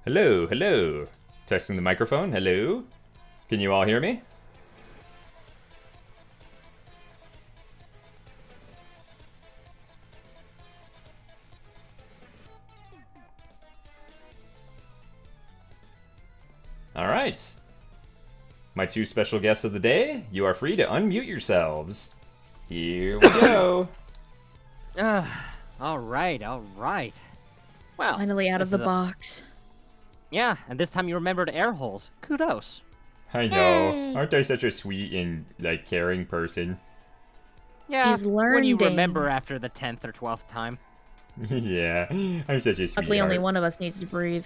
Hello, hello. Testing the microphone, hello. Can you all hear me? Alright. My two special guests of the day, you are free to unmute yourselves. Here we go. Alright. Well, Finally out of the box. Yeah, and this time you remembered air holes. Kudos. I know. Aren't I such a sweet and, caring person? Yeah, He's learning. when you remember after the 10th or 12th time. Yeah, I'm such a sweetheart. Luckily, only one of us needs to breathe.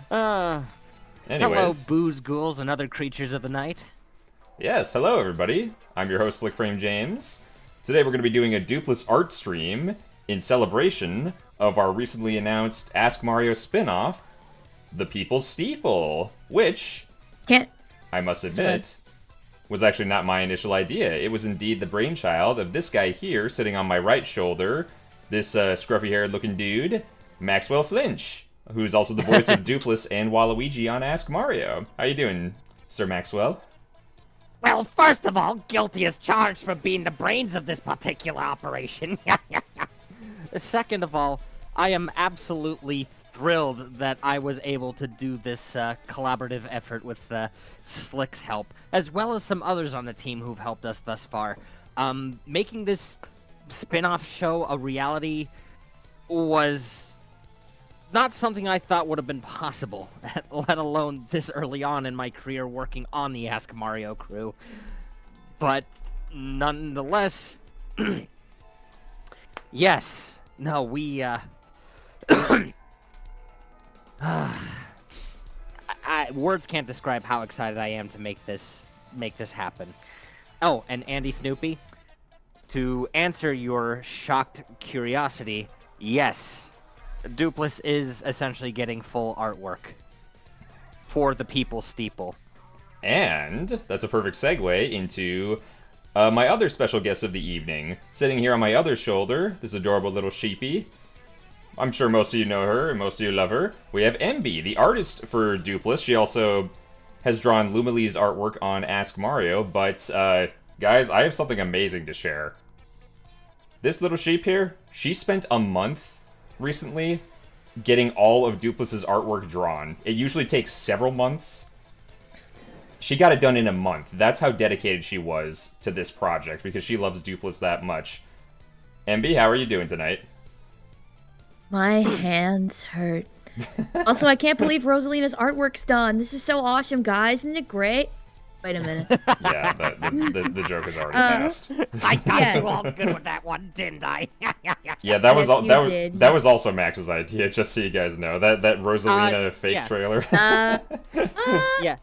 Anyways. Hello, booze ghouls and other creatures of the night. Yes, hello everybody. I'm your host, Slickframe James. Today we're going to be doing a Doopliss art stream in celebration of our recently announced Ask Mario spin-off, The People's Steeple, which, I must admit, was actually not my initial idea. It was indeed the brainchild of this guy here, sitting on my right shoulder, this scruffy-haired looking dude, Maxwell Flinch, who's also the voice of Doopliss and Waluigi on Ask Mario. How you doing, Sir Maxwell? Well, first of all, guilty as charged for being the brains of this particular operation. Second of all, I am absolutely thrilled that I was able to do this collaborative effort with Slick's help, as well as some others on the team who've helped us thus far. Making this spin-off show a reality was not something I thought would have been possible, let alone this early on in my career working on the Ask Mario crew. But nonetheless, yes, no, we, words can't describe how excited I am to make this happen. Oh, and Andy Snoopy, to answer your shocked curiosity, yes, Doopliss is essentially getting full artwork for the People's Steeple. And that's a perfect segue into my other special guest of the evening. Sitting here on my other shoulder, this adorable little sheepy. I'm sure most of you know her, and most of you love her. We have Emby, the artist for Doopliss. She also has drawn Lumilly's artwork on Ask Mario, but guys, I have something amazing to share. This little sheep here, she spent a month recently getting all of Doopliss's artwork drawn. It usually takes several months. She got it done in a month. That's how dedicated she was to this project, because she loves Doopliss that much. Emby, how are you doing tonight? My hands hurt. Also, I can't believe Rosalina's artwork's done. This is so awesome, guys. Isn't it great? Wait a minute. Yeah, the joke is already passed. I got you all good with that one, didn't I? Yeah, that was Yes, that was also Max's idea, just so you guys know. That Rosalina fake yeah. trailer. Yeah.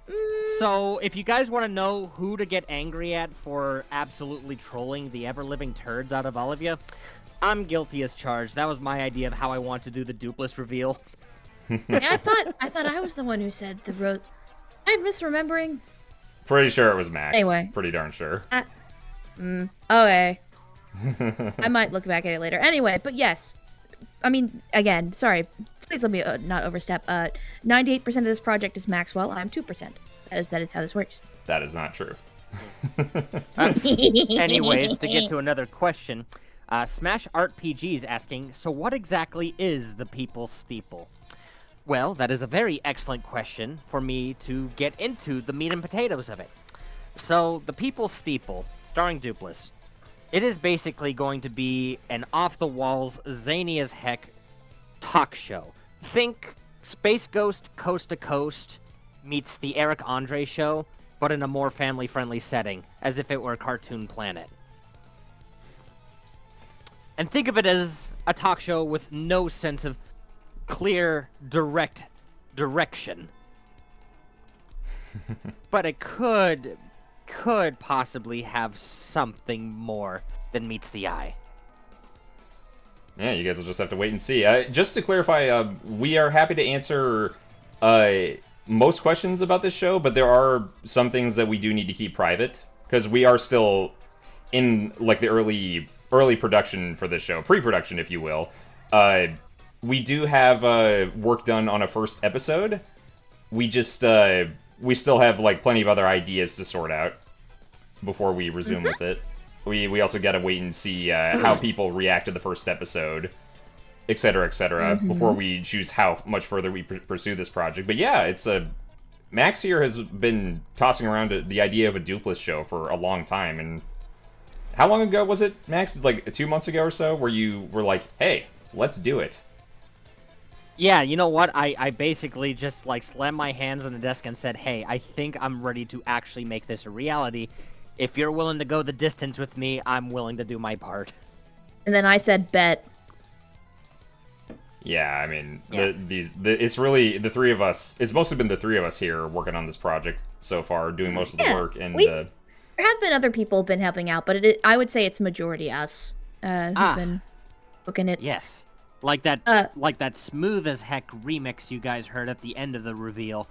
So, if you guys want to know who to get angry at for absolutely trolling the ever-living turds out of all of you, I'm guilty as charged. That was my idea of how I want to do the Doopliss reveal. Yeah, I thought I was the one who said the rose. I'm misremembering. Pretty sure it was Max. Anyway. Pretty darn sure. Okay. I might look back at it later. Anyway, but yes. I mean, again, sorry. Please let me not overstep. 98% of this project is Maxwell. I'm 2%. That is how this works. That is not true. Anyways, to get to another question, Smash Art PG is asking, so what exactly is the People's Steeple? Well, that is a very excellent question for me to get into the meat and potatoes of it. So, the People's Steeple, starring Doopliss, it is basically going to be an off-the-walls, zany as heck talk show. Think Space Ghost Coast to Coast meets the Eric Andre show, but in a more family-friendly setting, as if it were Cartoon Planet. And think of it as a talk show with no sense of clear, direct direction. But it could possibly have something more than meets the eye. Yeah, you guys will just have to wait and see. Just to clarify, we are happy to answer most questions about this show, but there are some things that we do need to keep private, because we are still in, like, the early production for this show, pre-production, if you will. we do have work done on a first episode. We just we still have like plenty of other ideas to sort out before we resume with it. We also gotta wait and see how people react to the first episode, etc., before we choose how much further we pursue this project. But yeah, it's Max here has been tossing around the idea of a Doopliss show for a long time, and how long ago was it, Max? Like 2 months ago or so, where you were like, "Hey, let's do it." Yeah, you know what? I basically just, like, slammed my hands on the desk and said, hey, I think I'm ready to actually make this a reality. If you're willing to go the distance with me, I'm willing to do my part. And then I said, bet. Yeah, I mean, Yeah. it's really the three of us. It's mostly been the three of us here working on this project so far, doing most of the work, and There have been other people been helping out, but I would say it's majority us who've been cooking it. Yes. Like that smooth as heck remix you guys heard at the end of the reveal.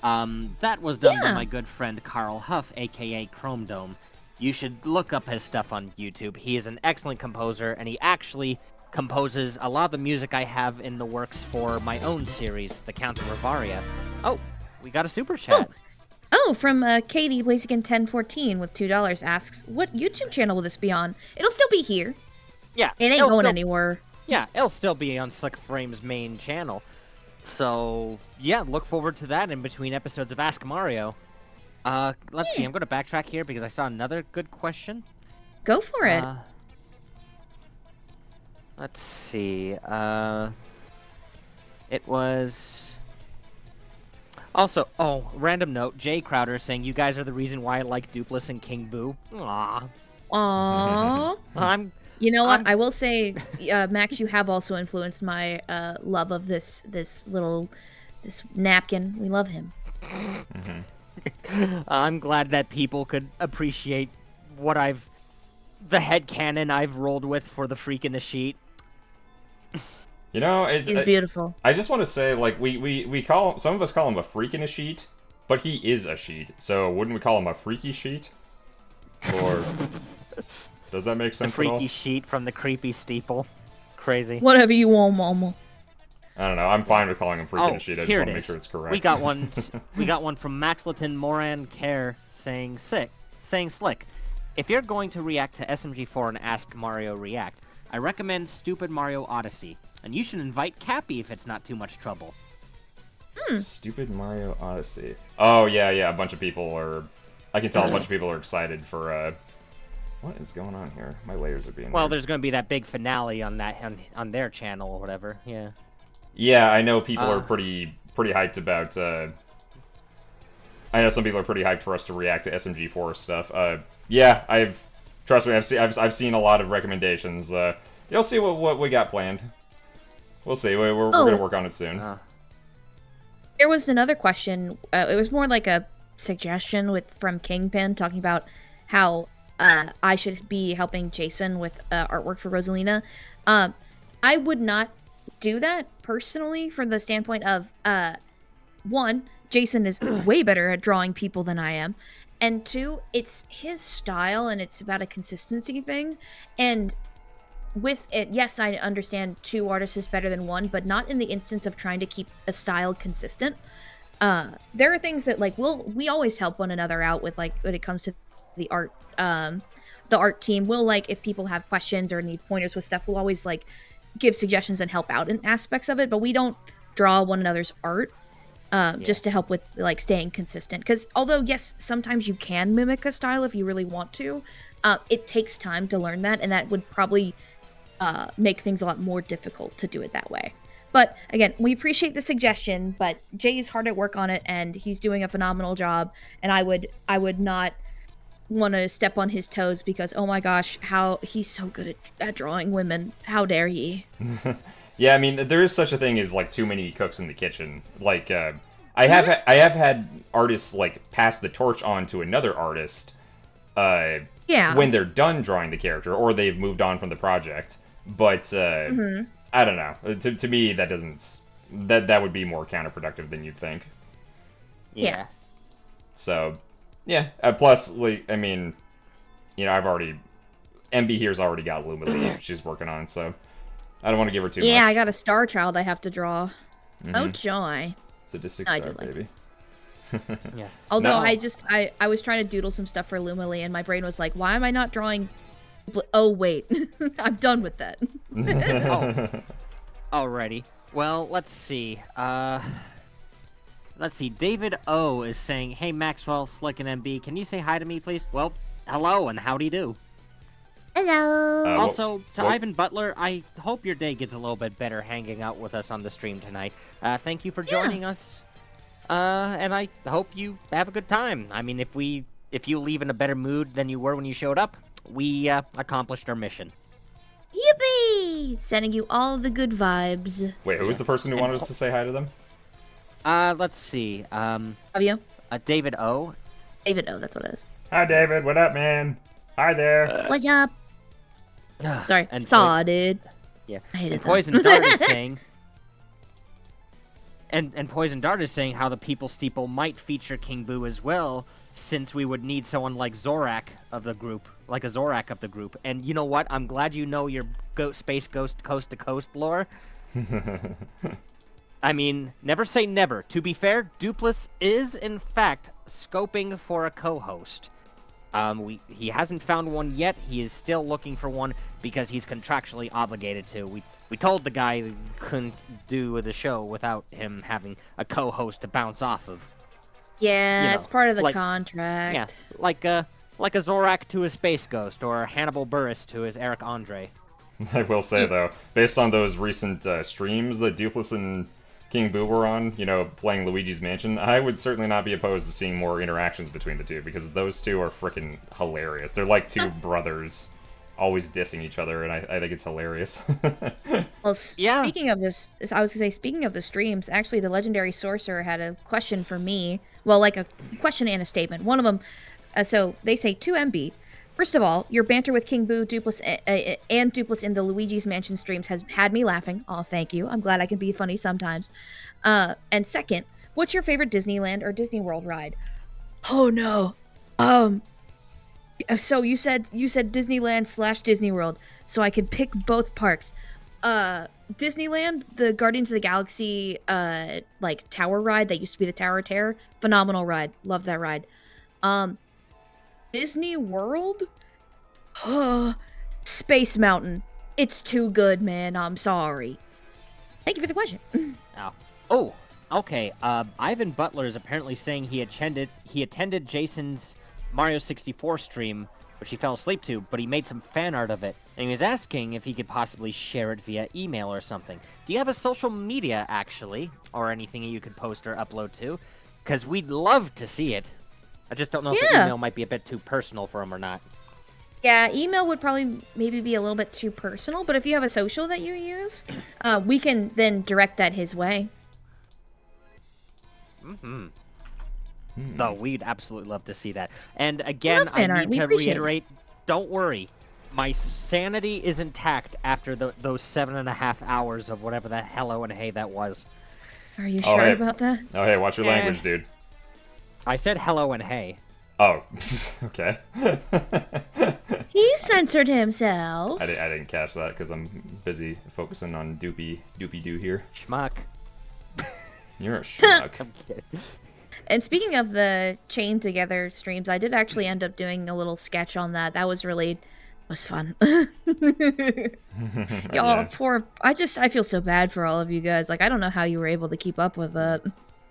That was done by my good friend Carl Huff, aka Chrome Dome. You should look up his stuff on YouTube. He is an excellent composer, and he actually composes a lot of the music I have in the works for my own series, The Count of Rivaria. Oh, we got a super chat. Oh, from Katie Blaziken 1014 with $2 asks, what YouTube channel will this be on? It'll still be here. Yeah, It ain't going anywhere. Yeah, it'll still be on Slickframe's main channel. So, yeah, look forward to that in between episodes of Ask Mario. Let's see, I'm going to backtrack here because I saw another good question. Go for it. Let's see, it was... Also, random note, Jay Crowder saying, you guys are the reason why I like Doopliss and King Boo. Aww. Aww. You know what? I will say, Max, you have also influenced my love of this napkin. We love him. I'm glad that people could appreciate the headcanon I've rolled with for the freak in the sheet. You know, it's beautiful. I just want to say, like, we call him, some of us call him a freak in a sheet, but he is a sheet. So wouldn't we call him a freaky sheet? Or does that make sense The at all? freaky sheet from the creepy steeple. Crazy. Whatever you want, mama. I don't know. I'm fine with calling him freak in a sheet. I just here want it to make is. sure it's correct. We got one. We got one from Maxleton Moran Care saying slick. If you're going to react to SMG4 and Ask Mario React, I recommend Stupid Mario Odyssey, and you should invite Cappy if it's not too much trouble. Stupid Mario Odyssey. Oh yeah, a bunch of people are. I can tell a bunch of people are excited for. What is going on here? My layers are being. Well, weird. there's going to be that big finale on on their channel or whatever. Yeah. Yeah, I know people are pretty hyped about. I know some people are pretty hyped for us to react to SMG4 stuff. Yeah, trust me, I've seen a lot of recommendations. You'll see what we got planned. We'll see. We're gonna work on it soon. There was another question. It was more like a suggestion from Kingpin talking about how I should be helping Jason with artwork for Rosalina. I would not do that personally from the standpoint of one, Jason is way better at drawing people than I am, and two, it's his style and it's about a consistency thing. And with it, yes, I understand two artists is better than one, but not in the instance of trying to keep a style consistent. There are things that like we always help one another out with, like when it comes to the art team. We'll, like, if people have questions or need pointers with stuff, we'll always like give suggestions and help out in aspects of it, but we don't draw one another's art just to help with like staying consistent. Because although yes, sometimes you can mimic a style if you really want to, it takes time to learn that, and that would probably make things a lot more difficult to do it that way. But again, we appreciate the suggestion, but Jay's hard at work on it and he's doing a phenomenal job, and I would not want to step on his toes because, oh my gosh, how he's so good at drawing women. How dare he? Yeah, I mean, there is such a thing as like too many cooks in the kitchen. Like, I have had artists like pass the torch on to another artist. When they're done drawing the character, or they've moved on from the project. But I don't know. To me, that doesn't. That would be more counterproductive than you'd think. Yeah. So, yeah. Plus, like, I mean, you know, MB here's already got Luma Leaf she's working on, so I don't want to give her too much. Yeah, I got a star child I have to draw. Oh joy. Sadistic I star, do like baby. Yeah. Although No. I was trying to doodle some stuff for Lumily, and my brain was like, why am I not drawing? Oh wait, I'm done with that. Alrighty. Well, let's see. Let's see. David O is saying, "Hey Maxwell, Slick, and MB, can you say hi to me, please?" Well, hello and howdy do. Hello. Also, to what- Ivan Butler, I hope your day gets a little bit better hanging out with us on the stream tonight. Thank you for joining us. And I hope you have a good time. I mean, if you leave in a better mood than you were when you showed up, we accomplished our mission. Yippee! Sending you all the good vibes. Wait, who was the person who wanted us to say hi to them? Let's see. Love you, David O. David. Oh, that's what it is. Hi, David. What up, man? Hi there. What's up? Sorry, And saw, dude. Yeah. I hated And that. Poison Dart is saying. And Poison Dart is saying how the People Steeple might feature King Boo as well, since we would need someone like Zorak of the group, like a Zorak of the group. And you know what? I'm glad you know your Space Ghost Coast to Coast lore. I mean, never say never. To be fair, Doopliss is in fact scoping for a co-host. He hasn't found one yet. He is still looking for one because he's contractually obligated to. We told the guy we couldn't do the show without him having a co-host to bounce off of. Yeah, You it's know, part of the like- contract. Yeah, like a Zorak to his Space Ghost, or Hannibal Burris to his Eric Andre. I will say, though, based on those recent streams that Doopliss and King Boo were on, you know, playing Luigi's Mansion, I would certainly not be opposed to seeing more interactions between the two, because those two are freaking hilarious. They're like two brothers, always dissing each other, and I think it's hilarious. Well, Yeah. speaking of this, I was gonna say, speaking of the streams, actually, the legendary sorcerer had a question for me. Well, like a question and a statement. One of them, so they say to MB. First of all, your banter with King Boo, Doopliss, and Doopliss in the Luigi's Mansion streams has had me laughing. Oh, thank you. I'm glad I can be funny sometimes. And second, what's your favorite Disneyland or Disney World ride? Oh no. So you said Disneyland / Disney World, so I could pick both parks. Disneyland, the Guardians of the Galaxy, like tower ride that used to be the Tower of Terror, phenomenal ride. Love that ride. Disney World, Space Mountain. It's too good, man. I'm sorry. Thank you for the question. Oh, okay. Ivan Butler is apparently saying he attended Jason's Mario 64 stream, which he fell asleep to, but he made some fan art of it, and he was asking if he could possibly share it via email or something. Do you have a social media, actually, or anything you could post or upload to? Because we'd love to see it. I just don't know if the email might be a bit too personal for him or not. Yeah, email would probably maybe be a little bit too personal, but if you have a social that you use, we can then direct that his way. Mm-hmm. No, we'd absolutely love to see that. And again, Love fan I art. need We to appreciate it. reiterate, don't worry. My sanity is intact after those 7.5 hours of whatever the hello and hey that was. Are you Oh, sure hey. about that? Oh, hey, watch your language, dude. I said hello and hey. Oh, okay. He censored himself. I didn't catch that because I'm busy focusing on Doopy Doo here. Schmuck. You're a schmuck. I'm kidding. And speaking of the chain together streams, I did actually end up doing a little sketch on that. That was fun. Y'all, Yeah. I feel so bad for all of you guys. Like, I don't know how you were able to keep up with that.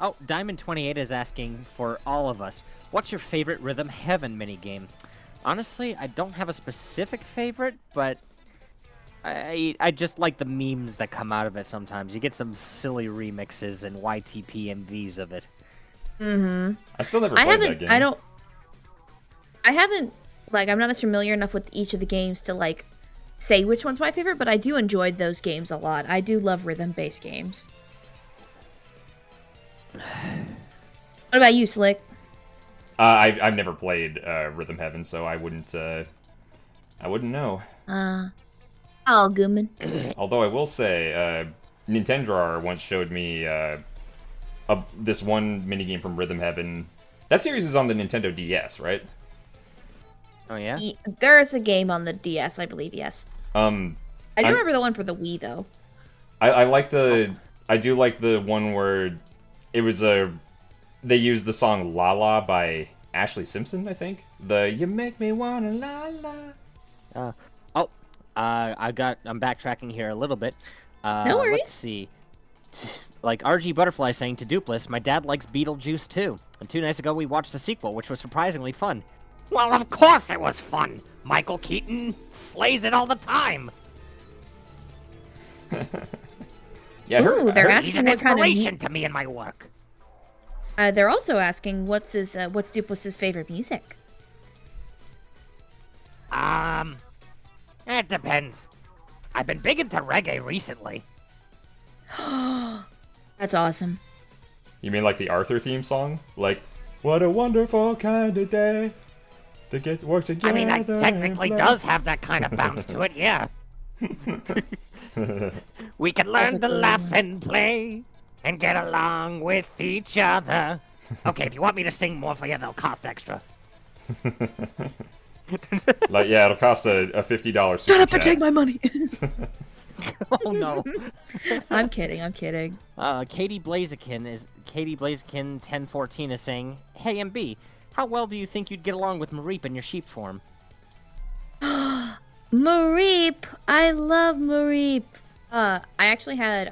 Oh, Diamond28 is asking for all of us, what's your favorite Rhythm Heaven minigame? Honestly, I don't have a specific favorite, but I just like the memes that come out of it sometimes. You get some silly remixes and YTP MVs of it. Mm-hmm. I still never played that game. I'm not as familiar enough with each of the games to, like, say which one's my favorite, but I do enjoy those games a lot. I do love rhythm-based games. What about you, Slick? I've never played Rhythm Heaven, so I wouldn't know. Oh, Gooman. Although I will say, Nintendrawer once showed me this one minigame from Rhythm Heaven. That series is on the Nintendo DS, right? Oh, yeah? There is a game on the DS, I believe, yes. I do I'm- remember the one for the Wii though. I like the... I do like the one where it was they used the song La La by Ashley Simpson, I think. The You Make Me Wanna La La. I'm backtracking here a little bit. No worries. Let's see. Like RG Butterfly saying to Doopliss, my dad likes Beetlejuice too. And 2 nights ago we watched the sequel, which was surprisingly fun. Well, of course it was fun. Michael Keaton slays it all the time. Yeah, Ooh, they're He's asking an what kind of. inspiration to me in my work. They're also asking what's Doopliss's favorite music. It depends. I've been big into reggae recently. That's awesome. You mean like the Arthur theme song? Like, what a wonderful kind of day to get work together. I mean, that technically and does have that kind of bounce to it, yeah. We can That's learn a to good laugh one. and play and get along with each other. Okay, if you want me to sing more for you, they'll cost extra. Like, yeah, it'll cost a $50 super Shut up and chat. take my money. Oh no. I'm kidding. I'm kidding. Katie Blaziken 1014 is saying, hey MB, how well do you think you'd get along with Mareep in your sheep form? Mareep, I love Mareep. I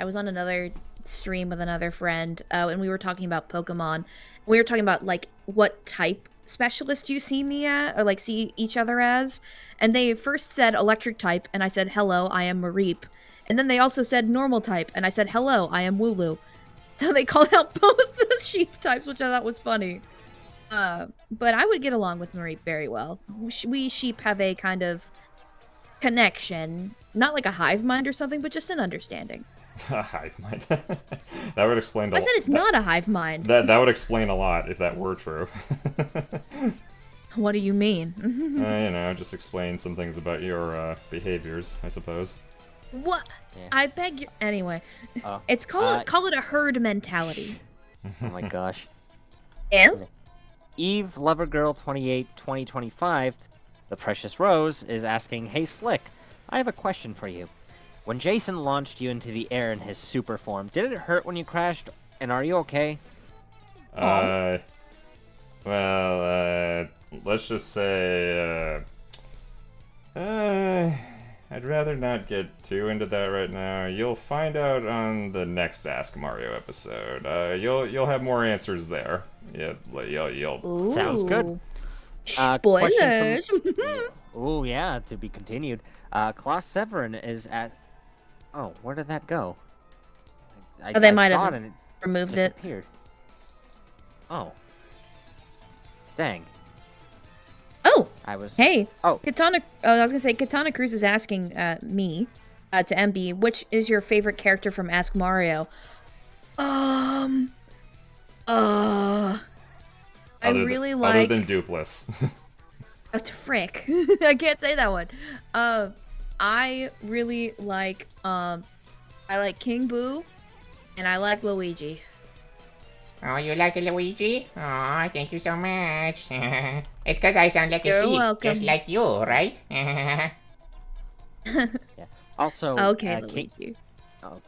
was on another stream with another friend, and we were talking about Pokemon. We were talking about like what type specialist you see me at, or like see each other as. And they first said electric type, and I said, hello, I am Mareep. And then they also said normal type, and I said, hello, I am Wooloo. So they called out both the sheep types, which I thought was funny. But I would get along with Mareep very well. We sheep have a kind of connection, not like a hive mind or something, but just an understanding. A hive mind. That would explain a I said it's not a hive mind. That would explain a lot if that were true. What do you mean? Just explain some things about your behaviors, I suppose. What? Yeah. I beg you. Anyway, Oh, it's call it a herd mentality. Oh my gosh. And Eve Lovergirl 28 2025, the Precious Rose, is asking, hey Slick, I have a question for you. When Jason launched you into the air in his super form, did it hurt when you crashed? And are you okay? Let's just say, I'd rather not get too into that right now. You'll find out on the next Ask Mario episode. You'll have more answers there. Yeah, you'll. Sounds good. spoilers. Oh yeah, to be continued. Klaus Severin is at. Oh, where did that go? They might saw have it and it removed it. disappeared. Oh. Dang. Oh, I was. hey. Oh. Katana. Oh, I was gonna say Katana Cruz is asking me to MB, which is your favorite character from Ask Mario? I really like. Other than Doopliss. That's frick. I can't say that one. I really like. I like King Boo, and I like Luigi. Oh, you like Luigi? Oh, thank you so much. It's because I sound like You're a sheep, welcome. just like you, right? Yeah. Also. Okay, Kate. Luigi. Oh.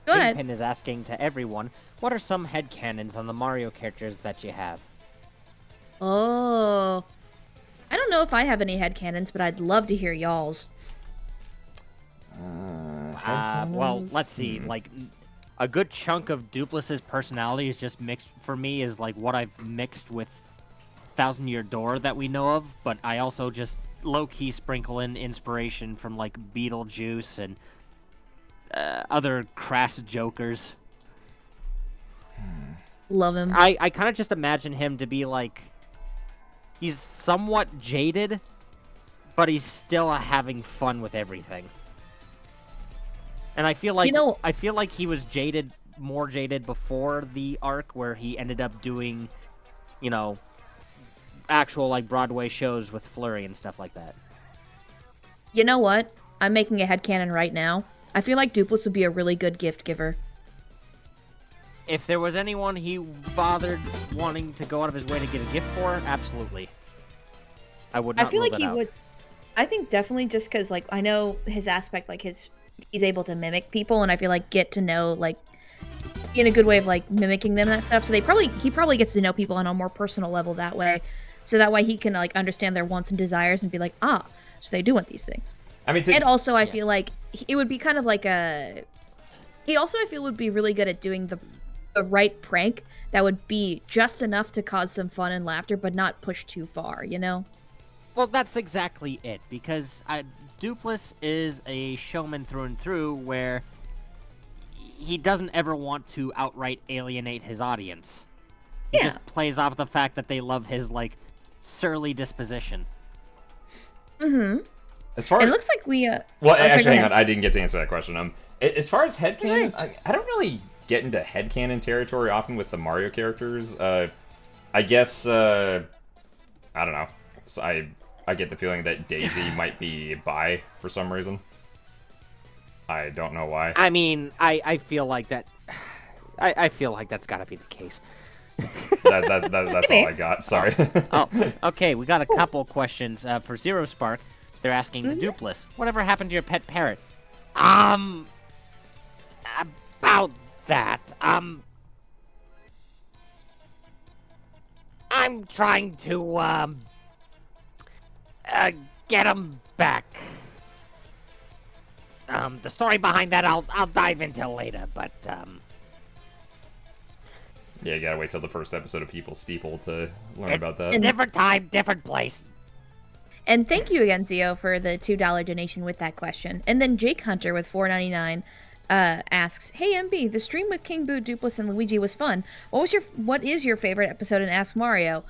Go ahead. Kingpin is asking to everyone, what are some headcanons on the Mario characters that you have? Oh, I don't know if I have any headcanons, but I'd love to hear y'all's. Well, let's see. Like, a good chunk of Doopliss's personality is just mixed for me. Is like what I've mixed with Thousand Year Door that we know of, but I also just low key sprinkle in inspiration from like Beetlejuice and other crass jokers. Love him. I kind of just imagine him to be like, he's somewhat jaded, but he's still having fun with everything. And I feel like I feel like he was more jaded before the arc where he ended up doing, actual like Broadway shows with Flurry and stuff like that. You know what? I'm making a headcanon right now. I feel like Doopliss would be a really good gift giver. If there was anyone he bothered wanting to go out of his way to get a gift for, absolutely. I would not I feel rule like that he out. would. I think definitely just because, like, I know his aspect, like, he's able to mimic people, and I feel like get to know, like, in a good way of, like, mimicking them and that stuff. So he probably gets to know people on a more personal level that way. So that way he can, like, understand their wants and desires and be like, so they do want these things. I mean, and also I feel like it would be kind of like he also, I feel, would be really good at doing the right prank that would be just enough to cause some fun and laughter, but not push too far, you know? Well, that's exactly it, because Doopliss is a showman through and through, where he doesn't ever want to outright alienate his audience. He just plays off the fact that they love his, like, surly disposition. Mm-hmm. As far it looks like we, Well, actually, hang on. I didn't get to answer that question. As far as headcanon, Okay. I don't really get into headcanon territory often with the Mario characters. I guess, I don't know. So I get the feeling that Daisy might be bi for some reason. I don't know why. I mean, I feel like that... I feel like that's gotta be the case. That's all I got. Sorry. Oh, okay, we got a couple questions for Zero Spark. They're asking the Doopliss, whatever happened to your pet parrot? About that, I'm trying to, get him back. The story behind that I'll dive into later, but, Yeah, you gotta wait till the first episode of Steeple to learn about that. different time, different place. And thank you again, Zio, for the $2 donation with that question. And then Jake Hunter with $4.99 asks, "Hey MB, the stream with King Boo, Doopliss, and Luigi was fun. What is your favorite episode in Ask Mario?"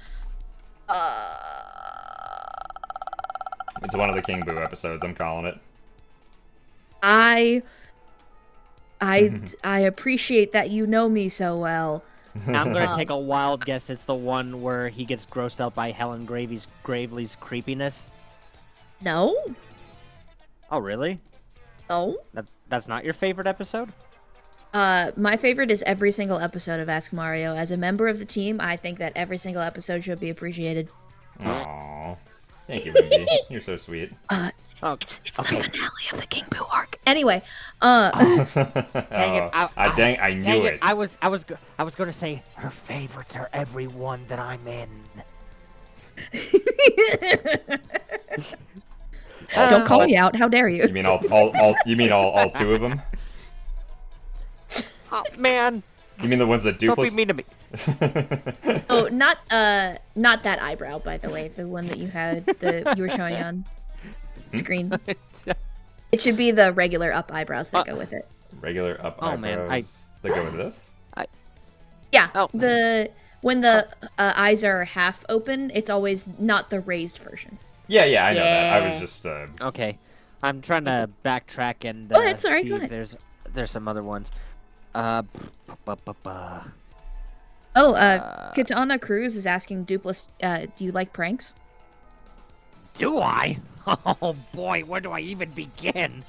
It's one of the King Boo episodes. I'm calling it. I appreciate that you know me so well. I'm gonna take a wild guess. It's the one where he gets grossed out by Helen Gravely's creepiness. No? Oh, really? No? That's not your favorite episode? My favorite is every single episode of Ask Mario. As a member of the team, I think that every single episode should be appreciated. Aww. Thank you, Mindy. You're so sweet. It's the finale of the King Boo arc. Anyway, Dang it! Dang, I knew Dang it. it! I was gonna say her favorites are every one that I'm in. don't call me out. How dare you? You mean all two of them? Oh man! You mean the ones that Don't be Doopliss? mean to me. Oh, not that eyebrow, by the way. The one that you you were showing on screen. It should be the regular up eyebrows that go with it. Regular up Oh, eyebrows man, that go with this? Yeah. Oh. When the eyes are half open, it's always not the raised versions. Yeah, I know that. I was Yeah. just Okay, I'm trying to backtrack and Go ahead, sorry, see go if ahead. there's some other ones. Katana Cruz is asking Doopliss, do you like pranks? Do I? Oh boy, where do I even begin?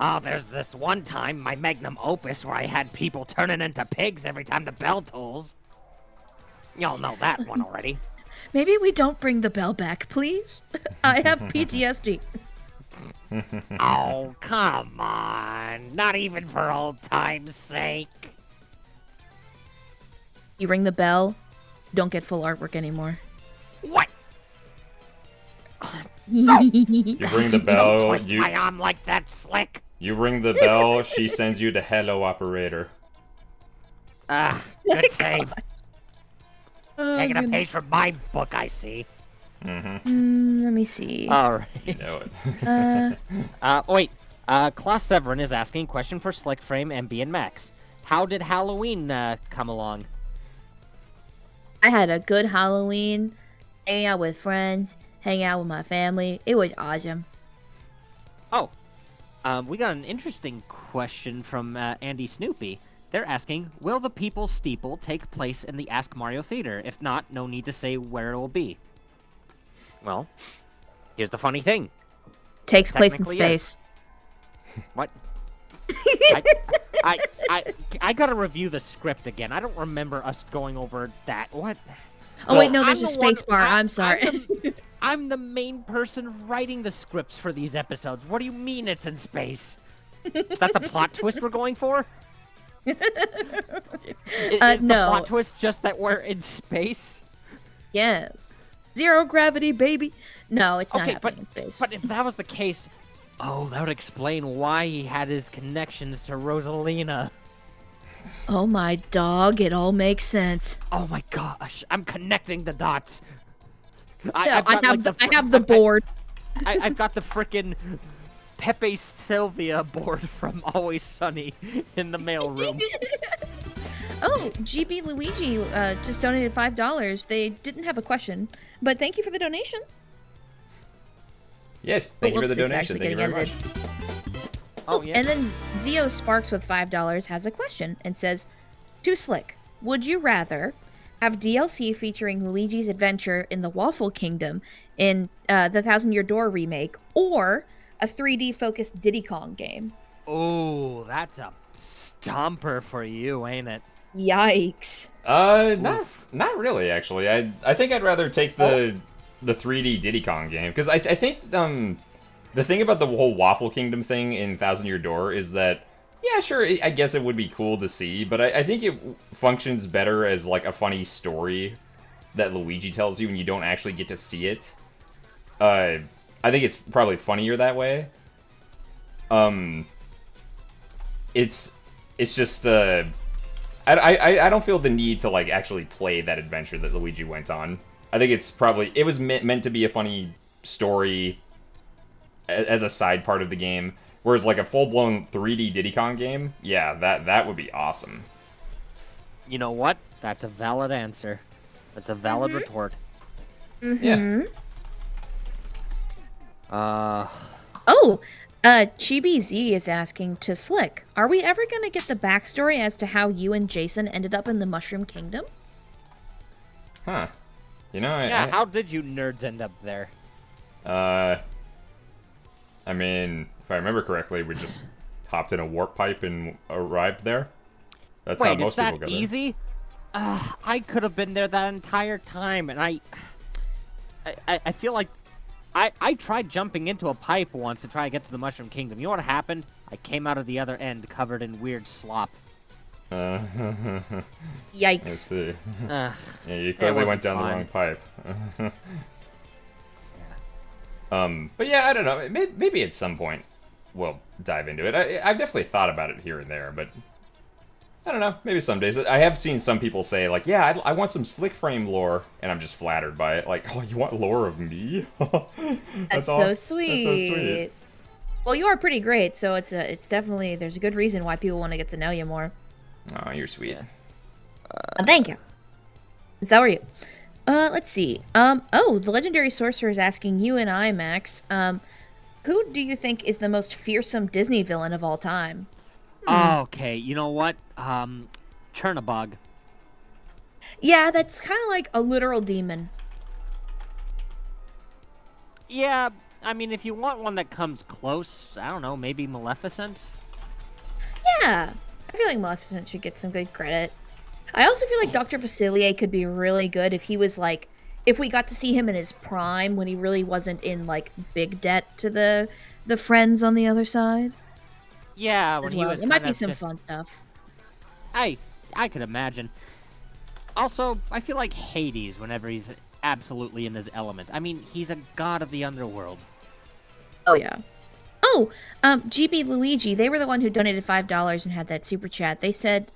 Oh, there's this one time, my magnum opus, where I had people turning into pigs every time the bell tolls. Y'all know that one already. Maybe we don't bring the bell back, please? I have PTSD. Oh, come on. Not even for old time's sake. You ring the bell, don't get full artwork anymore. What? you ring the Don't bell. twist my arm like that, Slick. You ring the bell. She sends you to hello operator. Good save. Oh, Taking a goodness. page from my book, I see. Let me see. All right. You know it. Wait. Klaus Severin is asking question for Slickframe, MB, and Max. How did Halloween come along? I had a good Halloween, hanging out with friends, hanging out with my family. It was awesome. Oh, we got an interesting question from Andy Snoopy. They're asking, will the People's Steeple take place in the Ask Mario Theater? If not, no need to say where it will be. Well, here's the funny thing. Takes place in Technically, space. yes. What? I gotta review the script again. I don't remember us going over that. What? Oh wait, no, there's I'm a the one- space bar. I'm sorry. I'm the main person writing the scripts for these episodes. What do you mean it's in space? Is that the plot twist we're going for? Is the no. plot twist just that we're in space? Yes. Zero gravity, baby. No, it's not Okay, happening in space. But if that was the case, oh, that would explain why he had his connections to Rosalina. Oh my dog, it all makes sense. Oh my gosh, I'm connecting the dots. I have the board. I've got the frickin' Pepe Sylvia board from Always Sunny in the mailroom. Oh, GB Luigi just donated $5. They didn't have a question, but thank you for the donation. Yes, thank you for the Whoops, it's donation. actually Thank you very getting much. Oh, yeah. And then Zio Sparks with $5 has a question and says, "To Slick, would you rather have DLC featuring Luigi's adventure in the Waffle Kingdom in the Thousand Year Door remake, or a 3D focused Diddy Kong game?" Oh, that's a stomper for you, ain't it? Yikes. Not really, actually. I think I'd rather take the 3D Diddy Kong game, because I think the thing about the whole Waffle Kingdom thing in Thousand Year Door is that, yeah, sure, I guess it would be cool to see, but I think it functions better as like a funny story that Luigi tells you and you don't actually get to see it. I think it's probably funnier that way. It's just I don't feel the need to like actually play that adventure that Luigi went on. I think it was meant to be a funny story as a side part of the game, whereas like a full-blown 3D Diddy Kong game, yeah, that would be awesome. You know what? That's a valid answer. That's a valid retort. Yeah. Oh, Chibi Z is asking, to Slick, are we ever going to get the backstory as to how you and Jason ended up in the Mushroom Kingdom? Huh. You know, How did you nerds end up there? I mean, if I remember correctly, we just hopped in a warp pipe and arrived there. That's how Wait, most it's people that go there. easy? I could have been there that entire time, and I feel like I tried jumping into a pipe once to try to get to the Mushroom Kingdom. You know what happened? I came out of the other end covered in weird slop. Let's Yikes. see. Ugh. Yeah, you clearly went wasn't down the fun. wrong pipe. But yeah, I don't know. Maybe at some point we'll dive into it. I've definitely thought about it here and there, but I don't know. Maybe some days. I have seen some people say, like, yeah, I want some Slickframe lore, and I'm just flattered by it. Like, oh, you want lore of me? That's awesome. so sweet. That's so sweet. Well, you are pretty great, so it's definitely, there's a good reason why people want to get to know you more. Oh, you're sweet. Thank you. And so are you. Let's see. Oh, the legendary sorcerer is asking you and I, Max, who do you think is the most fearsome Disney villain of all time? Okay, you know what? Chernabog. Yeah, that's kind of like a literal demon. Yeah, I mean, if you want one that comes close, I don't know, maybe Maleficent? Yeah, I feel like Maleficent should get some good credit. I also feel like Dr. Facilier could be really good if he was like, if we got to see him in his prime when he really wasn't in like big debt to the friends on the other side. Yeah, when As he well. was It might kind be of some just- fun stuff. I could imagine. Also, I feel like Hades whenever he's absolutely in his element. I mean, he's a god of the underworld. Oh yeah. Oh, GB Luigi, they were the one who donated $5 and had that super chat. They said,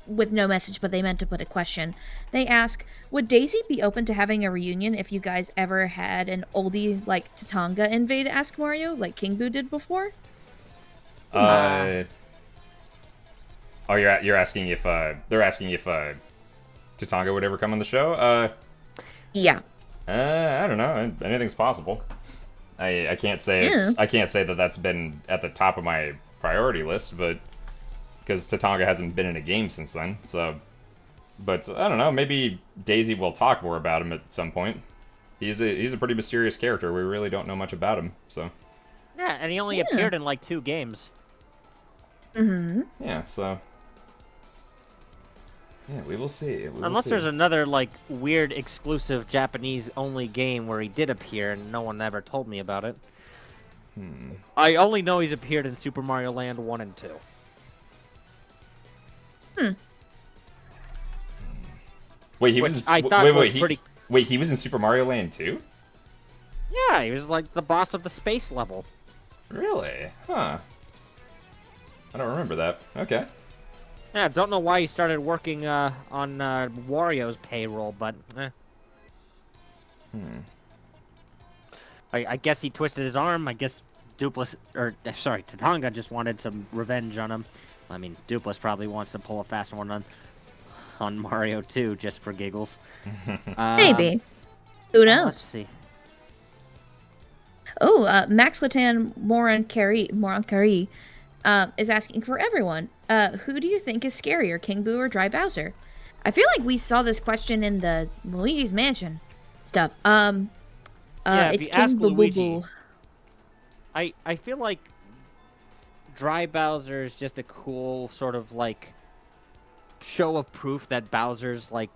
with no message, but they meant to put a question. They ask, would Daisy be open to having a reunion if you guys ever had an oldie like Tatanga invade Ask Mario, like King Boo did before? Oh, you're asking if they're asking if Tatanga would ever come on the show? Yeah. I don't know. Anything's possible. I can't say I can't say that that's been at the top of my priority list, but because Tatanga hasn't been in a game since then, so. But I don't know. Maybe Daisy will talk more about him at some point. He's a pretty mysterious character. We really don't know much about him, so. Yeah, and he only appeared in like 2 games. Mm-hmm. Yeah, so. Yeah, we will see. Unless there's another, like, weird exclusive Japanese-only game where he did appear and no one ever told me about it. I only know he's appeared in Super Mario Land 1 and 2. Wait, he Which was. I thought wait, was wait, pretty... wait, he was in Super Mario Land 2? Yeah, he was, like, the boss of the space level. Really? Huh. I don't remember that. Okay. Yeah, don't know why he started working on Wario's payroll, but I guess he twisted his arm. I guess Tatanga just wanted some revenge on him. I mean, Doopliss probably wants to pull a fast one on Mario too, just for giggles. Maybe. Who knows? Let's see. Oh, Max Latan Moran Carey is asking for everyone. Who do you think is scarier, King Boo or Dry Bowser? I feel like we saw this question in the Luigi's Mansion stuff. Yeah, it's if you ask King Boo Boo Luigi, Boo. I feel like Dry Bowser is just a cool sort of like show of proof that Bowser's like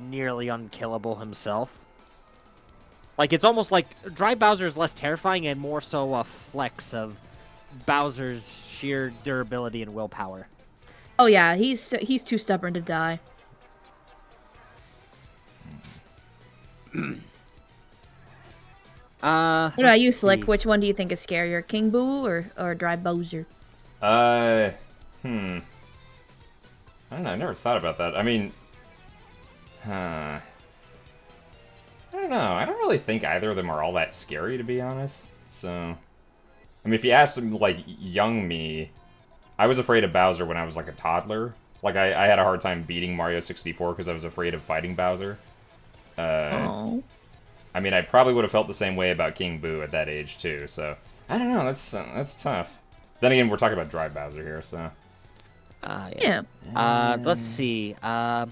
nearly unkillable himself. Like it's almost like Dry Bowser is less terrifying and more so a flex of Bowser's sheer durability and willpower. Oh yeah, he's too stubborn to die. What about you, Slick? Which one do you think is scarier, King Boo or Dry Bowser? I don't know. I never thought about that. I mean, I don't know. I don't really think either of them are all that scary, to be honest. So, I mean, if you ask them, like, young me, I was afraid of Bowser when I was, like, a toddler. Like, I had a hard time beating Mario 64 because I was afraid of fighting Bowser. Oh. I mean, I probably would have felt the same way about King Boo at that age, too. So, I don't know. That's tough. Then again, we're talking about Dry Bowser here, so... Yeah. Let's see. Oh,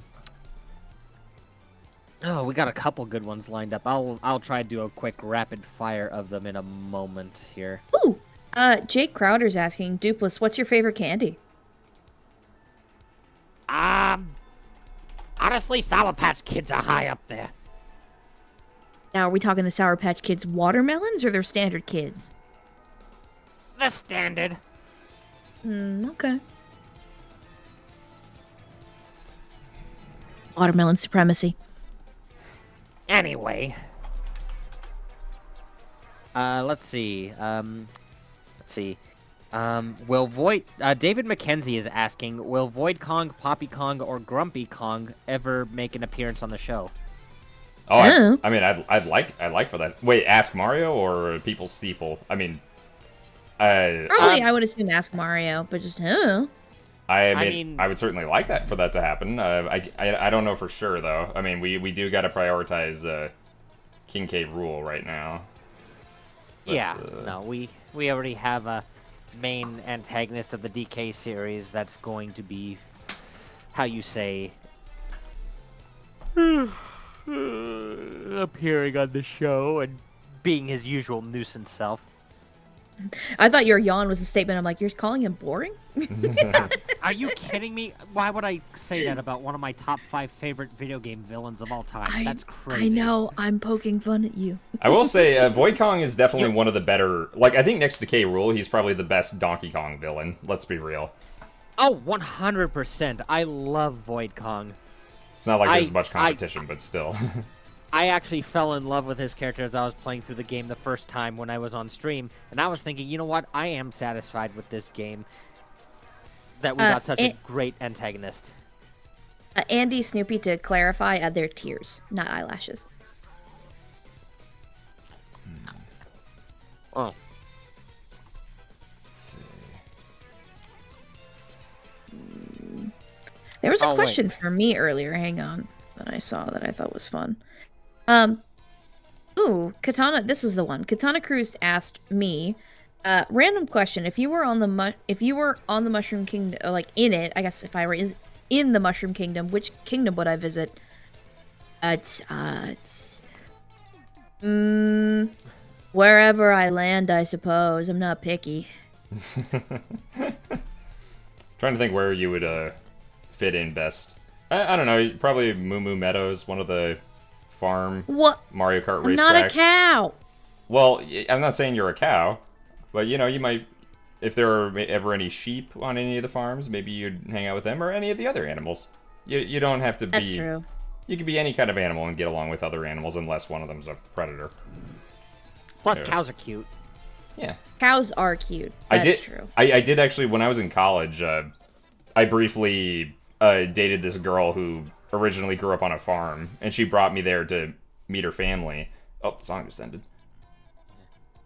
we got a couple good ones lined up. I'll try to do a quick rapid fire of them in a moment here. Ooh. Jake Crowder's asking, Doopliss, what's your favorite candy? Honestly, Sour Patch Kids are high up there. Now, are we talking the Sour Patch Kids watermelons or their standard kids? The standard. Okay. Watermelon supremacy. Anyway. Let's see. Will Void... David McKenzie is asking, will Void Kong, Poppy Kong, or Grumpy Kong ever make an appearance on the show? Oh, I mean, I'd like for that. Wait, Ask Mario or People's Steeple? I mean... Probably, I would assume Ask Mario, but just, I mean, I would certainly like that for that to happen. I don't know for sure, though. I mean, we do got to prioritize King K. Rool right now. But, yeah, no, we already have a main antagonist of the DK series that's going to be, how you say, appearing on the show and being his usual nuisance self. I thought your yawn was a statement. I'm like, you're calling him boring? Are you kidding me? Why would I say that about one of my top 5 favorite video game villains of all time? That's crazy. I know. I'm poking fun at you. I will say, Void Kong is definitely one of the better... Like, I think next to K. Rool, he's probably the best Donkey Kong villain. Let's be real. Oh, 100%. I love Void Kong. It's not like there's much competition, but still. I actually fell in love with his character as I was playing through the game the first time when I was on stream, and I was thinking, you know what? I am satisfied with this game. That we got such a great antagonist. Andy Snoopy, to clarify, they're tears, not eyelashes. Oh. Let's see. There was a question for me earlier, hang on, that I saw that I thought was fun. Ooh, Katana, this was the one. Katana Cruz asked me, random question, if you were on the Mushroom Kingdom, like in it, I guess if I were in the Mushroom Kingdom, which kingdom would I visit? Wherever I land, I suppose. I'm not picky. Trying to think where you would fit in best. I don't know. Probably Moo Moo Meadows, one of the farm What? Mario Kart I'm racetracks. not a cow. Well, I'm not saying you're a cow, but you know, you might. If there are ever any sheep on any of the farms, maybe you'd hang out with them or any of the other animals. You don't have to be. That's true. You can be any kind of animal and get along with other animals unless one of them's a predator. Plus, Yeah. cows are cute. Yeah. Cows are cute. That's true. I did actually, when I was in college, I briefly dated this girl who originally grew up on a farm, and she brought me there to meet her family. Oh, the song just ended.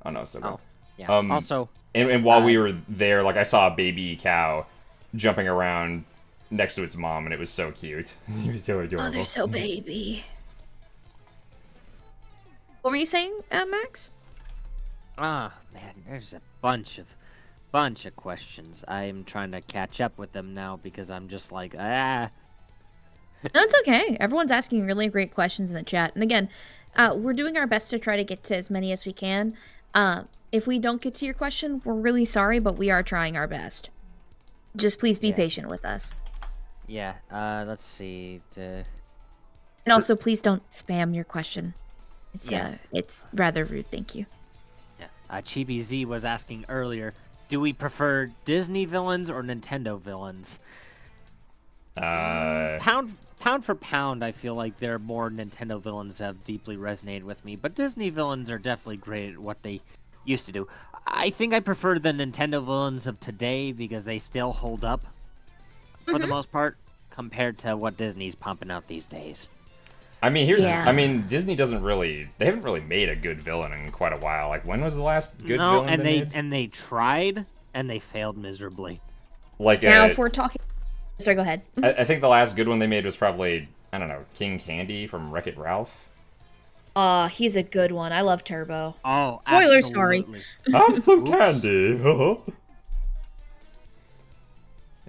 Oh, no, it's still going. Oh, yeah. Also, And while we were there, like, I saw a baby cow jumping around next to its mom, and it was so cute. It was so adorable. Oh, they're so baby. What were you saying, Max? man, there's a bunch of questions. I'm trying to catch up with them now because I'm just like, No, it's okay. Everyone's asking really great questions in the chat. And again, we're doing our best to try to get to as many as we can. If we don't get to your question, we're really sorry, but we are trying our best. Just please be patient with us. Yeah, let's see. And also, please don't spam your question. It's rather rude. Thank you. Yeah. Chibi Z was asking earlier, do we prefer Disney villains or Nintendo villains? Pound for pound, I feel like there are more Nintendo villains that have deeply resonated with me, but Disney villains are definitely great at what they used to do. I think I prefer the Nintendo villains of today because they still hold up for the most part compared to what Disney's pumping out these days. I mean, Disney doesn't really. They haven't really made a good villain in quite a while. Like, when was the last good villain and they made? and they tried and they failed miserably. Like, Now, if we're talking... Sorry, go ahead. I think the last good one they made was probably, I don't know, King Candy from Wreck-It Ralph. He's a good one. I love Turbo. Oh, Spoiler, sorry. absolutely. Have some candy.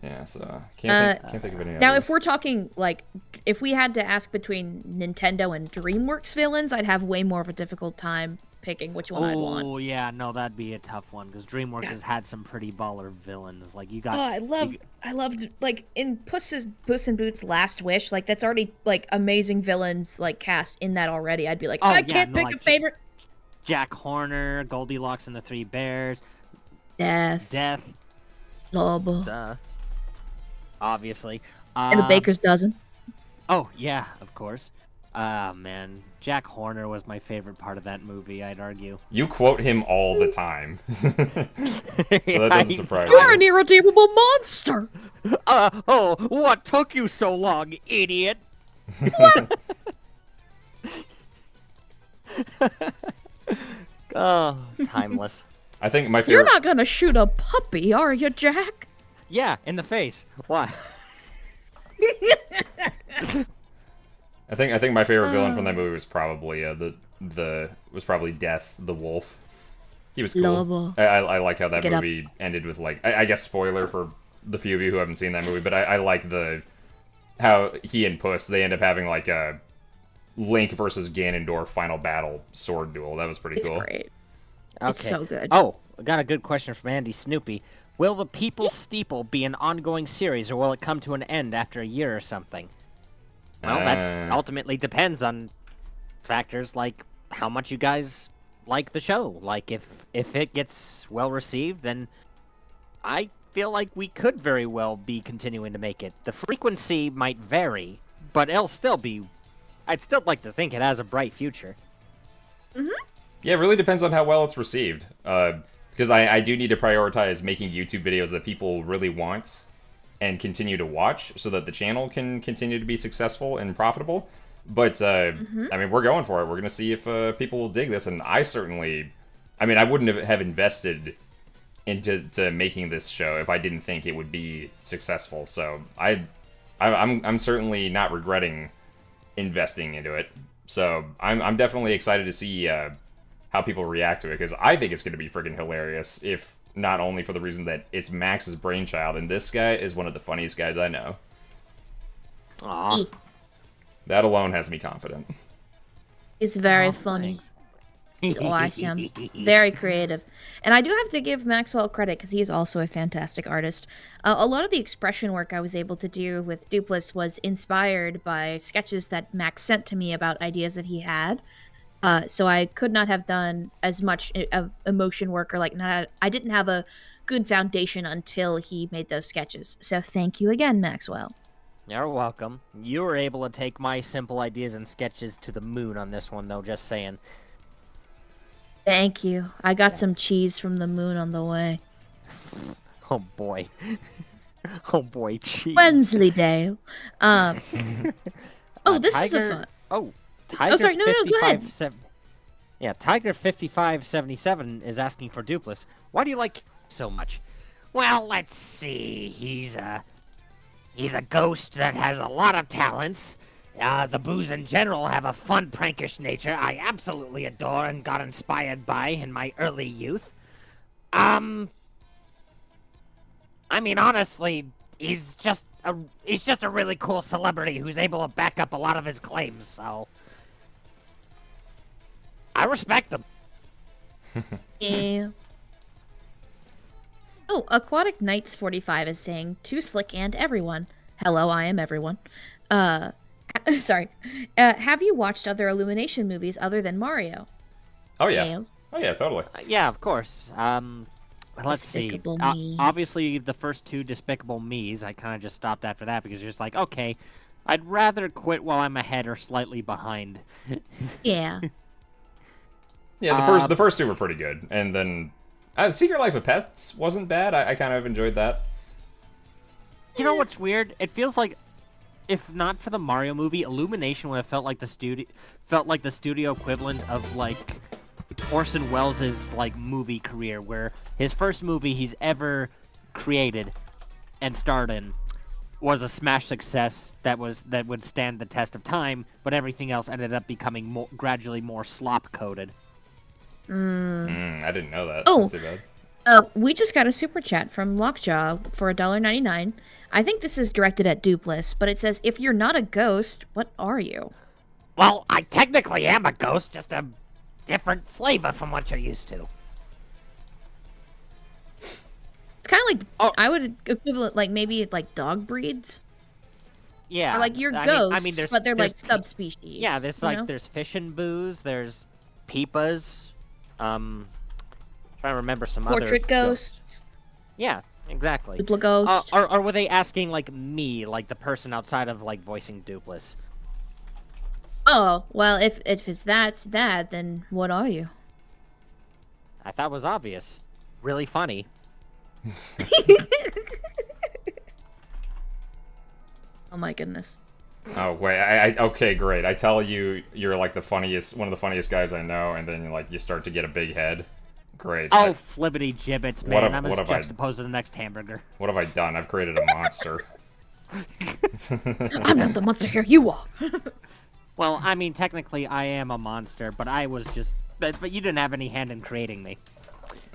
Yeah, so can't think of any Now, others. if we're talking, like, if we had to ask between Nintendo and DreamWorks villains, I'd have way more of a difficult time picking which one I'd want. Oh, yeah, no, that'd be a tough one, because DreamWorks has had some pretty baller villains. Like, you got... I loved, like, in Puss in Boots' Last Wish, like, that's already, like, amazing villains, like, cast in that already. I'd be like, I can't pick a favorite. Jack Horner, Goldilocks and the Three Bears. Death. Lobo. Duh. Obviously. And the Baker's Dozen. Oh, yeah, of course. Man. Jack Horner was my favorite part of that movie, I'd argue. You quote him all the time. So that doesn't surprise me. You're an irredeemable monster! What took you so long, idiot? Oh, timeless. I think my You're favorite. not gonna shoot a puppy, are you, Jack? Yeah, in the face. Why? I think my favorite villain from that movie was probably was probably Death the Wolf. He was cool. Lobo. I like how that Get up. movie ended with, like, I guess spoiler for the few of you who haven't seen that movie, but I like how he and Puss, they end up having like a Link versus Ganondorf final battle sword duel. That was pretty cool. It's great. Okay. It's so good. Oh, I got a good question from Andy Snoopy. Will the People's Steeple be an ongoing series, or will it come to an end after a year or something? Well, that ultimately depends on factors like how much you guys like the show. Like, if it gets well received, then I feel like we could very well be continuing to make it. The frequency might vary, but it'll still be... I'd still like to think it has a bright future. Yeah, it really depends on how well it's received. Because I do need to prioritize making YouTube videos that people really want and continue to watch so that the channel can continue to be successful and profitable. But, I mean, we're going for it. We're going to see if people will dig this. And I certainly... I mean, I wouldn't have invested into making this show if I didn't think it would be successful. So I'm certainly not regretting investing into it. So I'm definitely excited to see how people react to it, because I think it's going to be freaking hilarious, if not only for the reason that it's Max's brainchild, and this guy is one of the funniest guys I know. Aw. That alone has me confident. It's very funny. Thanks. He's awesome. Very creative. And I do have to give Maxwell credit because he is also a fantastic artist. A lot of the expression work I was able to do with Doopliss was inspired by sketches that Max sent to me about ideas that he had. So I could not have done as much emotion work, or I didn't have a good foundation until he made those sketches. So thank you again, Maxwell. You're welcome. You were able to take my simple ideas and sketches to the moon on this one, though, just saying. Thank you. I got some cheese from the moon on the way. Oh, boy. Oh, boy, cheese. Wensleydale. This is a fun... Oh, Tiger sorry, no, go ahead. Yeah, Tiger5577 is asking for Doopliss. Why do you like so much? Well, let's see. He's a ghost that has a lot of talents. The boos in general have a fun, prankish nature I absolutely adore and got inspired by in my early youth. I mean, honestly, he's just a really cool celebrity who's able to back up a lot of his claims, so I respect him. Yeah. Oh, Aquatic Knights 45 is saying, "Too slick and everyone. Hello, I am everyone. Sorry. Have you watched other Illumination movies other than Mario?" Oh yeah. Nails. Oh yeah, totally. Yeah, of course. Let's see. Despicable Me. Obviously, the first two Despicable Me's, I kind of just stopped after that because you're just like, okay, I'd rather quit while I'm ahead or slightly behind. Yeah. Yeah, the first two were pretty good, and then Secret Life of Pets wasn't bad. I kind of enjoyed that. You know what's weird? It feels like, if not for the Mario movie, Illumination would have felt like the studio equivalent of like Orson Welles' like movie career, where his first movie he's ever created and starred in was a smash success that would stand the test of time, but everything else ended up becoming gradually more slop coated. I didn't know that. Oh. That's too bad. We just got a super chat from Lockjaw for $1.99. I think this is directed at Doopliss, but it says, "If you're not a ghost, what are you?" Well, I technically am a ghost, just a different flavor from what you're used to. It's kind of like, I would equivalent, like, maybe like dog breeds. Yeah. Or like you're I ghosts, mean, but they're like subspecies. Yeah, there's fish and boos, there's peepas, trying to remember some other Portrait ghosts. Yeah, exactly. Dupla ghost. Or were they asking like me, like the person outside of like voicing Doopliss? Oh, well, if it's that, then what are you? I thought it was obvious. Really funny. Oh my goodness. Oh wait, okay, great. I tell you, you're like one of the funniest guys I know, and then like you start to get a big head. Great. Oh, flibbity gibbets, man! I'm what as have I- juxtaposed to the next hamburger. What have I done? I've created a monster. I'm not the monster here, you are. Well, I mean, technically, I am a monster, but I was just... But you didn't have any hand in creating me.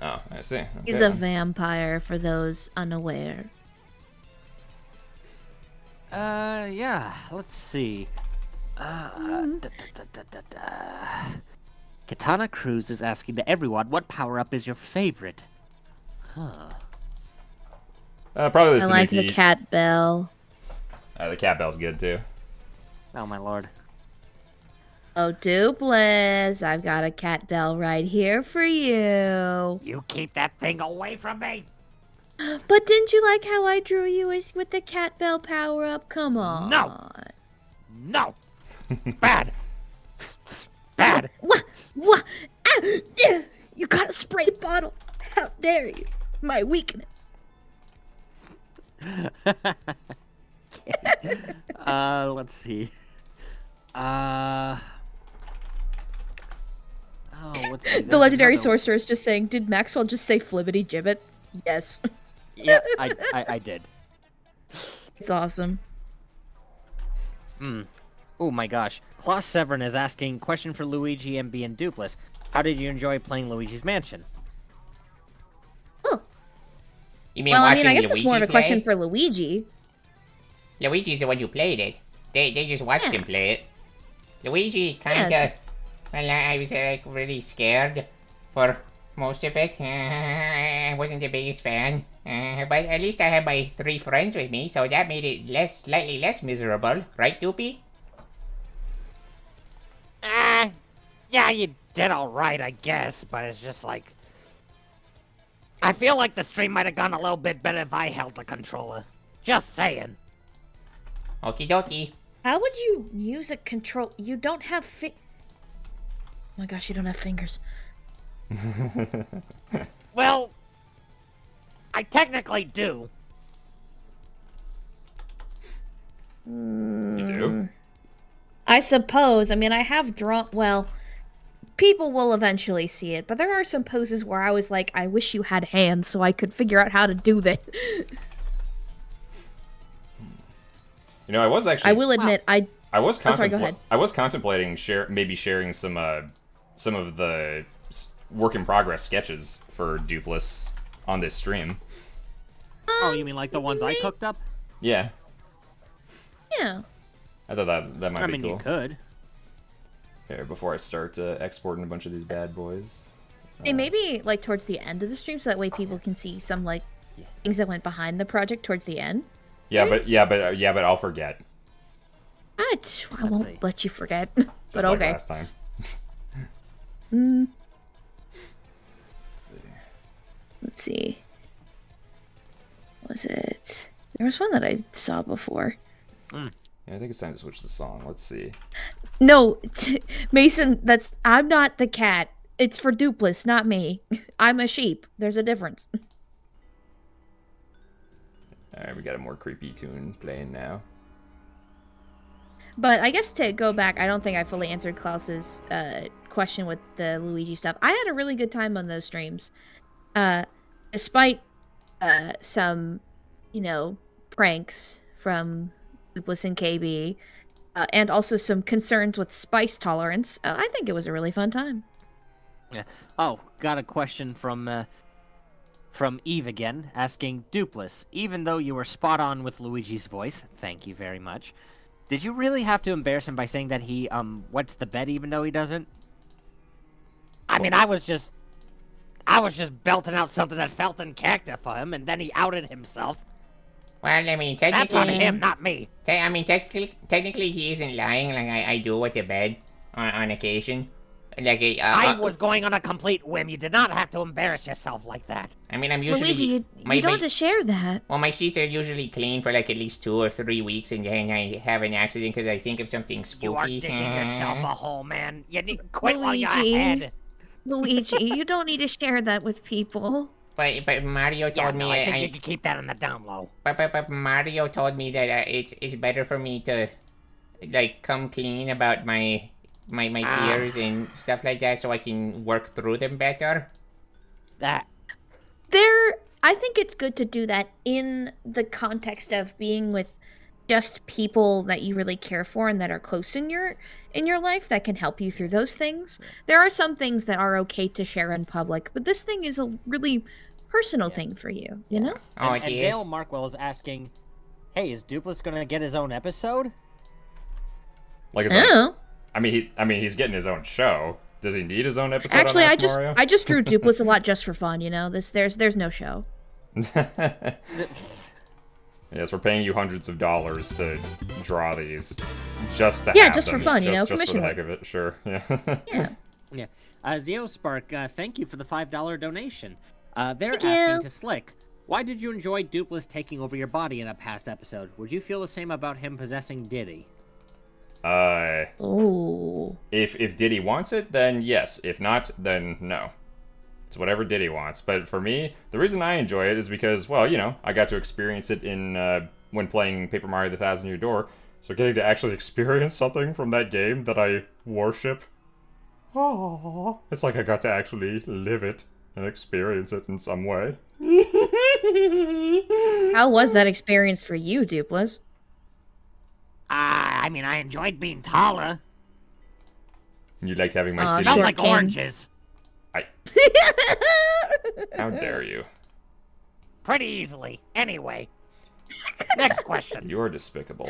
Oh, I see. Okay. He's a vampire, for those unaware. Yeah, let's see. Katana Cruz is asking to everyone, what power-up is your favorite? Huh. Probably the I like Tanuki. the cat bell. The cat bell's good too. Oh, my lord. Oh, Doopliss, I've got a cat bell right here for you. You keep that thing away from me! But didn't you like how I drew you with the cat bell power-up? Come on. No! Bad! Bad! What? Ah, you got a spray bottle. How dare you? My weakness. Let's see. Let's see. The legendary sorcerer is just saying, did Maxwell just say flibbity gibbet? Yes. Yeah, I did. It's awesome. Oh my gosh. Klaus Severin is asking, question for Luigi, MB, and Doopliss. How did you enjoy playing Luigi's Mansion? Oh. You mean Well, I watching mean, I guess Luigi it's more of a play? question for Luigi. Luigi's the one who played it. They just watched him play it. Luigi kinda Well, I was like really scared for most of it. I wasn't the biggest fan. But at least I had my 3 friends with me, so that made it slightly less miserable, right, Doopy? Yeah, you did alright, I guess, but it's just like... I feel like the stream might have gone a little bit better if I held the controller. Just saying. Okie dokie. How would you use a control? You don't have oh my gosh, you don't have fingers. Well, I technically do. You do? I suppose. I mean, I have drawn. Well, people will eventually see it, but there are some poses where I was like, I wish you had hands so I could figure out how to do that. You know, I was actually. I will admit, I was sorry, go ahead. I was contemplating maybe sharing some of the work in progress sketches for Doopliss on this stream. Oh, you mean like the ones I cooked up? Yeah, Yeah. I thought that might I be mean, cool. you could. Here, before I start exporting a bunch of these bad boys. Hey, maybe like towards the end of the stream, so that way people can see some like things that went behind the project towards the end. Yeah, but I'll forget. I won't see. let you forget. Just But like okay. last time. Mm, Let's see. let's see. Was it? There was one that I saw before. Yeah, I think it's time to switch the song. Let's see. No, Mason. I'm not the cat. It's for Doopliss, not me. I'm a sheep. There's a difference. Alright, we got a more creepy tune playing now. But I guess to go back, I don't think I fully answered Klaus's question with the Luigi stuff. I had a really good time on those streams. Despite some, pranks from Doopliss and KB, and also some concerns with spice tolerance, I think it was a really fun time. Yeah. Oh, got a question from Eve again, asking Doopliss, even though you were spot on with Luigi's voice, thank you very much, did you really have to embarrass him by saying that he, wets the bed even though he doesn't? I mean, I was just belting out something that felt in character for him, and then he outed himself. Well, I mean, That's on technically... him, not me. Technically he isn't lying like I do with the bed on occasion. Like, I was going on a complete whim. You did not have to embarrass yourself like that. I mean, I'm usually... Luigi, you don't have to share that. Well, my sheets are usually clean for like at least 2 or 3 weeks, and then I have an accident because I think of something spooky. You are digging yourself a hole, man. You need to quit while you're Luigi. ahead. Luigi, you don't need to share that with people. But Mario Yeah, told no, me I think you can keep that on the down low. but Mario told me that it's better for me to like come clean about my fears and stuff like that, so I can work through them better. That I think it's good to do that in the context of being with just people that you really care for and that are close in your life that can help you through those things. There are some things that are okay to share in public, but this thing is a really personal thing for you, you know? Oh, And it is. Dale Markwell is asking, hey, is Doopliss gonna get his own episode? Like, Oh. I mean, he's getting his own show. Does he need his own episode? Actually, on I Ask Mario? just drew Doopliss a lot just for fun, you know? There's no show. Yes, we're paying you hundreds of dollars to draw these, just to Yeah, have just them. for fun, you know, just for commission the work. heck of it. Sure, yeah. Yeah. Yeah. Zeospark, thank you for the $5 donation. They're Thank asking you. to Slick, why did you enjoy Doopliss taking over your body in a past episode? Would you feel the same about him possessing Diddy? Oh. If Diddy wants it, then yes. If not, then no. It's whatever Diddy wants. But for me, the reason I enjoy it is because, well, you know, I got to experience it in when playing Paper Mario: The Thousand Year Door. So getting to actually experience something from that game that I worship, oh, it's like I got to actually live it and experience it in some way. How was that experience for you, Doopliss? I mean, I enjoyed being taller. You liked having my Aw, city. Smelled Sure like can. oranges. How dare you? Pretty easily. Anyway. Next question. You're despicable.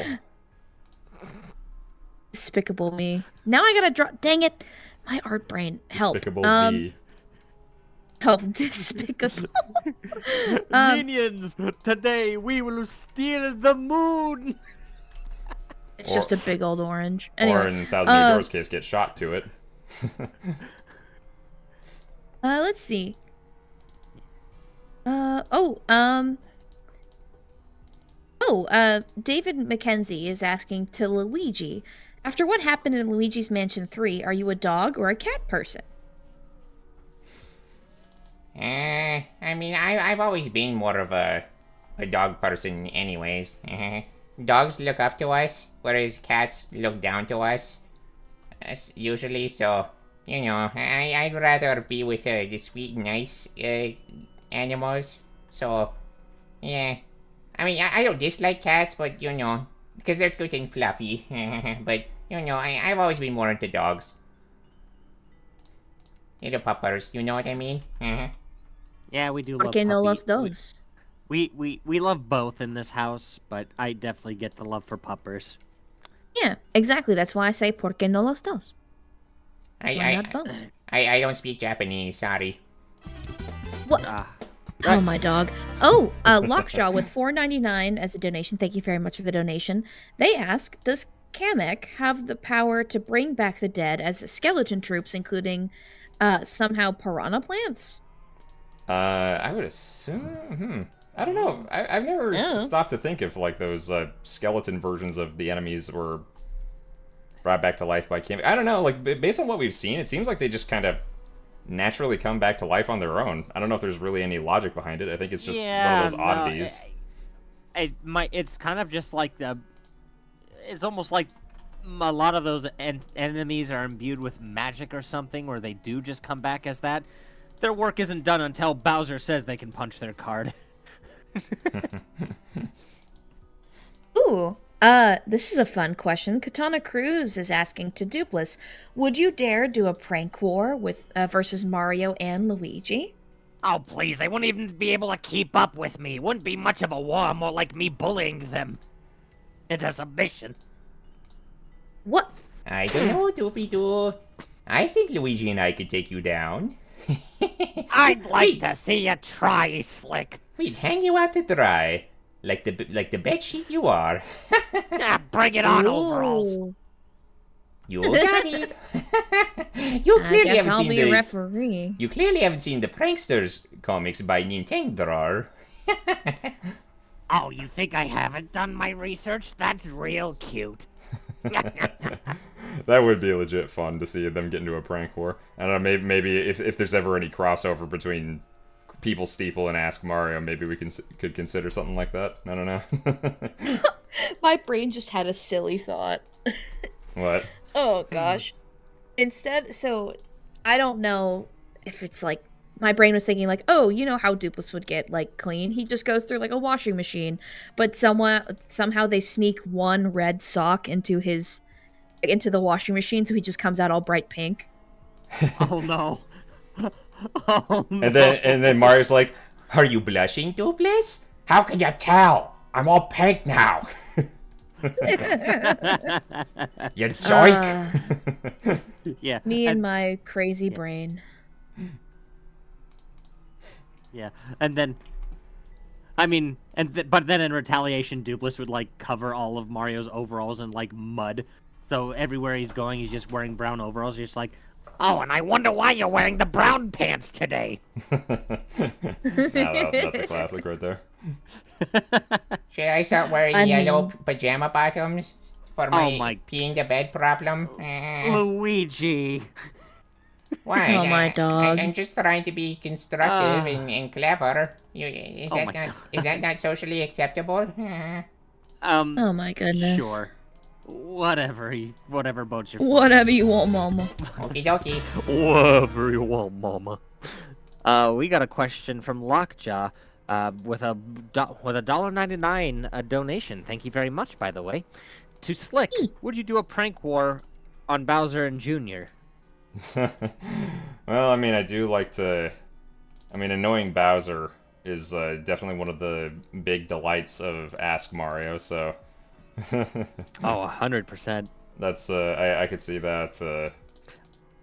Despicable me. Now I gotta draw. Dang it. My art brain. Help. Despicable V. Help. Despicable. Um, Minions, today we will steal the moon. it's just a big old orange. Or Anyway, in Thousand Year Door's case, get shot to it. let's see. David McKenzie is asking to Luigi, after what happened in Luigi's Mansion 3, are you a dog or a cat person? I mean, I've always been more of a dog person anyways. Dogs look up to us, whereas cats look down to us. Usually, so, you know, I'd rather be with the sweet, nice animals. So, yeah. I mean, I don't dislike cats, but, you know, because they're cute and fluffy. But, you know, I've always been more into dogs. Little puppers, you know what I mean? Yeah, we do love Porque no los puppy. dos. We love both in this house, but I definitely get the love for puppers. Yeah, exactly. That's why I say porque no los dos. Why not both? I don't speak Japanese, sorry. What? Ah, Oh, my dog. Oh, Lockjaw with $4.99 as a donation. Thank you very much for the donation. They ask, does Kamek have the power to bring back the dead as skeleton troops, including somehow piranha plants? I would assume. I don't know. I've never stopped to think if like those skeleton versions of the enemies were brought back to life by Kamek. I don't know. Like based on what we've seen, it seems like they just kind of naturally come back to life on their own. I don't know if there's really any logic behind it. I think it's just one of those oddities. It's kind of just like it's almost like a lot of those enemies are imbued with magic or something, where they do just come back as that. Their work isn't done until Bowser says they can punch their card. Ooh, this is a fun question. Katana Cruz is asking to Doopliss, would you dare do a prank war with versus Mario and Luigi? Oh, please, they wouldn't even be able to keep up with me. Wouldn't be much of a war, more like me bullying them into submission. What? I don't know, Doopy-Doo. I think Luigi and I could take you down. I'd like to see you try, Slick. We'd hang you out to dry, like the bedsheet you are. Bring it on, overalls. Ooh, You got it. You I clearly guess haven't I'll seen be a referee. You clearly haven't seen the Pranksters comics by Nintendrawer. Oh, you think I haven't done my research? That's real cute. That would be legit fun to see them get into a prank war. I don't know, maybe if there's ever any crossover between People Steeple and Ask Mario, maybe we could consider something like that. I don't know. My brain just had a silly thought. What? Oh gosh. Instead, so I don't know if it's like my brain was thinking like, oh, you know how Doopliss would get like clean? He just goes through like a washing machine, but somehow they sneak one red sock into the washing machine, so he just comes out all bright pink. Oh no. Oh no. And then Mario's like, Are you blushing, Doopliss? How can you tell? I'm all pink now. You joink. Yeah. Me and my crazy brain. Yeah, and then, I mean, but then in retaliation, Doopliss would like cover all of Mario's overalls in like mud, so everywhere he's going, he's just wearing brown overalls. Just like, Oh, and I wonder why you're wearing the brown pants today. That's a classic right there. Should I start wearing yellow pajama bottoms for my peeing the bed problem? Luigi. Why? Oh, my dog. I'm just trying to be constructive and clever. Is that not socially acceptable? Oh my goodness. Sure. Whatever boats your Whatever you want, mama. Okie dokie. Whatever you want, mama. We got a question from Lockjaw, with a $1.99 donation. Thank you very much, by the way. To Slick, would you do a prank war on Bowser and Jr.? Well, I mean, I do like to... I mean, annoying Bowser is definitely one of the big delights of Ask Mario, so... Oh, 100%. That's, I could see that.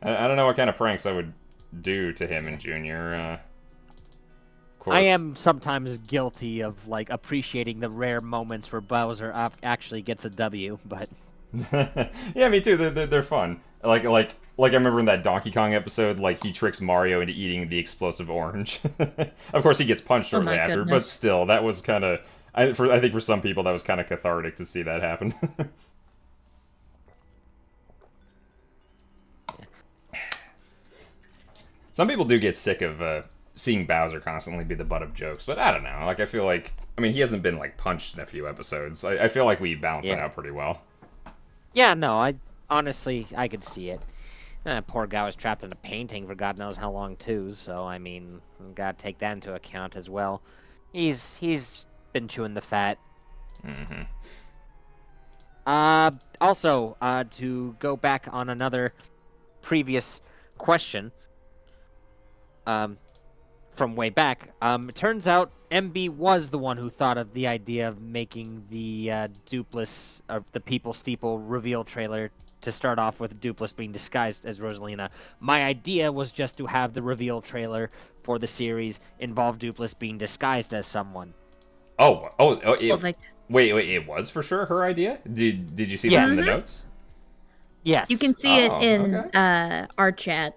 I don't know what kind of pranks I would do to him in Junior. Of course. I am sometimes guilty of like appreciating the rare moments where Bowser actually gets a W, but Yeah, me too. They're fun. Like I remember in that Donkey Kong episode, like he tricks Mario into eating the explosive orange. Of course, he gets punched shortly after, but goodness. still, that was kind of. I think for some people that was kind of cathartic to see that happen. Some people do get sick of seeing Bowser constantly be the butt of jokes, but I don't know. Like I feel like, I mean, he hasn't been like punched in a few episodes. I feel like we balance it out pretty well. yeah, no, I honestly I could see it. Poor guy was trapped in a painting for God knows how long too. So I mean, gotta take that into account as well. He's been chewing the fat. Mm-hmm. Also, to go back on another previous question, from way back, it turns out MB was the one who thought of the idea of making the Doopliss, the People Steeple reveal trailer to start off with Doopliss being disguised as Rosalina. My idea was just to have the reveal trailer for the series involve Doopliss being disguised as someone. Perfect. Wait, it was for sure her idea? Did you see this in the notes? Yes. You can see it in okay. our chat.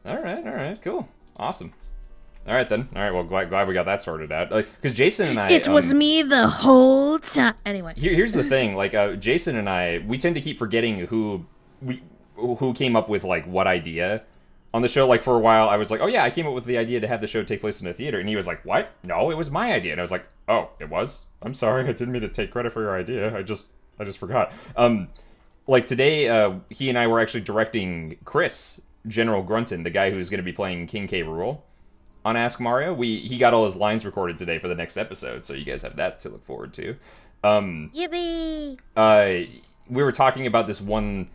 All right, cool. Awesome. All right, then. All right, well, glad we got that sorted out. Like, because Jason and I... It was me the whole time. Anyway. Here's the thing. Like, Jason and I, we tend to keep forgetting who came up with, like, what idea on the show. Like, for a while, I was like, oh, yeah, I came up with the idea to have the show take place in a theater. And he was like, what? No, it was my idea. And I was like, oh, it was? I'm sorry. I didn't mean to take credit for your idea. I just forgot. Like, today, he and I were actually directing Chris, General Grunton, the guy who's going to be playing King K. Rool on Ask Mario. He got all his lines recorded today for the next episode, so you guys have that to look forward to. Yippee! We were talking about this one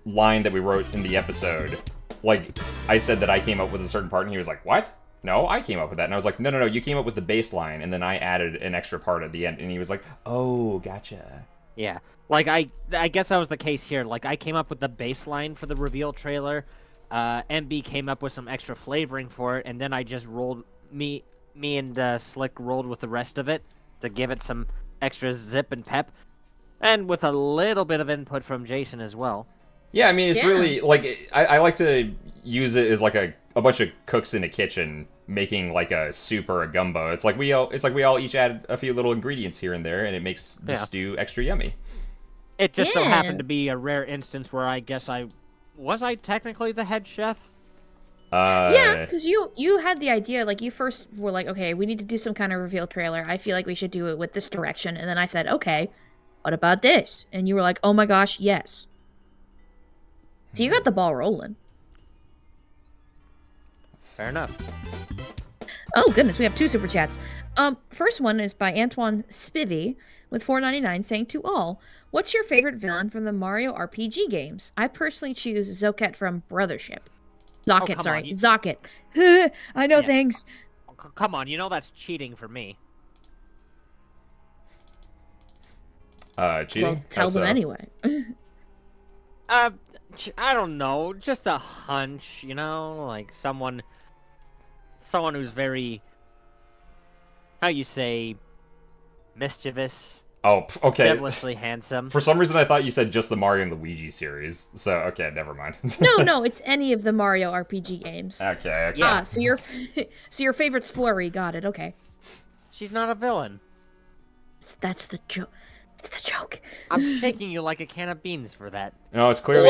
line that we wrote in the episode. Like, I said that I came up with a certain part, and he was like, what? No, I came up with that. And I was like, no, you came up with the bass line, and then I added an extra part at the end. And he was like, oh, gotcha. Yeah. Like, I guess that was the case here. Like, I came up with the bass line for the reveal trailer. MB came up with some extra flavoring for it, and then I just rolled... Me and Slick rolled with the rest of it to give it some extra zip and pep. And with a little bit of input from Jason as well. Yeah, I mean, it's really, like, I like to use it as, like, a bunch of cooks in a kitchen making, like, a soup or a gumbo. It's like we all each add a few little ingredients here and there, and it makes the stew extra yummy. It just so happened to be a rare instance where I guess Was I technically the head chef? Yeah, because you had the idea, like, you first were like, okay, we need to do some kind of reveal trailer. I feel like we should do it with this direction. And then I said, okay, what about this? And you were like, oh my gosh, yes. So you got the ball rolling. Fair enough. Oh, goodness, we have 2 super chats. First one is by Antoine Spivey with $4.99 saying, to all, what's your favorite villain from the Mario RPG games? I personally choose Zoket from Brothership. Zocket, sorry. Zocket. I know things. Come on, you know that's cheating for me. Cheating? Well, tell them anyway. I don't know. Just a hunch, you know? Like someone who's very, how you say, mischievous. Oh, okay. Devilishly handsome. For some reason, I thought you said just the Mario and Luigi series. So, okay, never mind. No, it's any of the Mario RPG games. Okay. Yeah. So your favorite's Flurry. Got it. Okay. She's not a villain. That's the joke. It's the joke. I'm shaking you like a can of beans for that. No, it's clearly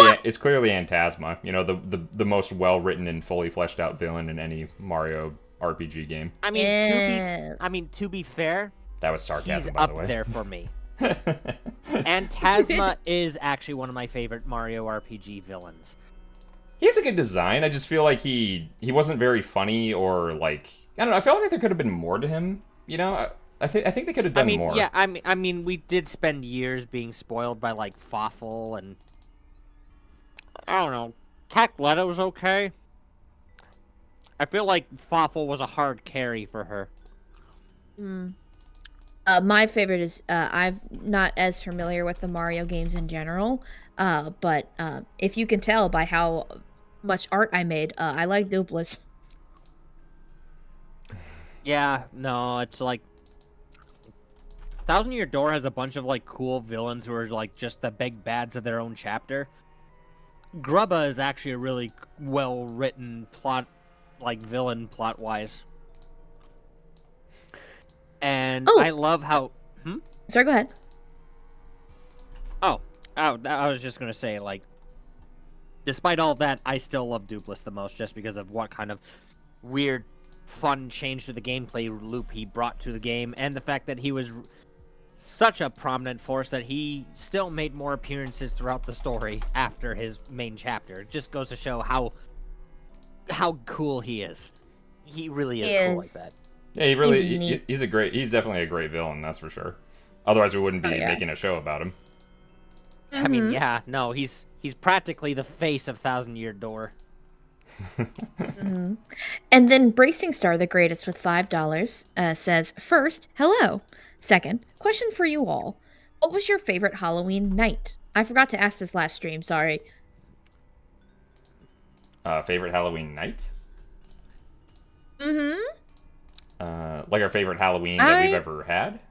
Antasma. You know, the most well written and fully fleshed out villain in any Mario RPG game. I mean, yes. to be fair, that was sarcasm, he's by the way. up there for me. Antasma is actually one of my favorite Mario RPG villains. He has a good design. I just feel like he wasn't very funny, or like, I don't know. I felt like there could have been more to him. You know, I think they could have done more. Yeah, I mean, we did spend years being spoiled by like Fawful and I don't know. Cackletta was okay. I feel like Fawful was a hard carry for her. My favorite is I'm not as familiar with the Mario games in general, but if you can tell by how much art I made. I like Doopliss. Yeah, no, it's like Thousand Year Door has a bunch of like cool villains who are like just the big bads of their own chapter. Grubba is actually a really well written plot, like villain plot wise. And Oh. I love how. Sorry, go ahead. Oh, I was just gonna say, like, despite all that, I still love Doopliss the most, just because of what kind of weird, fun change to the gameplay loop he brought to the game, and the fact that he was such a prominent force that he still made more appearances throughout the story after his main chapter. It just goes to show how cool he is. He really is cool like that. Yeah, he really He's neat. he's definitely a great villain, that's for sure. Otherwise we wouldn't be making a show about him. I mean, yeah, no, he's practically the face of Thousand Year Door. And then Bracing Star, the greatest with $5, says, first, hello. Second, question for you all. What was your favorite Halloween night? I forgot to ask this last stream, sorry. Favorite Halloween night? Mm-hmm. Like our favorite Halloween that we've ever had?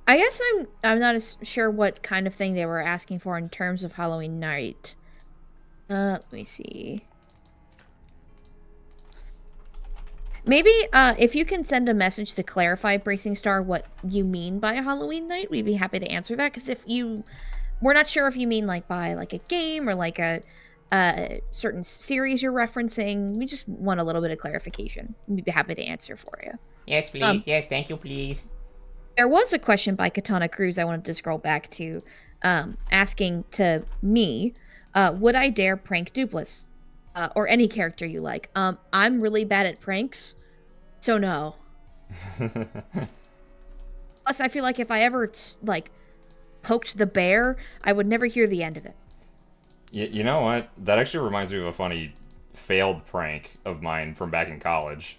I guess I'm not as sure what kind of thing they were asking for in terms of Halloween night. Let me see. Maybe if you can send a message to clarify, Bracing Star, what you mean by a Halloween night, we'd be happy to answer that. Because we're not sure if you mean like by like a game or like a certain series you're referencing. We just want a little bit of clarification. We'd be happy to answer for you. Yes, please. Yes, thank you, please. There was a question by Katana Cruz I wanted to scroll back to, asking to me, would I dare prank Doopliss? Or any character you like. I'm really bad at pranks, so no. Plus, I feel like if I ever, like, poked the bear, I would never hear the end of it. You know what? That actually reminds me of a funny failed prank of mine from back in college.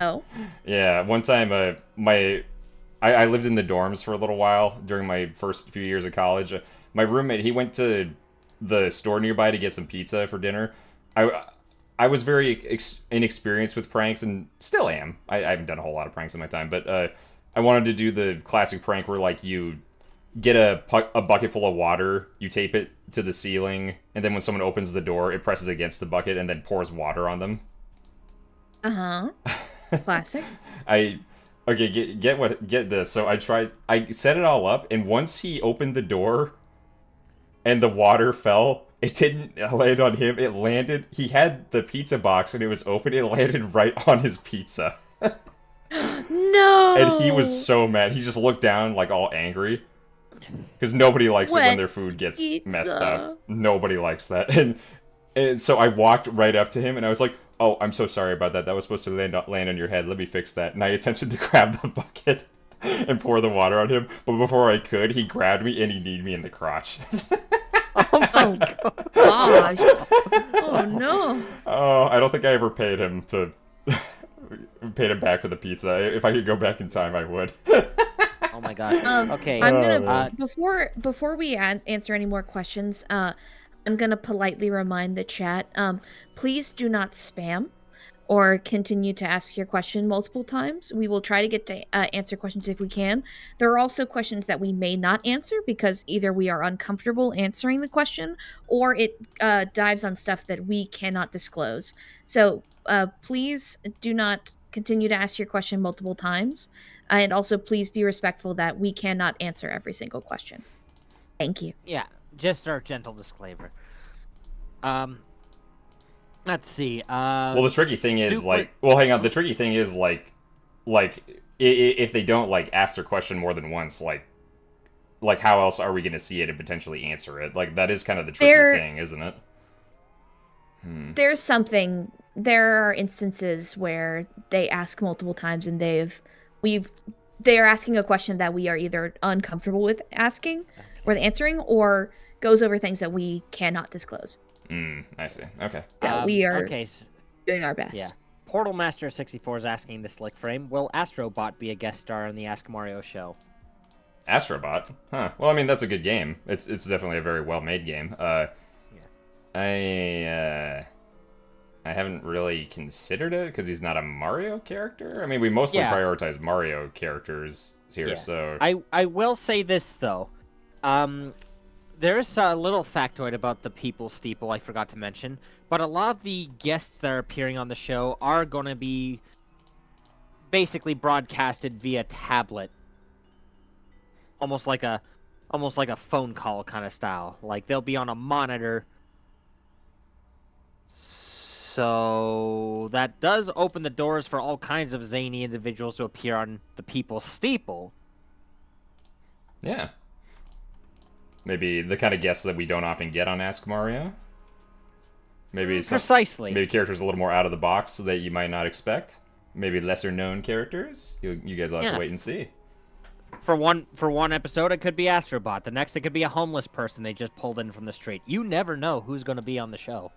Oh? Yeah, one time, I lived in the dorms for a little while during my first few years of college. My roommate, he went to the store nearby to get some pizza for dinner. I was very inexperienced with pranks, and still am. I haven't done a whole lot of pranks in my time, but I wanted to do the classic prank where, like, you get a bucket full of water, you tape it to the ceiling, and then when someone opens the door, it presses against the bucket and then pours water on them. Uh-huh. Classic. Get this. So I set it all up, and once he opened the door and the water fell, it didn't land on him. It landed, he had the pizza box and it was open. It landed right on his pizza. No! And he was so mad. He just looked down, like, all angry. Because nobody likes it when their food gets messed up. Nobody likes that. And so I walked right up to him and I was like, oh, I'm so sorry about that. That was supposed to land on your head. Let me fix that. And I attempted to grab the bucket and pour the water on him. But before I could, he grabbed me and he kneed me in the crotch. Oh gosh. Oh no. Oh, I don't think I ever paid him back for the pizza. If I could go back in time, I would. Oh my god. Okay. I'm gonna before we answer any more questions, I'm gonna politely remind the chat, please do not spam or continue to ask your question multiple times. We will try to get to answer questions if we can. There are also questions that we may not answer because either we are uncomfortable answering the question or it dives on stuff that we cannot disclose. So please do not continue to ask your question multiple times. And also please be respectful that we cannot answer every single question. Thank you. Yeah, just our gentle disclaimer. Let's see. Well, the tricky thing is, hang on. The tricky thing is, if they don't, like, ask their question more than once, like how else are we going to see it and potentially answer it? Like, that is kind of the tricky thing, isn't it? There are instances where they ask multiple times and they are asking a question that we are either uncomfortable with asking or answering, or goes over things that we cannot disclose. I see. Okay. That we are doing our best. Yeah. Portal Master 64 is asking the Slickframe, will Astrobot be a guest star on the Ask Mario show? Astrobot? Huh. Well, I mean, that's a good game. It's definitely a very well-made game. I haven't really considered it because he's not a Mario character. I mean, we mostly prioritize Mario characters here, so... I will say this, though. There's a little factoid about the people Steeple I forgot to mention, but a lot of the guests that are appearing on the show are going to be basically broadcasted via tablet. Almost like a phone call kind of style. Like, they'll be on a monitor. So that does open the doors for all kinds of zany individuals to appear on the People's Steeple. Yeah. Maybe the kind of guests that we don't often get on Ask Mario. Maybe Precisely. Maybe characters a little more out of the box that you might not expect. Maybe lesser known characters. You guys will have to wait and see. For one episode, it could be Astrobot. The next, it could be a homeless person they just pulled in from the street. You never know who's going to be on the show.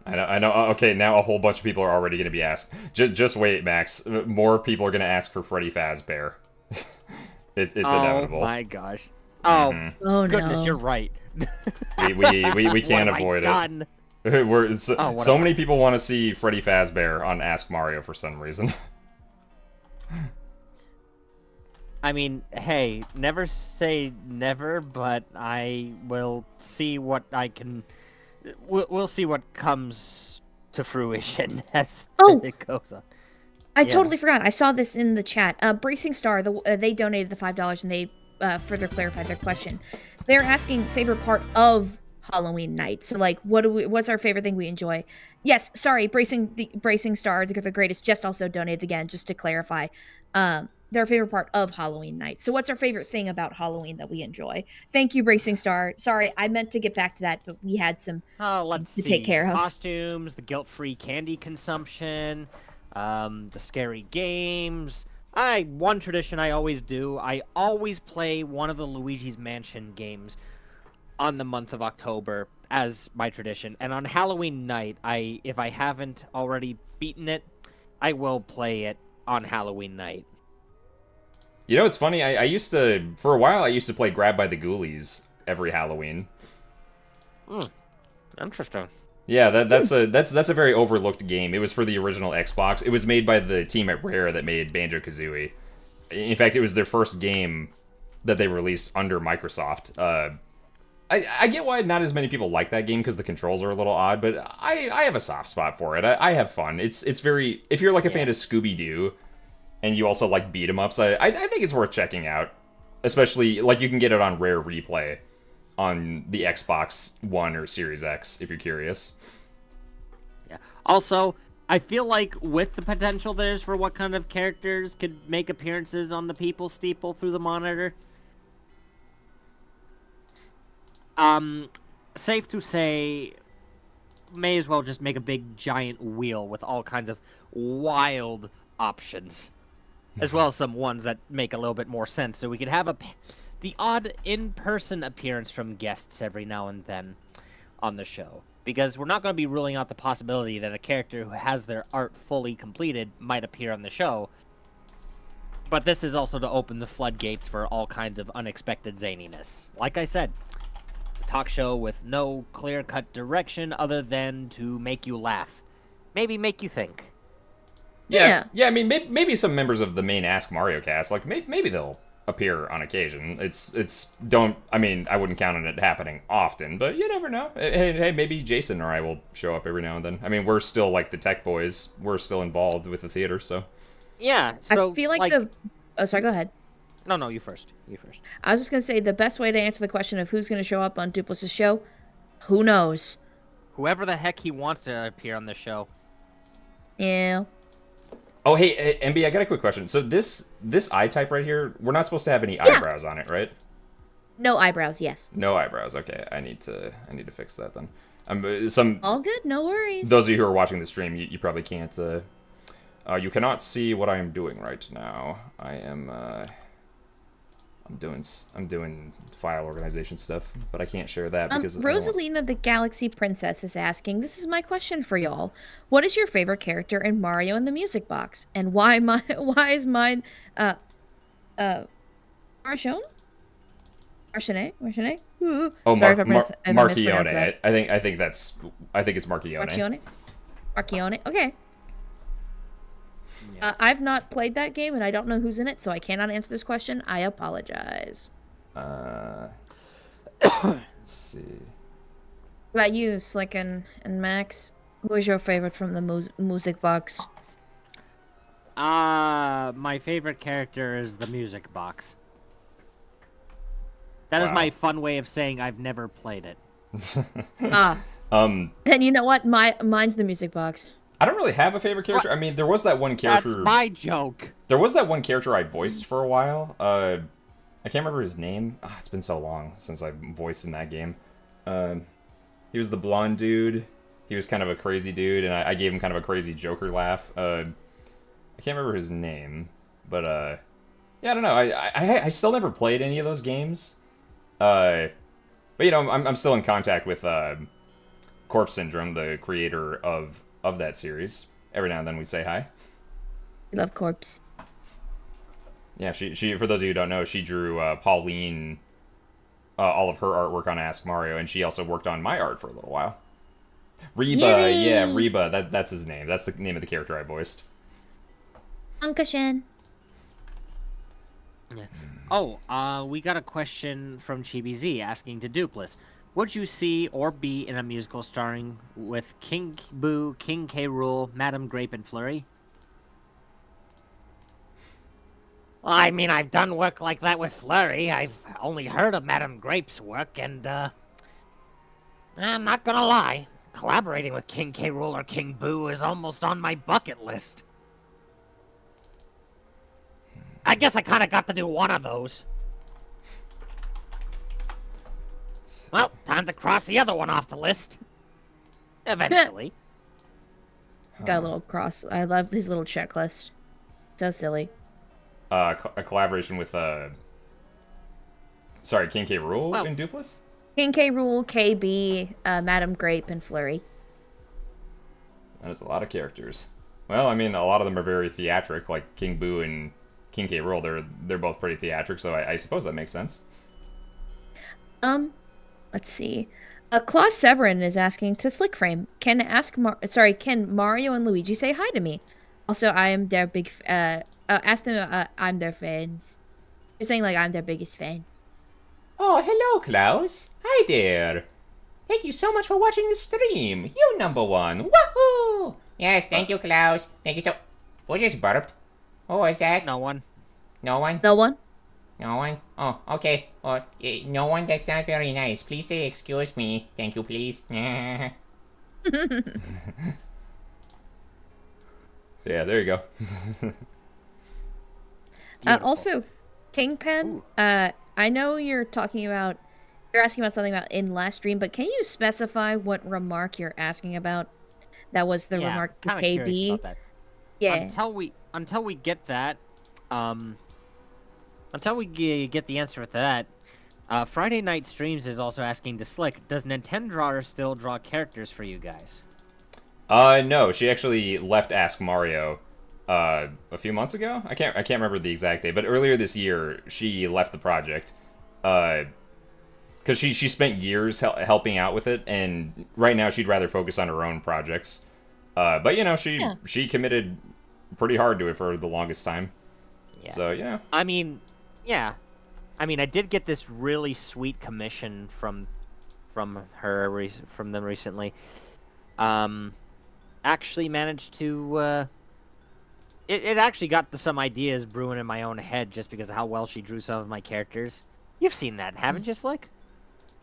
I know. Okay, now a whole bunch of people are already going to be asked. Just wait, Max. More people are going to ask for Freddy Fazbear. it's inevitable. Oh my gosh. Oh, oh goodness, no. You're right. we can't avoid it. So many people want to see Freddy Fazbear on Ask Mario for some reason. I mean, hey, never say never, but I will see what I can... We'll see what comes to fruition as it goes on. I totally forgot. I saw this in the chat. Bracing Star, they donated the $5 and they further clarified their question. They're asking favorite part of Halloween night. So, like, what's our favorite thing we enjoy? Yes, sorry, Bracing Star, the greatest, just also donated again, just to clarify. Their favorite part of Halloween night. So what's our favorite thing about Halloween that we enjoy? Thank you, Bracing Star. Sorry, I meant to get back to that, but we had some to take care of. Costumes, the guilt-free candy consumption, the scary games. One tradition I always do, I always play one of the Luigi's Mansion games on the month of October as my tradition. And on Halloween night, if I haven't already beaten it, I will play it on Halloween night. You know, it's funny. I used to, for a while, I used to play Grab by the Ghoulies every Halloween. Interesting. Yeah, that's a very overlooked game. It was for the original Xbox. It was made by the team at Rare that made Banjo-Kazooie. In fact, it was their first game that they released under Microsoft. I get why not as many people like that game because the controls are a little odd, but I have a soft spot for it. I have fun. It's very, if you're like a fan of Scooby-Doo, and you also like beat 'em ups, I think it's worth checking out. Especially, like, you can get it on Rare Replay on the Xbox One or Series X, if you're curious. Yeah. Also, I feel like with the potential there's for what kind of characters could make appearances on the People's Steeple through the monitor, safe to say, may as well just make a big giant wheel with all kinds of wild options. As well as some ones that make a little bit more sense, so we could have the odd in-person appearance from guests every now and then on the show. Because we're not going to be ruling out the possibility that a character who has their art fully completed might appear on the show. But this is also to open the floodgates for all kinds of unexpected zaniness. Like I said, it's a talk show with no clear-cut direction other than to make you laugh. Maybe make you think. Yeah. I mean, maybe some members of the main Ask Mario cast, like, maybe they'll appear on occasion. I mean, I wouldn't count on it happening often, but you never know. Hey, maybe Jason or I will show up every now and then. I mean, we're still, like, the tech boys. We're still involved with the theater, so. Yeah, so, I feel like Oh, sorry, go ahead. No, you first. I was just going to say, the best way to answer the question of who's going to show up on Doopliss' show, who knows? Whoever the heck he wants to appear on the show. Yeah. Oh, hey, MB, I got a quick question. So this eye type right here, we're not supposed to have any eyebrows on it, right? No eyebrows, yes. No eyebrows. Okay, I need to fix that then. All good, no worries. Those of you who are watching the stream, you probably can't. You cannot see what I am doing right now. I am. I'm doing file organization stuff, but I can't share that because Rosalina the Galaxy Princess is asking, this is my question for y'all. What is your favorite character in Mario and the Music Box? And why is mine Marshane? Oh, Sorry if I mispronounced Marchione. that. I think it's Marchione. Marchione? Marchione? Okay. I've not played that game, and I don't know who's in it, so I cannot answer this question. I apologize. Let's see. What about you, Slick and Max? Who is your favorite from the music box? My favorite character is the music box. That is my fun way of saying I've never played it. Then you know what? Mine's the music box. I don't really have a favorite character. I mean, there was that one character. That's my joke. There was that one character I voiced for a while. I can't remember his name. Oh, it's been so long since I voiced in that game. He was the blonde dude. He was kind of a crazy dude, and I gave him kind of a crazy Joker laugh. I can't remember his name, but yeah, I don't know. I still never played any of those games. But you know, I'm still in contact with Corpse Syndrome, the creator of that series. Every now and then we say hi. We love Corpse. Yeah, she for those of you who don't know, she drew Pauline, all of her artwork on Ask Mario, and she also worked on my art for a little while. Reba, Yippee! yeah, Reba, that's his name. That's the name of the character I voiced. Unkashin. Yeah. Oh, we got a question from Chibi Z asking to Doopliss. Would you see or be in a musical starring with King Boo, King K. Rool, Madame Grape, and Flurry? Well, I mean, I've done work like that with Flurry. I've only heard of Madame Grape's work, and, I'm not gonna lie. Collaborating with King K. Rool or King Boo is almost on my bucket list. I guess I kinda got to do one of those. Well, time to cross the other one off the list. Eventually. Got a little cross. I love his little checklist. So silly. A collaboration with sorry, King K. Rool Well- in Doopliss? King K. Rool, KB, Madame Grape, and Flurry. That is a lot of characters. Well, I mean, a lot of them are very theatric, like King Boo and King K. Rool. They're both pretty theatric, so I suppose that makes sense. Let's see. Claus Severin is asking to Slickframe. Can Mario and Luigi say hi to me? Also, I am their big. Ask them. I'm their fans. You're saying like I'm their biggest fan. Oh, hello, Klaus. Hi there. Thank you so much for watching the stream. You number one. Woohoo! Yes, thank you, Klaus. Thank you so... Who just burped? Who was that? No one. No one? No one. No one? Oh, okay. Oh, no one? That's not very nice. Please say excuse me. Thank you, please. So yeah, there you go. Also, Kingpin. I know you're asking about something about in last stream, but can you specify what remark you're asking about? That was the remark to kinda curious KB. about that. Yeah. Until we get that, until we get the answer to that, Friday Night Streams is also asking to Slick, does Nintendrawer still draw characters for you guys? No, she actually left Ask Mario a few months ago. I can't remember the exact date, but earlier this year she left the project because she spent years helping out with it, and right now she'd rather focus on her own projects. But you know, she committed pretty hard to it for the longest time. Yeah. So yeah. I mean, yeah. I mean, I did get this really sweet commission from them recently. Actually managed to it actually got to some ideas brewing in my own head just because of how well she drew some of my characters. You've seen that, haven't you, Slick?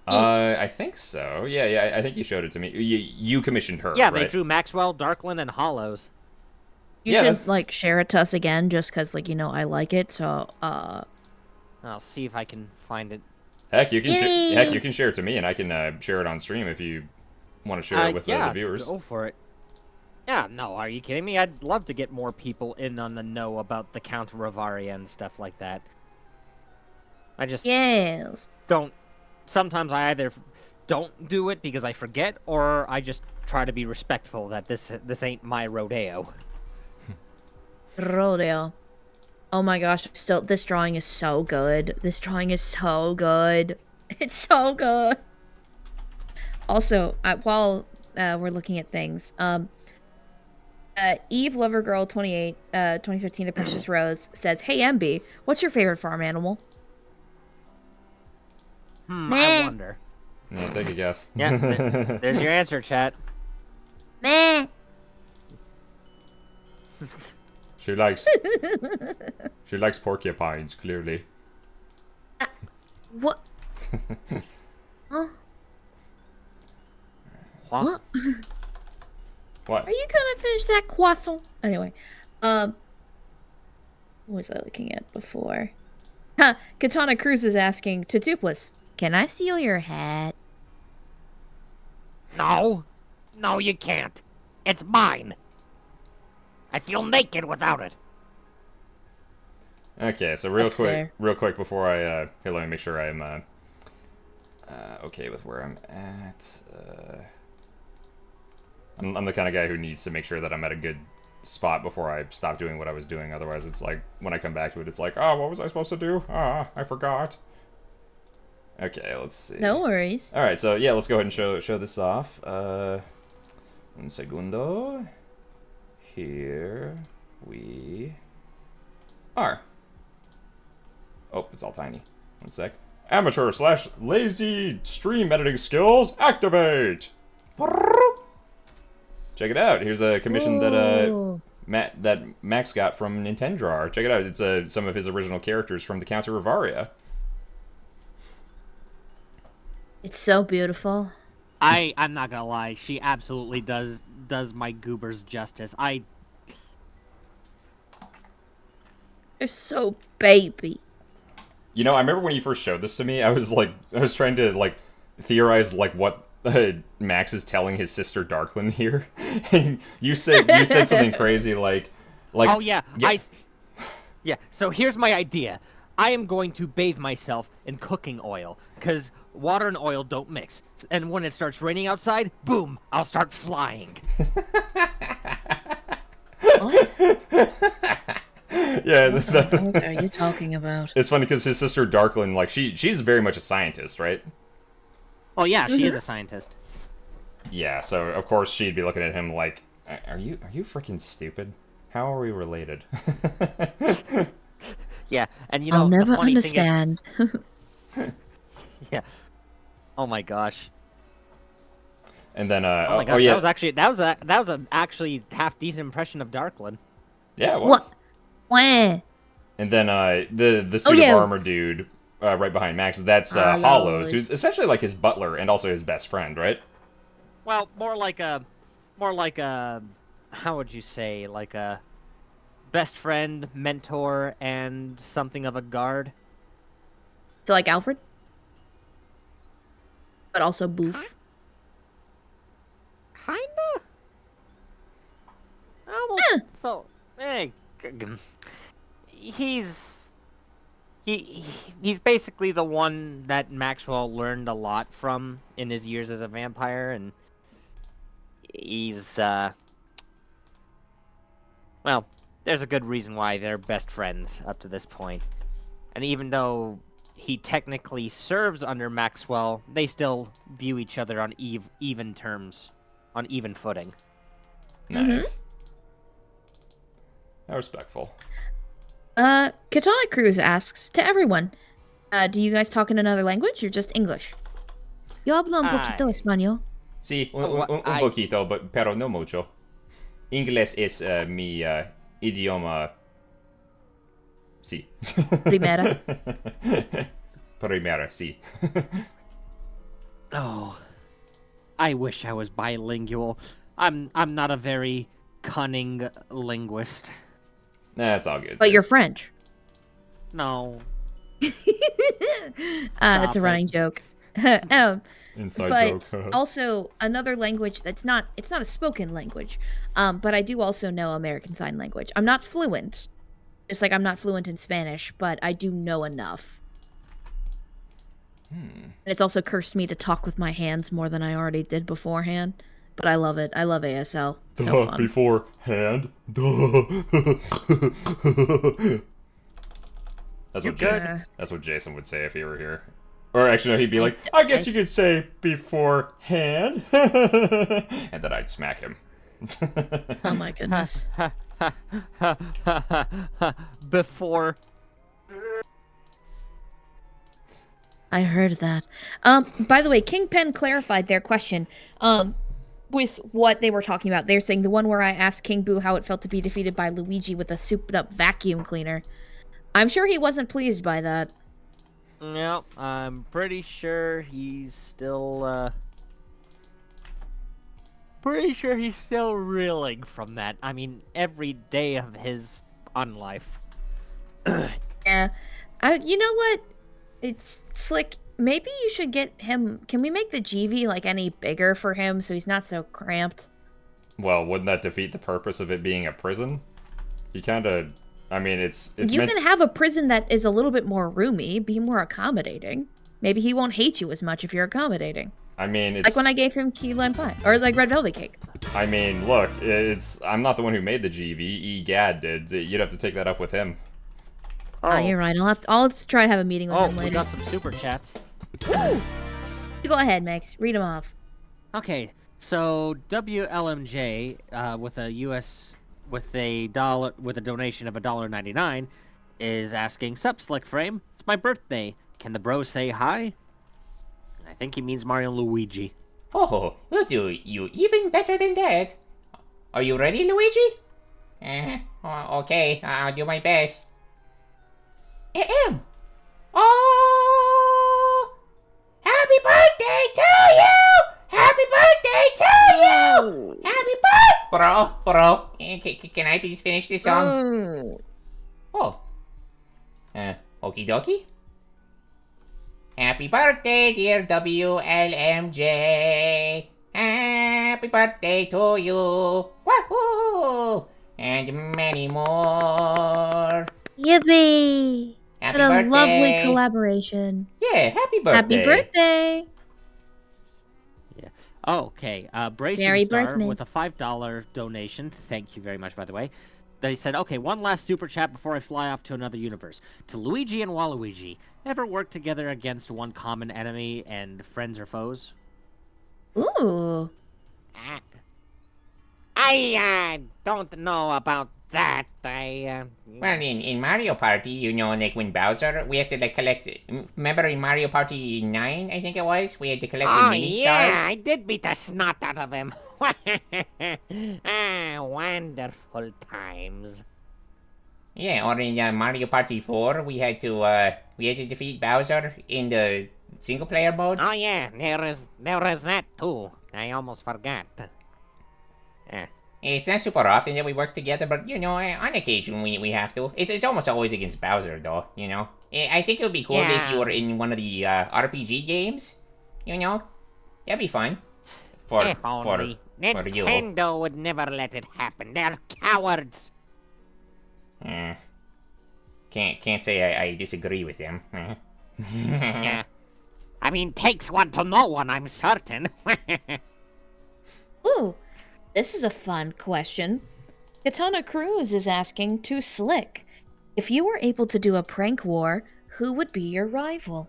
I think so. Yeah. I think you showed it to me. You commissioned her. Yeah, right? they drew Maxwell, Darkland, and Hollows. You should like share it to us again, just because like I like it. So I'll see if I can find it. Heck, you can share it to me, and I can share it on stream if you want to share it with the viewers. Go for it. Yeah, no, are you kidding me? I'd love to get more people in on the know about the Count Ravaria and stuff like that. I just don't. Sometimes I either don't do it because I forget, or I just try to be respectful that this ain't my rodeo. Rodeo. Oh my gosh! This drawing is so good. This drawing is so good. It's so good. Also, while we're looking at things, Eve Lovergirl 28, 2015, The Precious Rose says, "Hey MB, what's your favorite farm animal?" I wonder. Yeah, take a guess. Yeah, there's your answer, chat. Meh. She likes porcupines, clearly. What? Huh? What? What? Are you gonna finish that croissant? Anyway, what was I looking at before? Huh, Katana Cruz is asking to Doopliss, "Can I steal your hat?" No. No, you can't. It's mine. I feel naked without it. Okay, so real That's quick, fair. before I here, let me make sure I'm okay with where I'm at. I'm the kind of guy who needs to make sure that I'm at a good spot before I stop doing what I was doing. Otherwise, it's like when I come back to it, it's like, oh, what was I supposed to do? Ah, I forgot. Okay, let's see. No worries. All right, so yeah, let's go ahead and show this off. Un segundo. Here we are. Oh, it's all tiny. One sec. Amateur/lazy stream editing skills activate. Check it out. Here's a commission Whoa. that Max got from Nintendrawer. Check it out. It's some of his original characters from the Count of Rivaria. It's so beautiful. I'm not gonna lie, she absolutely does my goobers justice. They're so baby. You know, I remember when you first showed this to me, I was trying to like theorize like what Max is telling his sister Darklyn here, and you said something crazy like oh yeah, yeah. So here's my idea. I am going to bathe myself in cooking oil, because water and oil don't mix. And when it starts raining outside, boom, I'll start flying. What? Yeah, What are you talking about? it's funny because his sister Darklyn, like she's very much a scientist, right? Oh yeah, she is a scientist. Yeah, so of course she'd be looking at him like, are you freaking stupid? How are we related? Yeah, and you know, I'll never the funny understand. Thing is, yeah. Oh my gosh. And then Oh my gosh, oh yeah, that was an actually half decent impression of Darklyn. yeah, it was. Wah. And then the suit yeah. of armor dude right behind Max, that's Hollows, who's essentially like his butler and also his best friend, right? Well, more like a, how would you say, like a best friend, mentor, and something of a guard. So like Alfred? But also Boof. Kinda. I almost felt. He's basically the one that Maxwell learned a lot from in his years as a vampire, and he's well, there's a good reason why they're best friends up to this point. And even though he technically serves under Maxwell, they still view each other on even terms, on even footing. Nice. How respectful. Katana Cruz asks, to everyone, do you guys talk in another language or just English? Yo hablo un poquito español. Sí, un poquito, pero no mucho. Inglés es mi idioma. Sí. Primera. Primera, sí. Oh, I wish I was bilingual. I'm not a very cunning linguist. That's all good. But you're French. No. That's a running joke. Inside But joke. also another language it's not a spoken language. But I do also know American Sign Language. I'm not fluent. Just like I'm not fluent in Spanish, but I do know enough. And it's also cursed me to talk with my hands more than I already did beforehand. But I love it. I love ASL. It's so fun. Beforehand. That's what Jason would say if he were here. Or actually, no, he'd be like, I guess you could say beforehand. And then I'd smack him. Oh my goodness. Before. I heard that. By the way, Kingpin clarified their question. With what they were talking about. They're saying the one where I asked King Boo how it felt to be defeated by Luigi with a souped-up vacuum cleaner. I'm sure he wasn't pleased by that. No, I'm pretty sure he's still, pretty sure he's still reeling from that. I mean, every day of his unlife. Yeah. You know what? It's Slick. Maybe you should get him... Can we make the GV, like, any bigger for him so he's not so cramped? Well, wouldn't that defeat the purpose of it being a prison? You kind of... I mean, it's You can have a prison that is a little bit more roomy, be more accommodating. Maybe he won't hate you as much if you're accommodating. I mean, it's... Like when I gave him key lime pie. Or, like, red velvet cake. I mean, look, I'm not the one who made the GV. Egad did. You'd have to take that up with him. Oh, you're right. I'll try to have a meeting with him we later. got some super chats. You go ahead, Max. Read them off. Okay, so WLMJ with a donation of $1.99 is asking, "Sup, Slickframe? It's my birthday. Can the bros say hi?" I think he means Mario and Luigi. Oh, we'll do you even better than that. Are you ready, Luigi? Okay, I'll do my best. Oh! Happy birthday to you! Happy birthday to you! Happy birthday! Bro, can I please finish this song? Oh. Okie dokie. Happy birthday, dear WLMJ. Happy birthday to you. Wahoo! And many more. Yippee! Happy What a birthday. lovely collaboration. Yeah, happy birthday. Happy birthday! Okay, Bracing Merry Star birthday. with a $5 donation. Thank you very much, by the way. They said, okay, one last super chat before I fly off to another universe. To Luigi and Waluigi, ever work together against one common enemy and friends or foes? Ooh. I don't know about that. Well, in Mario Party, you know, like when Bowser, we have to like collect. Remember in Mario Party 9, I think it was, we had to collect the mini stars. I did beat the snot out of him. Wonderful times. Yeah, or in Mario Party 4, we had to defeat Bowser in the single player mode. Oh yeah, there is that too. I almost forgot. It's not super often that we work together, but you know, on occasion we have to. It's almost always against Bowser, though. You know, I think it would be cool if you were in one of the RPG games. You know, that'd be fun. If only. Nintendo would never let it happen. They're cowards. Can't say I disagree with them. Yeah. I mean, takes one to know one, I'm certain. Ooh. This is a fun question. Katana Cruz is asking to Slick, if you were able to do a prank war, who would be your rival?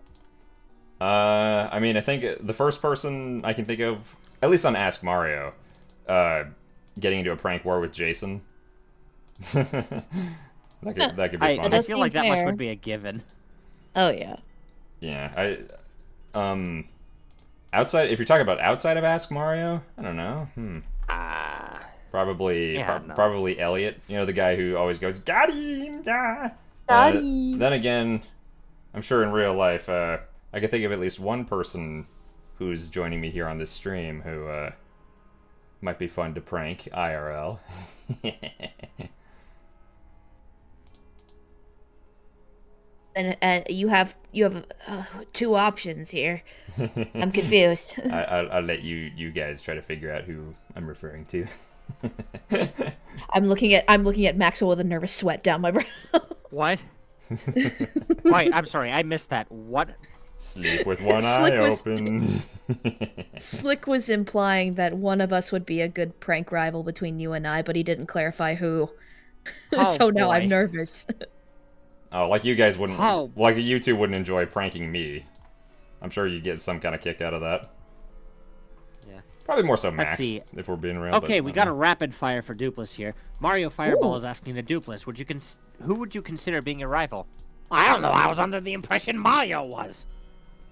I mean, I think the first person I can think of, at least on Ask Mario, getting into a prank war with Jason. that could be fun. I feel like that much would be a given. Oh yeah. Yeah, outside, if you're talking about outside of Ask Mario, I don't know. Probably Elliot. You know, the guy who always goes, "Got him, da." Got him. Then again, I'm sure in real life, I can think of at least one person who's joining me here on this stream who might be fun to prank IRL. And you have two options here. I'm confused. I'll let you guys try to figure out who I'm referring to. I'm looking at Maxwell with a nervous sweat down my brow. What? Wait, I'm sorry, I missed that. What? Sleep with one eye open. Slick was implying that one of us would be a good prank rival between you and I, but he didn't clarify who. So now I'm nervous. Oh, like you guys wouldn't, like you two wouldn't enjoy pranking me. I'm sure you get some kind of kick out of that. Yeah. Probably more so Max, see. if we're being real. Okay, but, we got a rapid fire for Doopliss here. Mario Fireball is asking the Doopliss, who would you consider being your rival? I don't know. I was under the impression Mario was.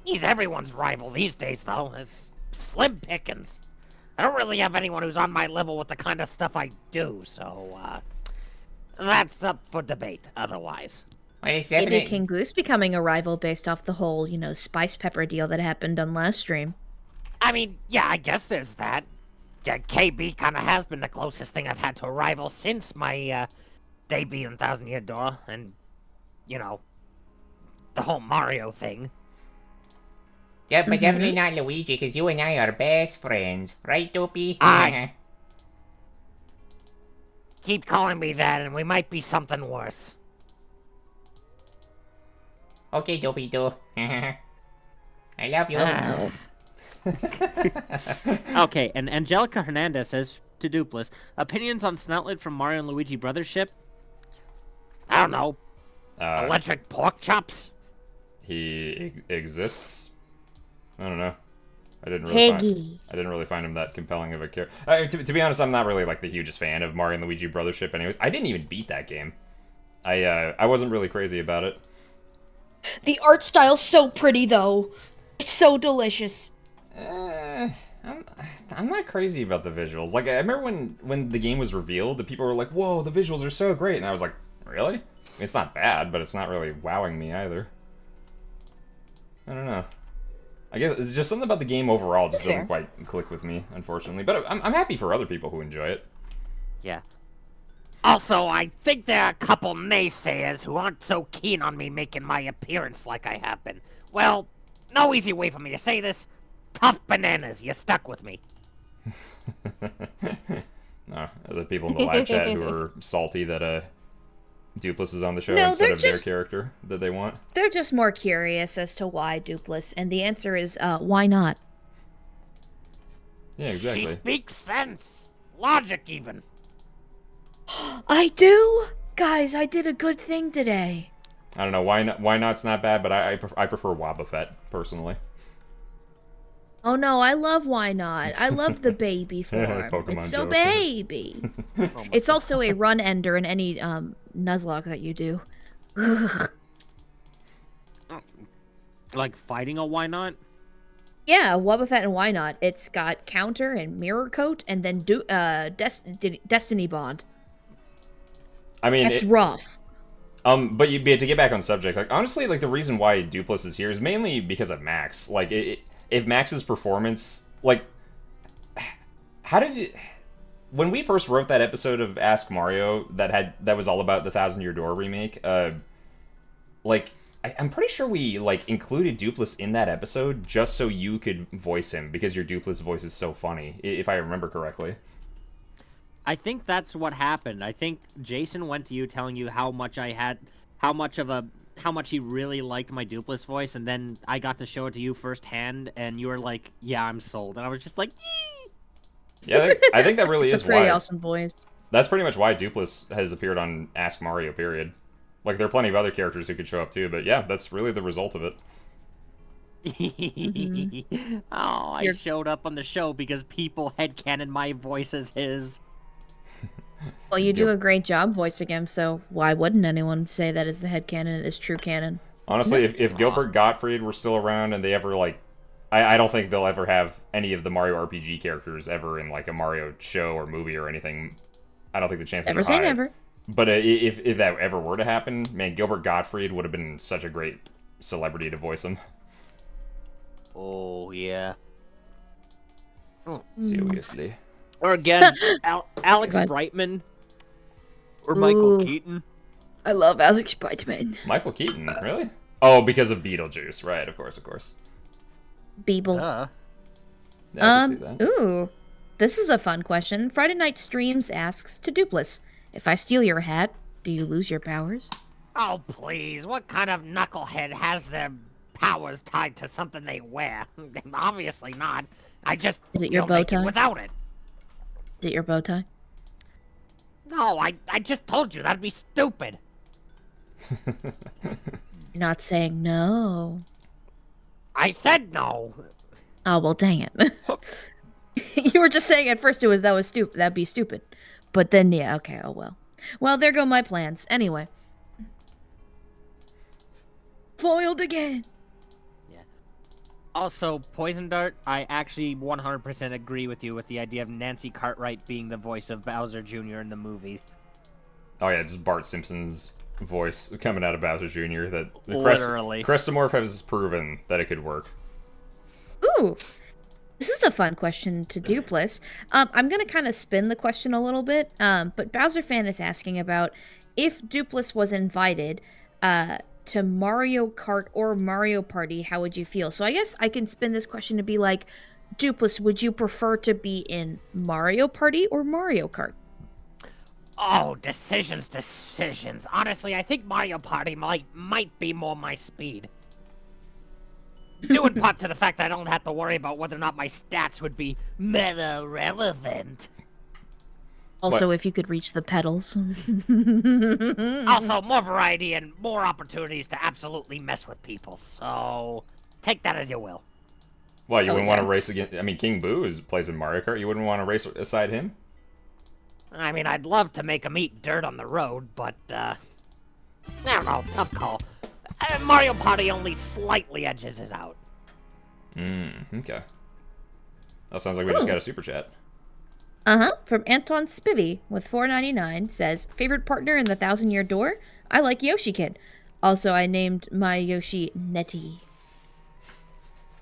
He's everyone's rival these days, though. It's slim pickings. I don't really have anyone who's on my level with the kind of stuff I do, so, that's up for debate otherwise. Well, it's Maybe definitely... King Goose becoming a rival based off the whole, spice pepper deal that happened on last stream. I mean, yeah, I guess there's that. Yeah, KB kind of has been the closest thing I've had to a rival since my, debut in Thousand Year Door, and, the whole Mario thing. Yeah, but definitely not Luigi, because you and I are best friends. Right, Dopey? Aye. Keep calling me that, and we might be something worse. Okay, Dopey Doo. I love you. Okay, and Angelica Hernandez says to Doopliss, opinions on Snoutlet from Mario and Luigi Brothership? I don't know. Uh, Electric pork chops? he exists. I don't know. I didn't really find him that compelling of a character. To be honest, I'm not really like the hugest fan of Mario and Luigi Brothership. Anyways, I didn't even beat that game. I wasn't really crazy about it. The art style's so pretty, though. It's so delicious. I'm not crazy about the visuals. Like, I remember when the game was revealed, the people were like, "Whoa, the visuals are so great," and I was like, "Really?" I mean, it's not bad, but it's not really wowing me either. I don't know. I guess it's just something about the game overall just doesn't quite click with me, unfortunately. But I'm happy for other people who enjoy it. Yeah. Also, I think there are a couple naysayers who aren't so keen on me making my appearance like I have been. Well, no easy way for me to say this. Tough bananas, you're stuck with me. No, the people in the live chat who are salty that Doopliss is on the show No, instead they're of their just- character that they want. They're just more curious as to why Doopliss, and the answer is, why not? Yeah, exactly. She speaks sense. Logic, even. I do? Guys, I did a good thing today. I don't know why not. Why not's not bad, but I prefer Wobbuffet personally. Oh no, I love Why Not. I love the baby form. Pokemon It's so joke. baby. It's also a run ender in any Nuzlocke that you do. Like fighting a why not? Yeah, Wobbuffet and Why Not. It's got counter and mirror coat and then Destiny Bond. I mean, That's rough. but to get back on subject, like honestly, like the reason why Doopliss is here is mainly because of Max. Like, if Max's performance, like, how did you? When we first wrote that episode of Ask Mario that was all about the Thousand Year Door remake, like I'm pretty sure we like included Doopliss in that episode just so you could voice him because your Doopliss voice is so funny, if I remember correctly. I think that's what happened. I think Jason went to you telling you how much he really liked my Doopliss voice, and then I got to show it to you firsthand, and you were like, "Yeah, I'm sold," and I was just like, "Yee!" Yeah, I think that really It's is a pretty why. awesome voice. That's pretty much why Doopliss has appeared on Ask Mario. Period. Like there are plenty of other characters who could show up too, but yeah, that's really the result of it. Oh, I showed up on the show because people headcanon my voice as his. Well, you do a great job voicing him, so why wouldn't anyone say that is the headcanon, is true canon? Honestly, if Gilbert Gottfried were still around and they ever like, I don't think they'll ever have any of the Mario RPG characters ever in like a Mario show or movie or anything. I don't think the chances Never are say high. never. But if that ever were to happen, man, Gilbert Gottfried would have been such a great celebrity to voice him. Oh yeah. Seriously. Or again, Alex God. Brightman. Or Michael Ooh. Keaton. I love Alex Brightman. Michael Keaton, really? Oh, because of Beetlejuice, right? Of course. Beeble. Yeah, I can see that. Ooh. This is a fun question. Friday Night Streams asks to Doopliss, if I steal your hat, do you lose your powers? Oh, please. What kind of knucklehead has their powers tied to something they wear? Obviously not. I just Is it your feel bow naked tie? without it. Is it your bow tie? No, I just told you. That'd be stupid. You're not saying no. I said no. Oh, well, dang it. You were just saying at first that was stupid. That'd be stupid. But then, yeah, okay, oh well. Well, there go my plans. Anyway. Foiled again. Also, Poison Dart, I actually 100% agree with you with the idea of Nancy Cartwright being the voice of Bowser Jr. in the movie. Oh yeah, just Bart Simpson's voice coming out of Bowser Jr. That the Literally. Crestamorph has proven that it could work. Ooh. This is a fun question to Doopliss. I'm going to kind of spin the question a little bit, but Bowser Fan is asking about if Doopliss was invited to Mario Kart or Mario Party, how would you feel? So I guess I can spin this question to be like, Doopliss, would you prefer to be in Mario Party or Mario Kart? Oh, decisions. Honestly, I think Mario Party might be more my speed. Due in part to the fact that I don't have to worry about whether or not my stats would be meta relevant. Also, What? if you could reach the pedals. Also, more variety and more opportunities to absolutely mess with people. So, take that as you will. Well, you Oh, wouldn't want to yeah. race against... I mean, King Boo plays in Mario Kart. You wouldn't want to race aside him? I mean, I'd love to make him eat dirt on the road, but, I don't know, tough call. Mario Party only slightly edges it out. Okay. That sounds like we just got a super chat. From Anton Spivey with $4.99 says, favorite partner in the 1,000-Year Door? I like Yoshi Kid. Also, I named my Yoshi Nettie.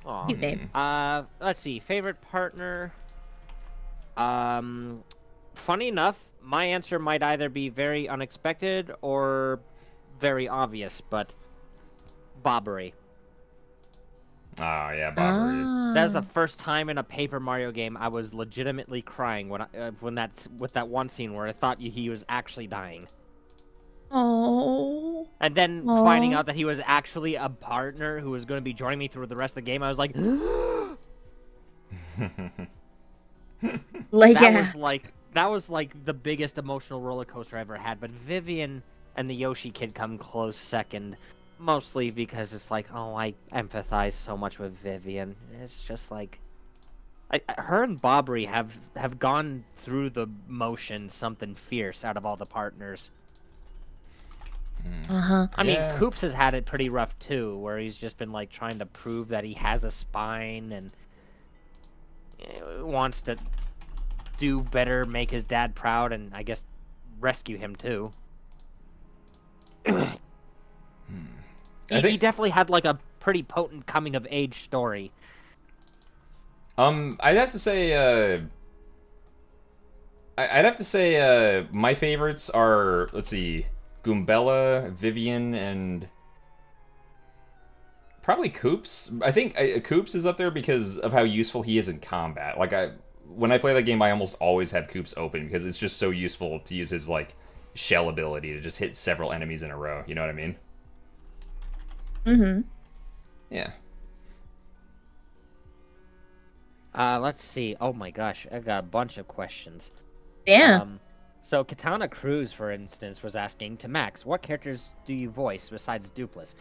Aw. Cute name. Let's see. Favorite partner. Funny enough, my answer might either be very unexpected or very obvious, but Bobbery. Oh, yeah, Bobbery. That was the first time in a Paper Mario game I was legitimately crying when that's with that one scene where I thought he was actually dying. Oh. And then finding out that he was actually a partner who was going to be joining me through the rest of the game, I was like, Like, that was like the biggest emotional roller coaster I ever had. But Vivian and the Yoshi Kid come close second, mostly because it's like, oh, I empathize so much with Vivian. It's just like, her and Bobbery have gone through the motion something fierce out of all the partners. I mean, Yeah. Koops has had it pretty rough too, where he's just been like trying to prove that he has a spine and wants to do better, make his dad proud, and I guess rescue him too. He definitely had like a pretty potent coming of age story. I'd have to say, my favorites are, let's see, Goombella, Vivian, and probably Koops. I think Koops is up there because of how useful he is in combat. Like, when I play that game, I almost always have Koops open because it's just so useful to use his, like, shell ability to just hit several enemies in a row. You know what I mean? mm-hmm. Yeah. Let's see. Oh my gosh, I got a bunch of questions. Yeah. So Katana Cruz, for instance, was asking to Max, what characters do you voice besides Doopliss?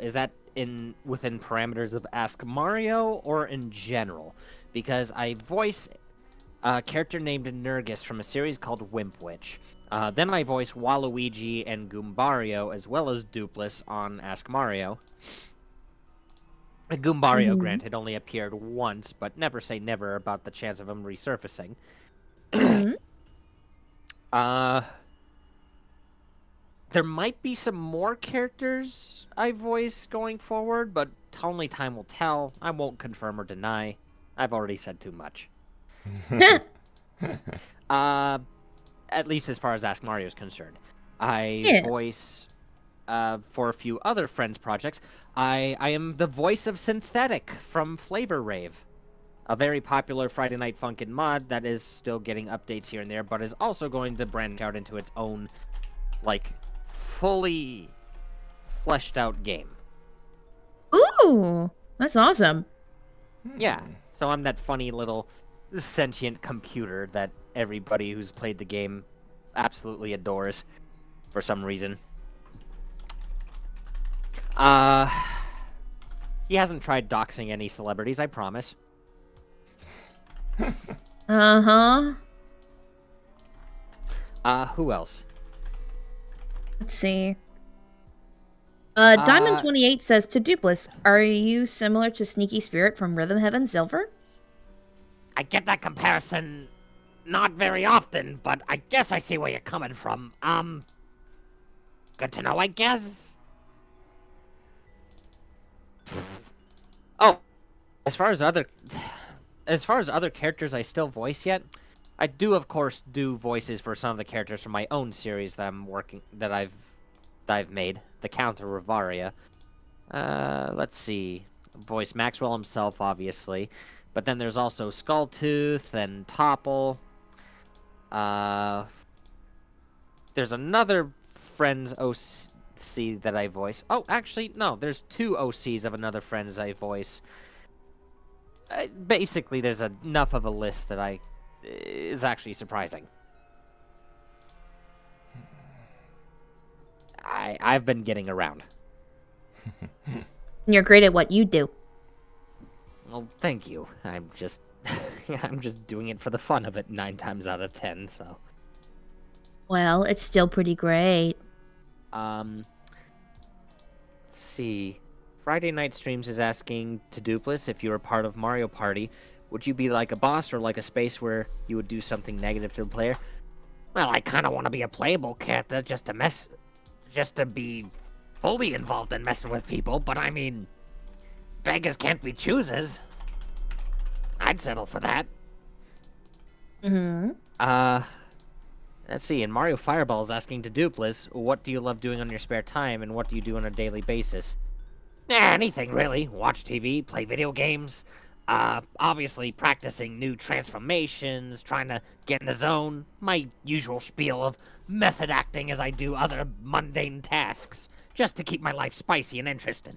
Is that within parameters of Ask Mario or in general? Because I voice a character named Nurgus from a series called Wimp Witch. Then I voice Waluigi and Goombario as well as Doopliss on Ask Mario. Goombario, granted, only appeared once, but never say never about the chance of him resurfacing. There might be some more characters I voice going forward, but only time will tell. I won't confirm or deny. I've already said too much. At least as far as Ask Mario is concerned. I voice, for a few other Friends projects, I am the voice of Synthetic from Flavor Rave. A very popular Friday Night Funkin' mod that is still getting updates here and there, but is also going to branch out into its own, like, fully fleshed out game. Ooh, that's awesome. Yeah, so I'm that funny little sentient computer that everybody who's played the game absolutely adores for some reason. He hasn't tried doxing any celebrities, I promise. Uh-huh. Who else? Let's see. Diamond28 says to Doopliss, are you similar to Sneaky Spirit from Rhythm Heaven Silver? I get that comparison not very often, but I guess I see where you're coming from. Good to know, I guess. Oh, as far as other characters I still voice yet, I do of course do voices for some of the characters from my own series that I've made, the Count of Rivaria. Let's see, voice Maxwell himself, obviously, but then there's also Skulltooth and Topple. There's another Friends OC that I voice. Oh, actually, no, there's 2 OCs of another Friends I voice. Basically, there's enough of a list that is actually surprising. I've been getting around. You're great at what you do. Well, thank you. I'm just doing it for the fun of it 9 times out of 10, so. Well, it's still pretty great. Let's see. Friday Night Streams is asking to Doopliss if you were part of Mario Party, would you be like a boss or like a space where you would do something negative to a player? Well, I kind of want to be a playable character just to be fully involved in messing with people, but I mean, beggars can't be choosers. I'd settle for that. Mm-hmm. Let's see, and Mario Fireball is asking to Doopliss, what do you love doing on your spare time, and what do you do on a daily basis? Anything, really. Watch TV, play video games. Obviously practicing new transformations, trying to get in the zone. My usual spiel of method acting as I do other mundane tasks, just to keep my life spicy and interesting.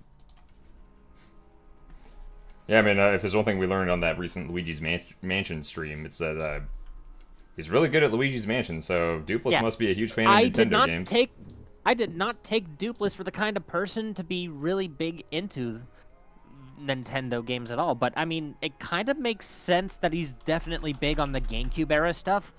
Yeah, I mean, if there's one thing we learned on that recent Luigi's Mansion stream, it's that he's really good at Luigi's Mansion, so Doopliss must be a huge fan of Nintendo games. I did not take Doopliss for the kind of person to be really big into Nintendo games at all, but I mean, it kind of makes sense that he's definitely big on the GameCube era stuff.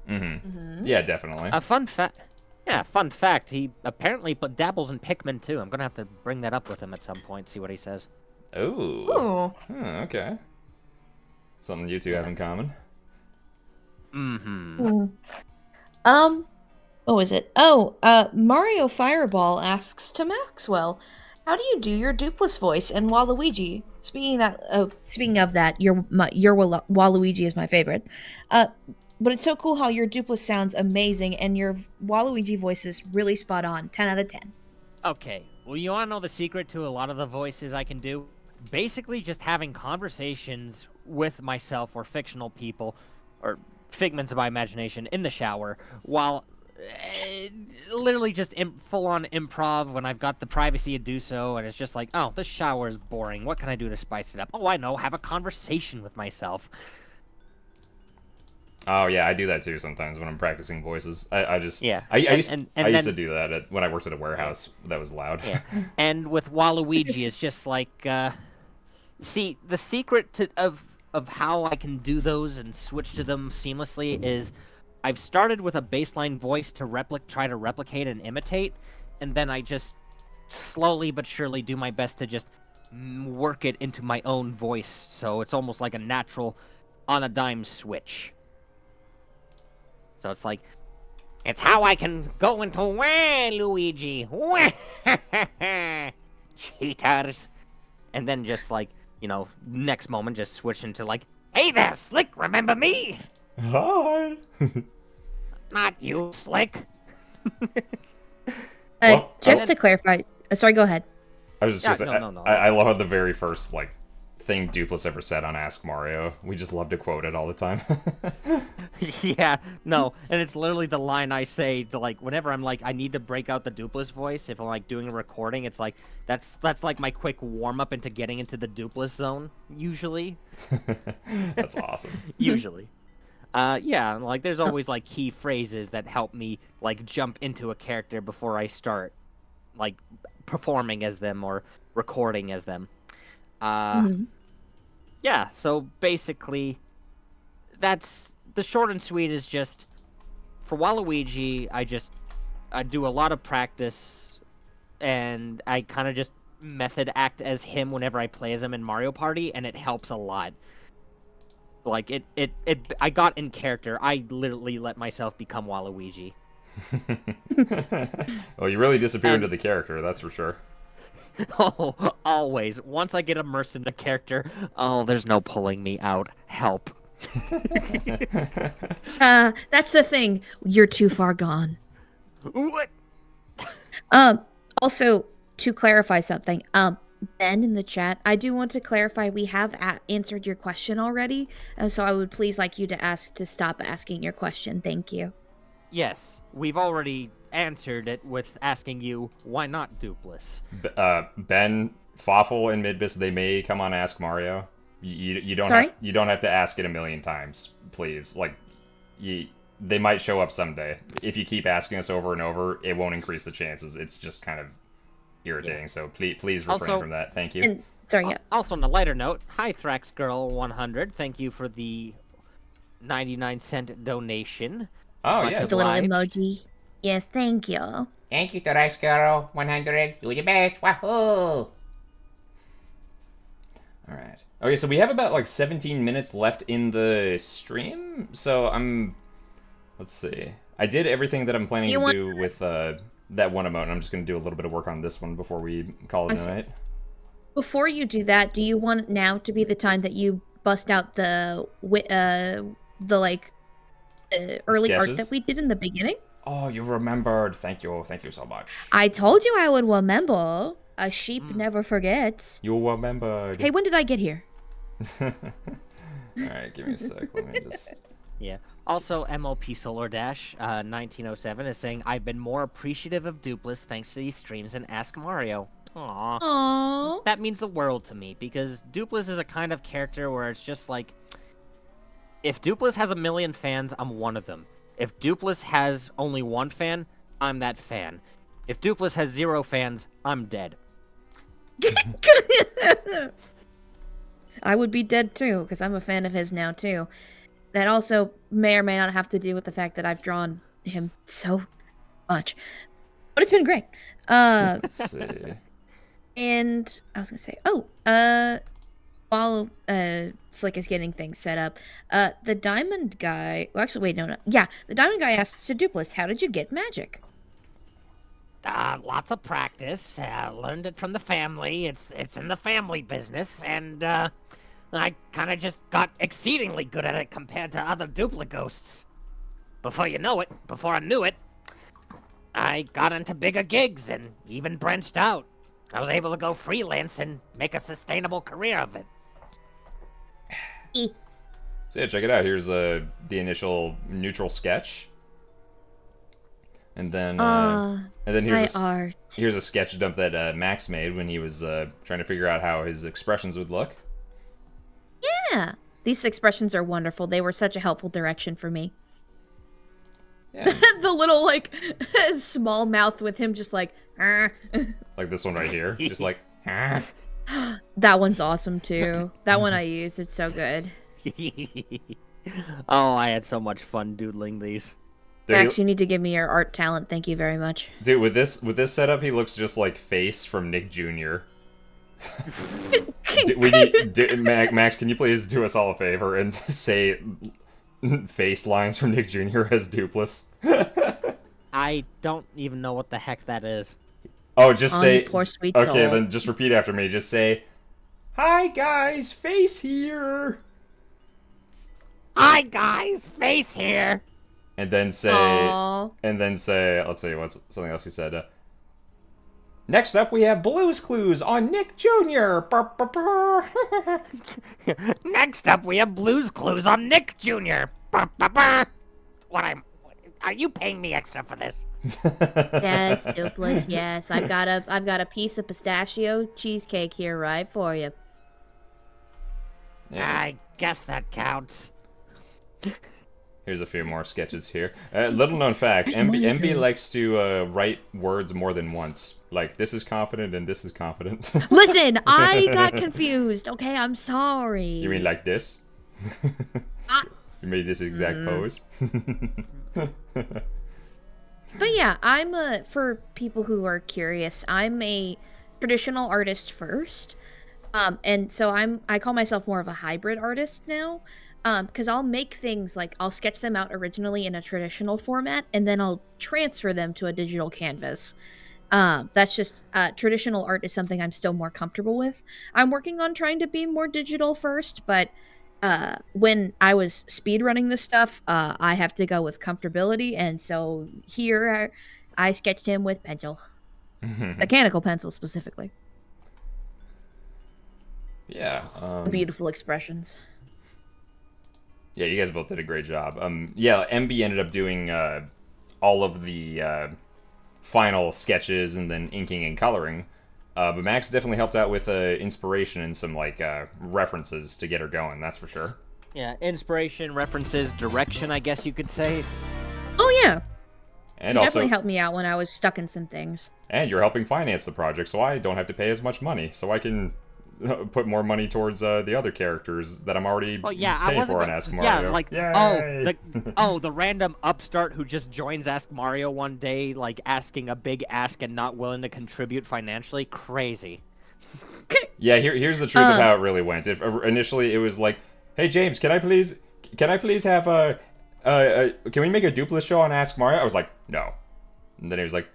Mm-hmm. Yeah, definitely. Fun fact, he apparently dabbles in Pikmin too. I'm gonna have to bring that up with him at some point, see what he says. Oh. Okay. Something you two have in common. Mm-hmm. What was it? Mario Fireball asks to Maxwell, how do you do your Doopliss voice and Waluigi? Speaking of that, your Waluigi is my favorite. But it's so cool how your Doopliss sounds amazing and your Waluigi voice is really spot on. 10 out of 10. Okay, well, you want to know the secret to a lot of the voices I can do? Basically just having conversations with myself or fictional people, or figments of my imagination, in the shower, while literally just full-on improv when I've got the privacy to do so, and it's just like, oh, the shower is boring. What can I do to spice it up? Oh, I know, have a conversation with myself. Oh yeah, I do that too sometimes when I'm practicing voices. I used to do that when I worked at a warehouse that was loud. Yeah. And with Waluigi, it's just like, see, the secret of how I can do those and switch to them seamlessly is I've started with a baseline voice to try to replicate and imitate, and then I just slowly but surely do my best to just work it into my own voice, so it's almost like a natural on a dime switch. So it's like, it's how I can go into Luigi. Cheaters. And then just like, next moment just switch into like, hey there, Slick, remember me? Hi. Not you, Slick. Just to clarify, sorry, go ahead. I was just no. I love the very first thing Doopliss ever said on Ask Mario. We just love to quote it all the time. Yeah, no, and it's literally the line I say to whenever I'm I need to break out the Doopliss voice. If I'm doing a recording, it's that's my quick warm up into getting into the Doopliss zone. Usually. That's awesome. Usually. Yeah, there's always key phrases that help me jump into a character before I start performing as them or recording as them. Yeah, so basically, that's the short and sweet is just for Waluigi. I do a lot of practice, and I kind of just method act as him whenever I play as him in Mario Party, and it helps a lot. Like I got in character. I literally let myself become Waluigi. Well, you really disappear into the character, that's for sure. Oh, always. Once I get immersed in the character, oh, there's no pulling me out. Help. That's the thing. You're too far gone. What? Also, to clarify something, Ben in the chat, I do want to clarify we have answered your question already, so I would please like you to stop asking your question. Thank you. Yes, we've already answered it with asking you, why not Doopliss? Ben, Fawful, and Midbis, they may come on Ask Mario. You don't Sorry? you don't have to ask it a million times, please. Like, they might show up someday. If you keep asking us over and over, it won't increase the chances. It's just kind of irritating. So please refrain from that. Thank you. And, sorry, yeah. Also, on a lighter note, hi ThraxGirl100. Thank you for the 99-cent donation. Oh, Much yes. The little obliged. emoji. Yes, thank you. Thank you, Thorax Girl 100. You're the best. Wahoo! Alright. Okay, so we have about, like, 17 minutes left in the stream. So let's see. I did everything that I'm planning to do with that one emote, and I'm just going to do a little bit of work on this one before we call it a night. Before you do that, do you want now to be the time that you bust out the early art Sketches? that we did in the beginning? Oh, you remembered. Thank you so much. I told you I would remember. A sheep never forgets. You remembered. Hey, when did I get here? Alright, give me a sec. Let me just... Yeah. Also, MLP Solar Dash 1907 is saying, I've been more appreciative of Doopliss thanks to these streams and Ask Mario. Aww. Aww. That means the world to me, because Doopliss is a kind of character where it's just like, if Doopliss has 1 million fans, I'm one of them. If Doopliss has only 1 fan, I'm that fan. If Doopliss has 0 fans, I'm dead. I would be dead too, because I'm a fan of his now too. That also may or may not have to do with the fact that I've drawn him so much. But it's been great. Let's see. And I was gonna say, while Slick is getting things set up, the Diamond guy. Well, actually, wait, no. Yeah, the Diamond guy asked Doopliss, "How did you get magic?" Lots of practice. Learned it from the family. It's in the family business, and I kind of just got exceedingly good at it compared to other duplicghosts. Before I knew it, I got into bigger gigs and even branched out. I was able to go freelance and make a sustainable career of it. So yeah, check it out. Here's the initial neutral sketch. And then here's a sketch dump that Max made when he was trying to figure out how his expressions would look. Yeah, these expressions are wonderful. They were such a helpful direction for me. Yeah. The little small mouth with him just like. Like this one right here, just like. That one's awesome too. That one I use. It's so good. Oh, I had so much fun doodling these. Max, you need to give me your art talent. Thank you very much. Dude, with this setup, he looks just like Face from Nick Jr. Max, can you please do us all a favor and say face lines from Nick Jr. as Doopliss? I don't even know what the heck that is. Oh, just say... Poor sweet okay, soul. then just repeat after me. Just say, "Hi guys, Face here." Hi guys, Face here. And then say... Aww. Let's see, what's something else he said? Next up, we have Blue's Clues on Nick Jr. Burr, burr, burr. Next up, we have Blue's Clues on Nick Jr. Are you paying me extra for this? Yes, Doopliss. Yes, I've got a piece of pistachio cheesecake here, right for you. Yeah. I guess that counts. Here's a few more sketches here. Little known fact, MB likes to write words more than once. Like, this is confident and this is confident. Listen, I got confused. Okay, I'm sorry. You mean like this? You made this exact pose? But yeah, I'm for people who are curious, I'm a traditional artist first. And so I call myself more of a hybrid artist now. Because I'll make things like I'll sketch them out originally in a traditional format and then I'll transfer them to a digital canvas. That's just traditional art is something I'm still more comfortable with. I'm working on trying to be more digital first, but when I was speedrunning this stuff, I have to go with comfortability, and so here I sketched him with pencil, mechanical pencil specifically. Yeah. Beautiful expressions. Yeah, you guys both did a great job. Yeah, MB ended up doing all of the final sketches and then inking and coloring. But Max definitely helped out with inspiration and some like references to get her going. That's for sure. Yeah, inspiration, references, direction, I guess you could say. Oh yeah. And It also definitely helped me out when I was stuck in some things. And you're helping finance the project, so I don't have to pay as much money. So I can put more money towards the other characters that I'm already paying for in Ask Mario. Yeah, like, Yay! the random upstart who just joins Ask Mario one day, like, asking a big ask and not willing to contribute financially. Crazy. Yeah, here's the truth of how it really went. If initially it was like, hey James, can I please have can we make a Doopliss show on Ask Mario? I was like, no. And then he was like,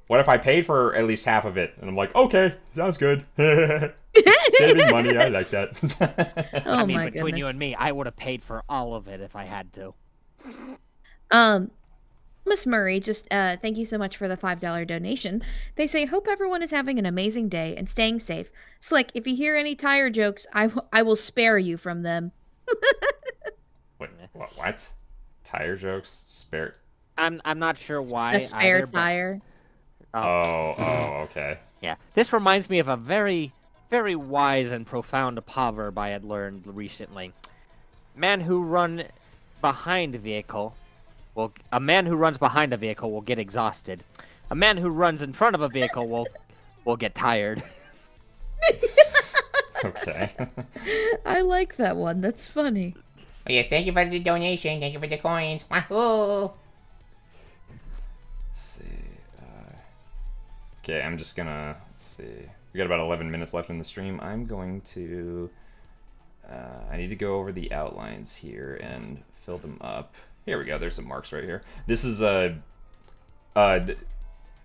what if I paid for at least half of it? And I'm like, okay, sounds good. Saving money, I like that. Oh I mean, my between goodness. you and me, I would have paid for all of it if I had to. Miss Murray, just thank you so much for the $5 donation. They say, hope everyone is having an amazing day and staying safe. Slick, if you hear any tire jokes, I will spare you from them. Wait, what? Tire jokes? Spare? I'm not sure why. A spare either, but- tire. Oh, okay. Yeah, this reminds me of a very, very wise and profound proverb I had learned recently. A man who runs behind a vehicle will get exhausted. A man who runs in front of a vehicle will get tired. Okay. I like that one. That's funny. Oh, yes, thank you for the donation. Thank you for the coins. Wahoo! Let's see. Okay, I'm just gonna, let's see. We got about 11 minutes left in the stream. I'm going to, I need to go over the outlines here and fill them up. Here we go, there's some marks right here. This is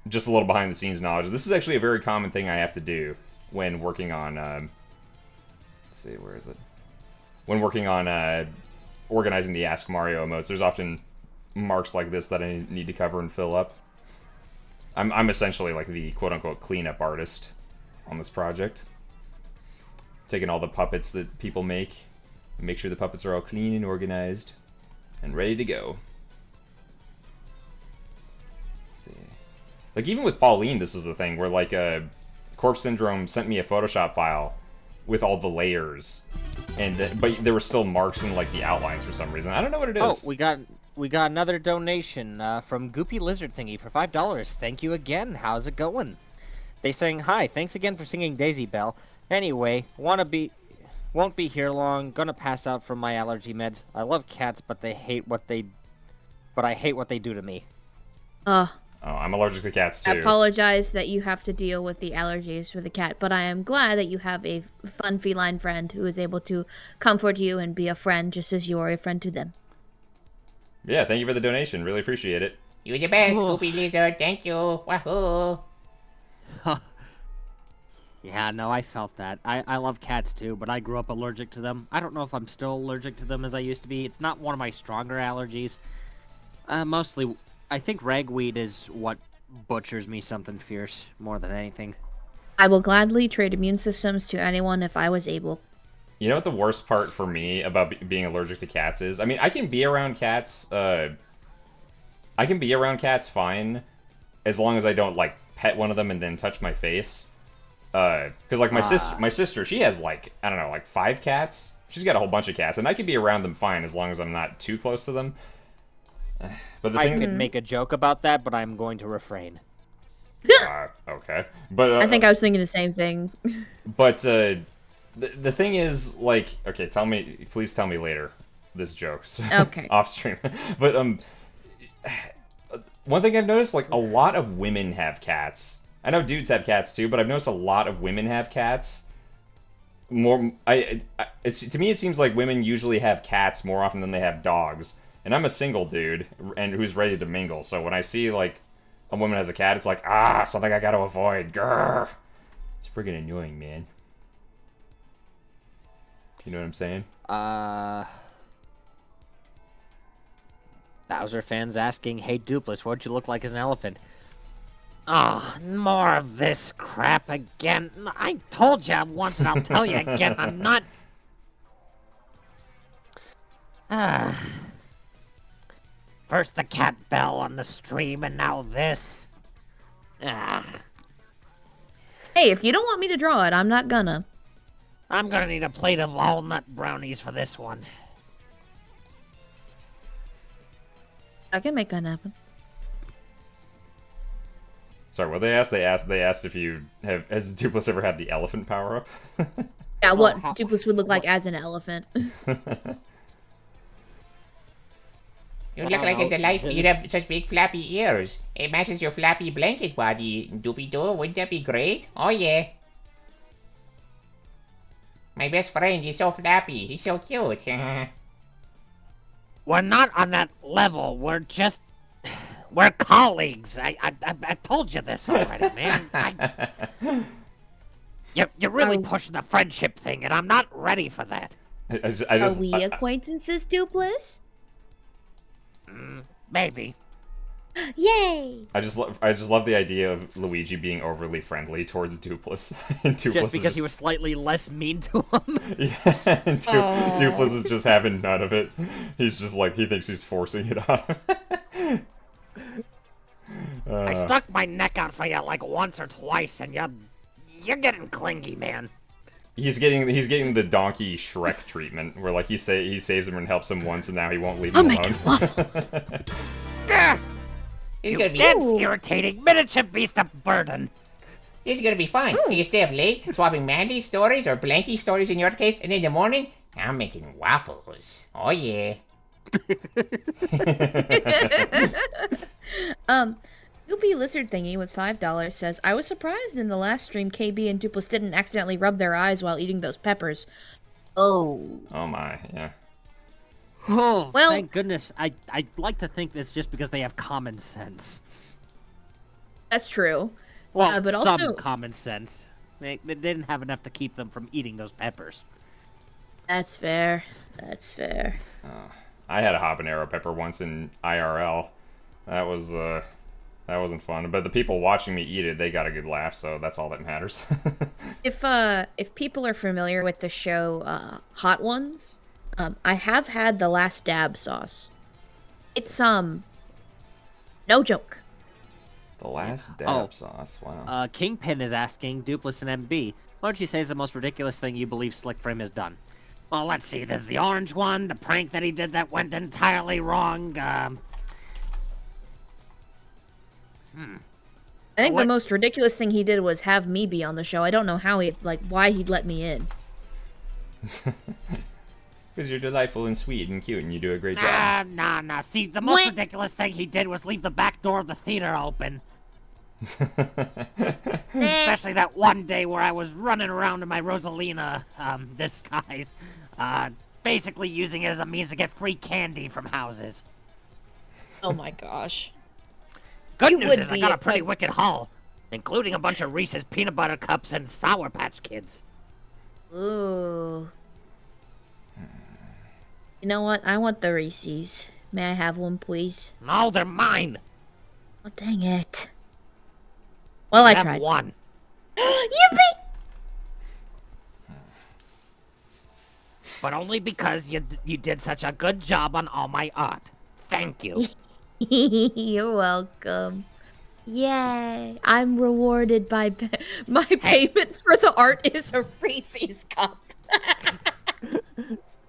just a little behind the scenes knowledge. This is actually a very common thing I have to do when working on, let's see, where is it? When working on organizing the Ask Mario emotes, there's often marks like this that I need to cover and fill up. I'm essentially like the quote-unquote cleanup artist on this project. Taking all the puppets that people make sure the puppets are all clean and organized and ready to go. Let's see. Like, even with Pauline, this was the thing where, like, Corpse Syndrome sent me a Photoshop file with all the layers, and but there were still marks in, like, the outlines for some reason. I don't know what it is. Oh, we got another donation from Goopy Lizard Thingy for $5. Thank you again. How's it going? They saying, hi, thanks again for singing Daisy Bell. Anyway, won't be here long. Gonna pass out from my allergy meds. I love cats, but I hate what they do to me. Oh, I'm allergic to cats too. I apologize that you have to deal with the allergies for the cat, but I am glad that you have a fun feline friend who is able to comfort you and be a friend just as you are a friend to them. Yeah, thank you for the donation. Really appreciate it. You're the best, Goopy Lizard. Thank you. Wahoo! Yeah, no, I felt that. I love cats too, but I grew up allergic to them. I don't know if I'm still allergic to them as I used to be. It's not one of my stronger allergies. Mostly, I think ragweed is what butchers me something fierce more than anything. I will gladly trade immune systems to anyone if I was able. You know what the worst part for me about being allergic to cats is? I mean, I can be around cats, fine, as long as I don't, like, pet one of them and then touch my face. Because, like, my sister, she has, like, I don't know, like, 5 cats. she's got a whole bunch of cats, and I could be around them fine as long as I'm not too close to them. But the I thing, could make a joke about that, but I'm going to refrain. okay, but I think I was thinking the same thing. But the thing is, like, okay, please tell me later this joke. So, Okay. off stream. But one thing I've noticed, like, a lot of women have cats. I know dudes have cats too, but I've noticed a lot of women have cats. To me, it seems like women usually have cats more often than they have dogs. And I'm a single dude and who's ready to mingle. So when I see like a woman has a cat, it's like, something I gotta avoid. Grr. It's friggin' annoying, man. You know what I'm saying? Bowser fans asking, "Hey Doopliss, what'd you look like as an elephant?" Oh, more of this crap again. I told you once and I'll tell you again, I'm not... First the cat bell on the stream, and now this. Hey, if you don't want me to draw it, I'm not gonna. I'm gonna need a plate of walnut brownies for this one. I can make that happen. Sorry, what they asked? They asked if you has Doopliss ever had the elephant power up? Yeah, what Doopliss would look like as an elephant. You look like a delight. You have such big flappy ears. It matches your flappy blanket body, Doopy-doo. Wouldn't that be great? Oh, yeah. My best friend is so flappy. He's so cute. We're not on that level. We're colleagues. I told you this already, man. You're really pushing the friendship thing, and I'm not ready for that. Are we acquaintances, Doopliss? Maybe. Yay! I just love the idea of Luigi being overly friendly towards Doopliss. And Doopliss Just because he was slightly less mean to him. Yeah, and Doopliss is just having none of it. He's just like, he thinks he's forcing it on him. I stuck my neck out for you like once or twice, and you're getting clingy, man. He's getting the donkey Shrek treatment, where like he saves him and helps him once, and now he won't leave him alone. Making waffles. It's You gonna be dense, irritating miniature beast of burden. This is gonna be fun. You can stay up late, swapping Mandy stories or Blanky stories in your case, and in the morning, I'm making waffles. Oh yeah. Goopy Lizard Thingy with $5 says, I was surprised in the last stream KB and Doopliss didn't accidentally rub their eyes while eating those peppers. Oh. Oh my, yeah. Oh, Well- thank goodness. I'd like to think this just because they have common sense. That's true. Well, but some also- common sense. They didn't have enough to keep them from eating those peppers. That's fair. That's fair. I had a habanero pepper once in IRL. That wasn't fun. But the people watching me eat it, they got a good laugh, so that's all that matters. If people are familiar with the show Hot Ones, I have had the Last Dab sauce. It's no joke. The last dab Oh. sauce, wow. Kingpin is asking, Doopliss and MB, what would you say is the most ridiculous thing you believe Slickframe has done? Well, let's see. There's the orange one, the prank that he did that went entirely wrong. I think the What- most ridiculous thing he did was have me be on the show. I don't know how why he'd let me in. Because you're delightful and sweet and cute, and you do a great job. Nah. See, the most What? ridiculous thing he did was leave the back door of the theater open. Especially that one day where I was running around in my Rosalina disguise, basically using it as a means to get free candy from houses. Oh my gosh. Good You news would is I be got a if pretty I- wicked haul, including a bunch of Reese's peanut butter cups and Sour Patch Kids. Ooh. You know what? I want the Reese's. May I have one, please? No, they're mine. Oh, dang it. Well, I have tried. one. Yippee! But only because you did such a good job on all my art. Thank you. You're welcome. Yay! I'm rewarded by my payment for the art is a Reese's cup.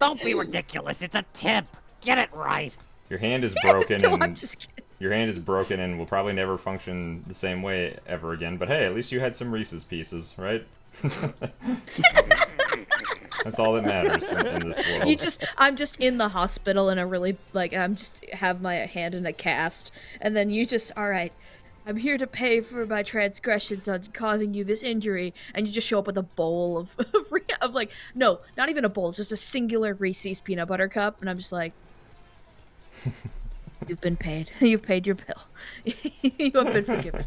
Don't be ridiculous. It's a tip. Get it right. Your hand is broken No, and I'm just kidding. your hand is broken and will probably never function the same way ever again. But hey, at least you had some Reese's Pieces, right? That's all that matters in this world. I'm just in the hospital in a really, like, I'm just have my hand in a cast, and then you just, all right, I'm here to pay for my transgressions on causing you this injury, and you just show up with a bowl of like, no, not even a bowl, just a singular Reese's peanut butter cup, and I'm just like, you've been paid. You've paid your bill. You have been forgiven.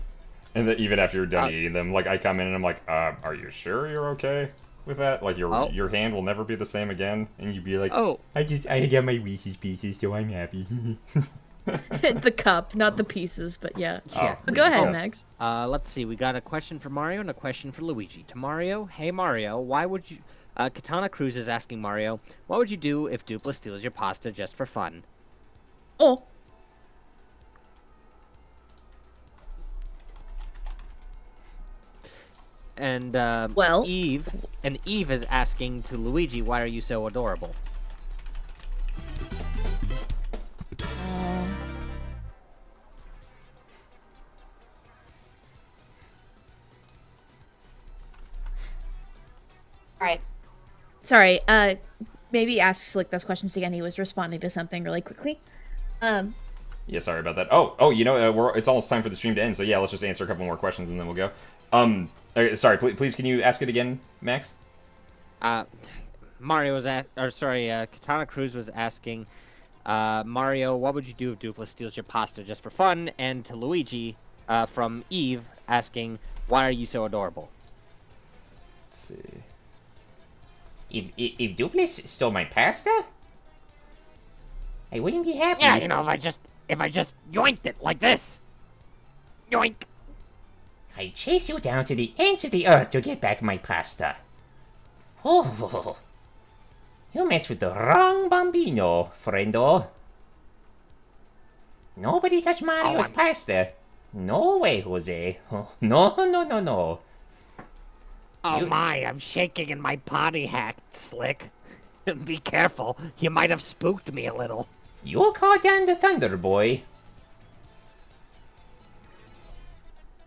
And then even after you're done eating them, like I come in and I'm like, are you sure you're okay with that? Like your hand will never be the same again, and you'd be like, Oh. I got my Reese's Pieces, so I'm happy. The cup, not the pieces, but yeah. Yeah. But go ahead, Reese's Max. Let's see. We got a question for Mario and a question for Luigi. To Mario, hey Mario, why would you... Katana Cruz is asking Mario, what would you do if Doopliss steals your pasta just for fun? Oh. And Well- Eve is asking to Luigi, why are you so adorable? Alright. Sorry, maybe ask Slick those questions again. He was responding to something really quickly. Yeah, sorry about that. Oh, you know, it's almost time for the stream to end, so yeah, let's just answer a couple more questions and then we'll go. Sorry, please, can you ask it again, Max? Mario was Katana Cruz was asking, Mario, what would you do if Doopliss steals your pasta just for fun? And to Luigi, from Eve, asking, why are you so adorable? Let's see. If Doopliss stole my pasta, I wouldn't be happy. Yeah, you know, if I just yoinked it like this. Yoink. I chase you down to the ends of the earth to get back my pasta. Oh, you mess with the wrong bambino, friendo. Nobody touch Mario's pasta. No way, Jose. Oh, no. Oh my, I'm shaking in my potty hack, Slick. Be careful, you might have spooked me a little. You call down the thunder, boy.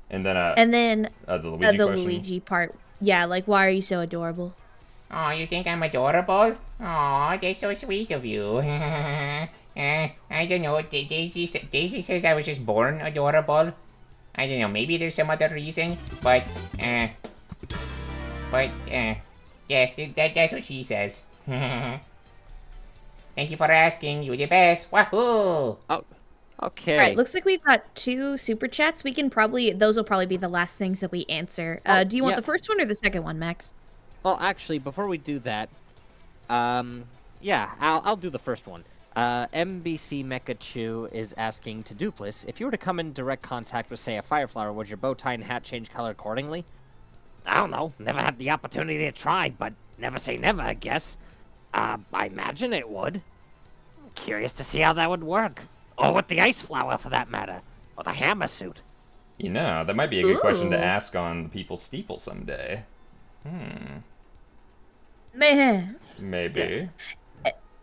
And then the Luigi the question. Luigi part. Yeah, like, why are you so adorable? Oh, you think I'm adorable? Oh, that's so sweet of you. I don't know. Daisy says I was just born adorable. I don't know. Maybe there's some other reason, but yeah, that's what she says. Thank you for asking. You're the best. Wahoo! Oh, okay. Alright, looks like we've got 2 super chats. Those will probably be the last things that we answer. Do you want the first one or the second one, Max? Well, actually, before we do that, yeah, I'll do the first one. MBC Mechachu is asking to Doopliss, if you were to come in direct contact with, say, a Fireflower, would your bow tie and hat change color accordingly? I don't know, never had the opportunity to try, but never say never, I guess. I imagine it would. I'm curious to see how that would work. Or with the ice flower, for that matter. Or the hammer suit. You know, that might be a good question to Ooh. ask on the People's Steeple someday. Man. Maybe.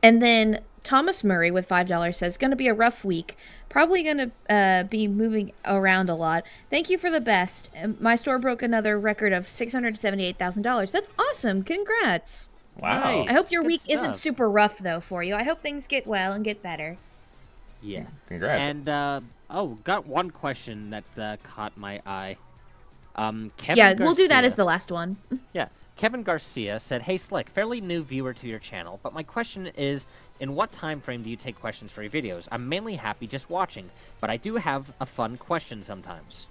And then Thomas Murray with $5 says, gonna be a rough week. Probably gonna be moving around a lot. Thank you for the best. My store broke another record of $678,000. That's awesome. Congrats. Wow. Nice. I hope your Good week isn't stuff. super rough, though, for you. I hope things get well and get better. Yeah. Congrats. And, got one question that caught my eye. Kevin Yeah, we'll do that Garcia- as the last one. Yeah. Kevin Garcia said, hey Slick, fairly new viewer to your channel, but my question is, in what time frame do you take questions for your videos? I'm mainly happy just watching, but I do have a fun question sometimes.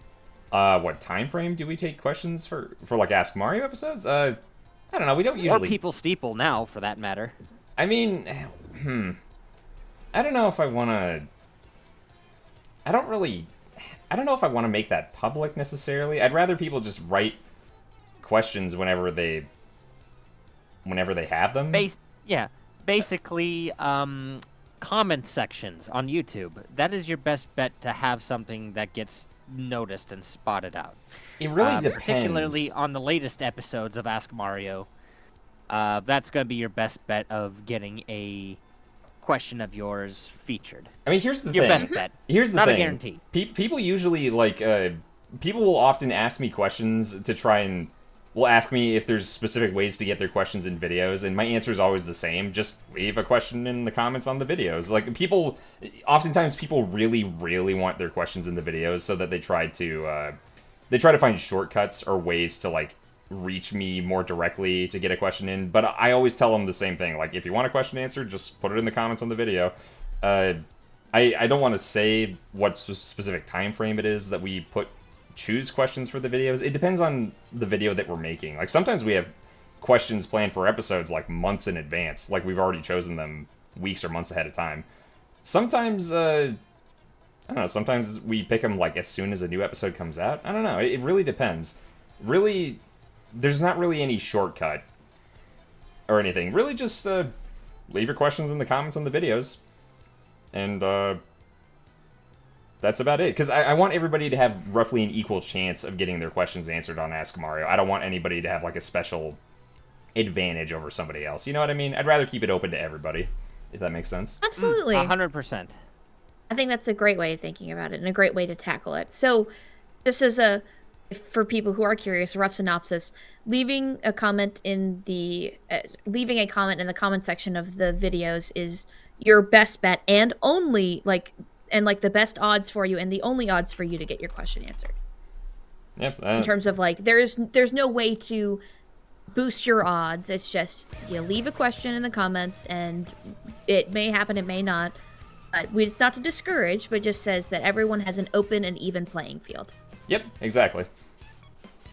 What time frame do we take questions for like Ask Mario episodes? I don't know, we don't usually... Or People Steeple now, for that matter. I mean, I don't know if I want to... I don't know if I want to make that public, necessarily. I'd rather people just write questions whenever they have them. Basically, comment sections on YouTube. That is your best bet to have something that gets noticed and spotted out. It really depends. Particularly on the latest episodes of Ask Mario. That's gonna be your best bet of getting a question of yours featured. I mean, here's the Your thing. best bet. Here's the Not thing. a guarantee. People usually like people will often ask me questions to try and will ask me if there's specific ways to get their questions in videos, and my answer is always the same: just leave a question in the comments on the videos. Like oftentimes people really want their questions in the videos, so that they try to find shortcuts or ways to like reach me more directly to get a question in. But I always tell them the same thing: like, if you want a question answered, just put it in the comments on the video. I don't want to say what specific time frame it is that we choose questions for the videos. It depends on the video that we're making. Like, sometimes we have questions planned for episodes like months in advance, like we've already chosen them weeks or months ahead of time. Sometimes I don't know, sometimes we pick them like as soon as a new episode comes out. I don't know, it really depends. Really, there's not really any shortcut or anything. Really, just leave your questions in the comments on the videos, and that's about it. Because I want everybody to have roughly an equal chance of getting their questions answered on Ask Mario. I don't want anybody to have like a special advantage over somebody else. You know what I mean? I'd rather keep it open to everybody, if that makes sense. Absolutely. 100%. I think that's a great way of thinking about it and a great way to tackle it. So, just as for people who are curious, a rough synopsis: leaving a comment in the comment section of the videos is your best bet, and only the best odds for you, and the only odds for you to get your question answered. Yep. In terms of like, there's no way to boost your odds. It's just you leave a question in the comments, and it may happen, it may not. It's not to discourage, but just says that everyone has an open and even playing field. Yep, exactly.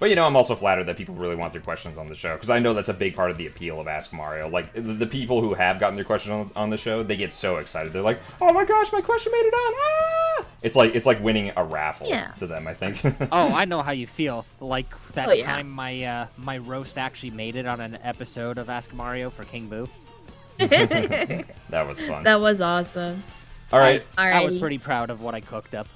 But, you know, I'm also flattered that people really want their questions on the show, because I know that's a big part of the appeal of Ask Mario. Like, the people who have gotten their question on the show, they get so excited. They're like, oh my gosh, my question made it on! Ah! It's like winning a raffle to them, I think. Oh, I know how you feel. Like that yeah. time my roast actually made it on an episode of Ask Mario for King Boo. That was fun. That was awesome. All right. I was pretty proud of what I cooked up.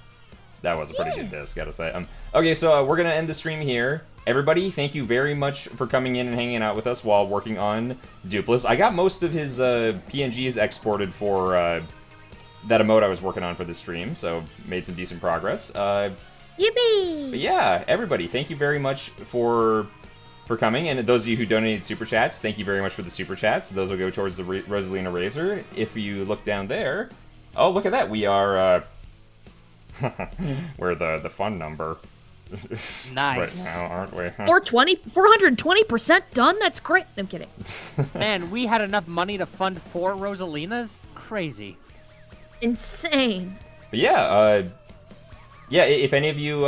That was a pretty good disc, gotta say. Okay, so we're gonna end the stream here. Everybody, thank you very much for coming in and hanging out with us while working on Doopliss. I got most of his PNGs exported for that emote I was working on for the stream, so made some decent progress. Yippee! But yeah, everybody, thank you very much for coming, and those of you who donated super chats, thank you very much for the super chats. Those will go towards the Rosalina Razor. If you look down there, oh, look at that, we are we're the fun number. Nice. Right now, aren't we? 420% done? That's great. I'm kidding. Man, we had enough money to fund 4 Rosalinas? Crazy. Insane. But yeah, if any of you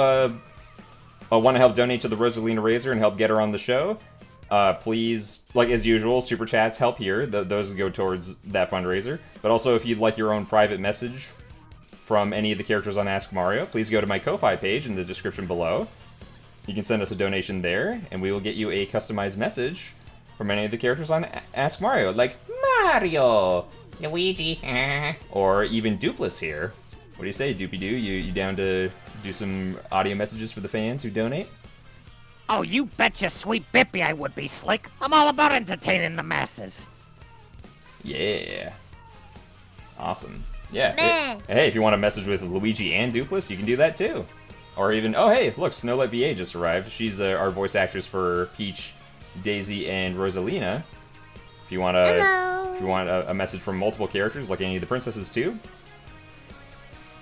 want to help donate to the Rosalina Razor and help get her on the show, please, like as usual, super chats help here. Those go towards that fundraiser. But also, if you'd like your own private message from any of the characters on Ask Mario, please go to my Ko-Fi page in the description below. You can send us a donation there, and we will get you a customized message from any of the characters on Ask Mario, like Mario, Luigi, or even Doopliss here. What do you say, Doopy-Doo? You down to do some audio messages for the fans who donate? Oh, you betcha sweet bippy I would be, Slick. I'm all about entertaining the masses. Yeah. Awesome. Yeah. Hey, if you want a message with Luigi and Doopliss, you can do that too. Or even, oh hey, look, Snowlight VA just arrived. She's our voice actress for Peach, Daisy, and Rosalina. If you want a message from multiple characters, like any of the princesses too,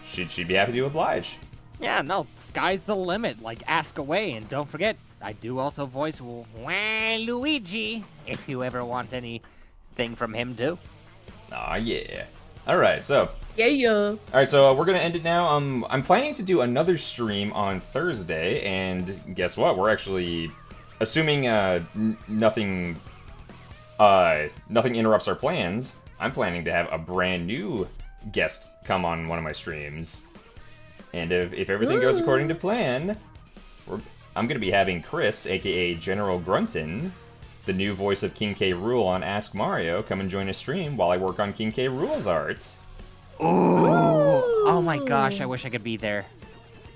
she'd be happy to oblige. Yeah, no, sky's the limit. Like, ask away, and don't forget, I do also voice Luigi, if you ever want anything from him too. Aw, yeah. Alright, so... Yeah. Alright, so we're gonna end it now. I'm planning to do another stream on Thursday, and guess what? We're actually... Assuming nothing interrupts our plans, I'm planning to have a brand new guest come on one of my streams. And if everything goes according to plan, I'm going to be having Chris, aka General Grunton, the new voice of King K. Rool on Ask Mario, come and join a stream while I work on King K. Rool's art. Oh my gosh, I wish I could be there.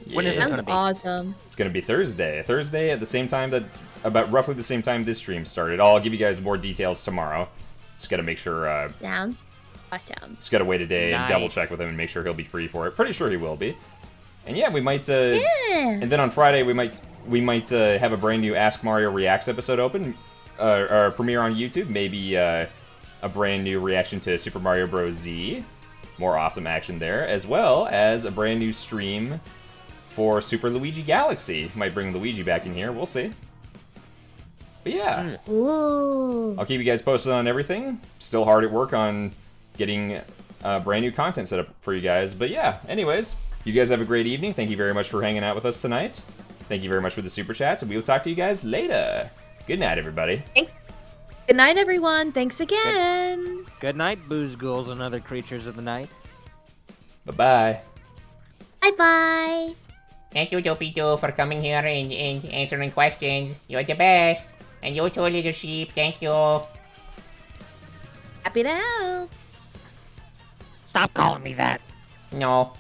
Yeah. When is this Sounds gonna be? awesome. It's going to be Thursday. Thursday at the same time that about roughly the same time this stream started. I'll give you guys more details tomorrow. Just gotta make sure, Sounds awesome. just gotta wait a day and double Nice. check with him and make sure he'll be free for it. Pretty sure he will be. And yeah, we might, Yeah. and then on Friday we might have a brand new Ask Mario Reacts episode open, or premiere on YouTube. Maybe, a brand new reaction to Super Mario Bros. Z. More awesome action there, as well as a brand new stream for Super Luigi Galaxy. Might bring Luigi back in here, we'll see. But yeah, Ooh. I'll keep you guys posted on everything. Still hard at work on getting brand new content set up for you guys. But yeah, anyways, you guys have a great evening. Thank you very much for hanging out with us tonight. Thank you very much for the super chats, and we will talk to you guys later. Good night, everybody. Thanks. Good night, everyone. Thanks again. Good night, booze ghouls and other creatures of the night. Bye-bye. Bye-bye. Thank you, Dopey Doo, for coming here and answering questions. You're the best. And you too, little sheep. Thank you. Happy to help. Stop calling me that. No.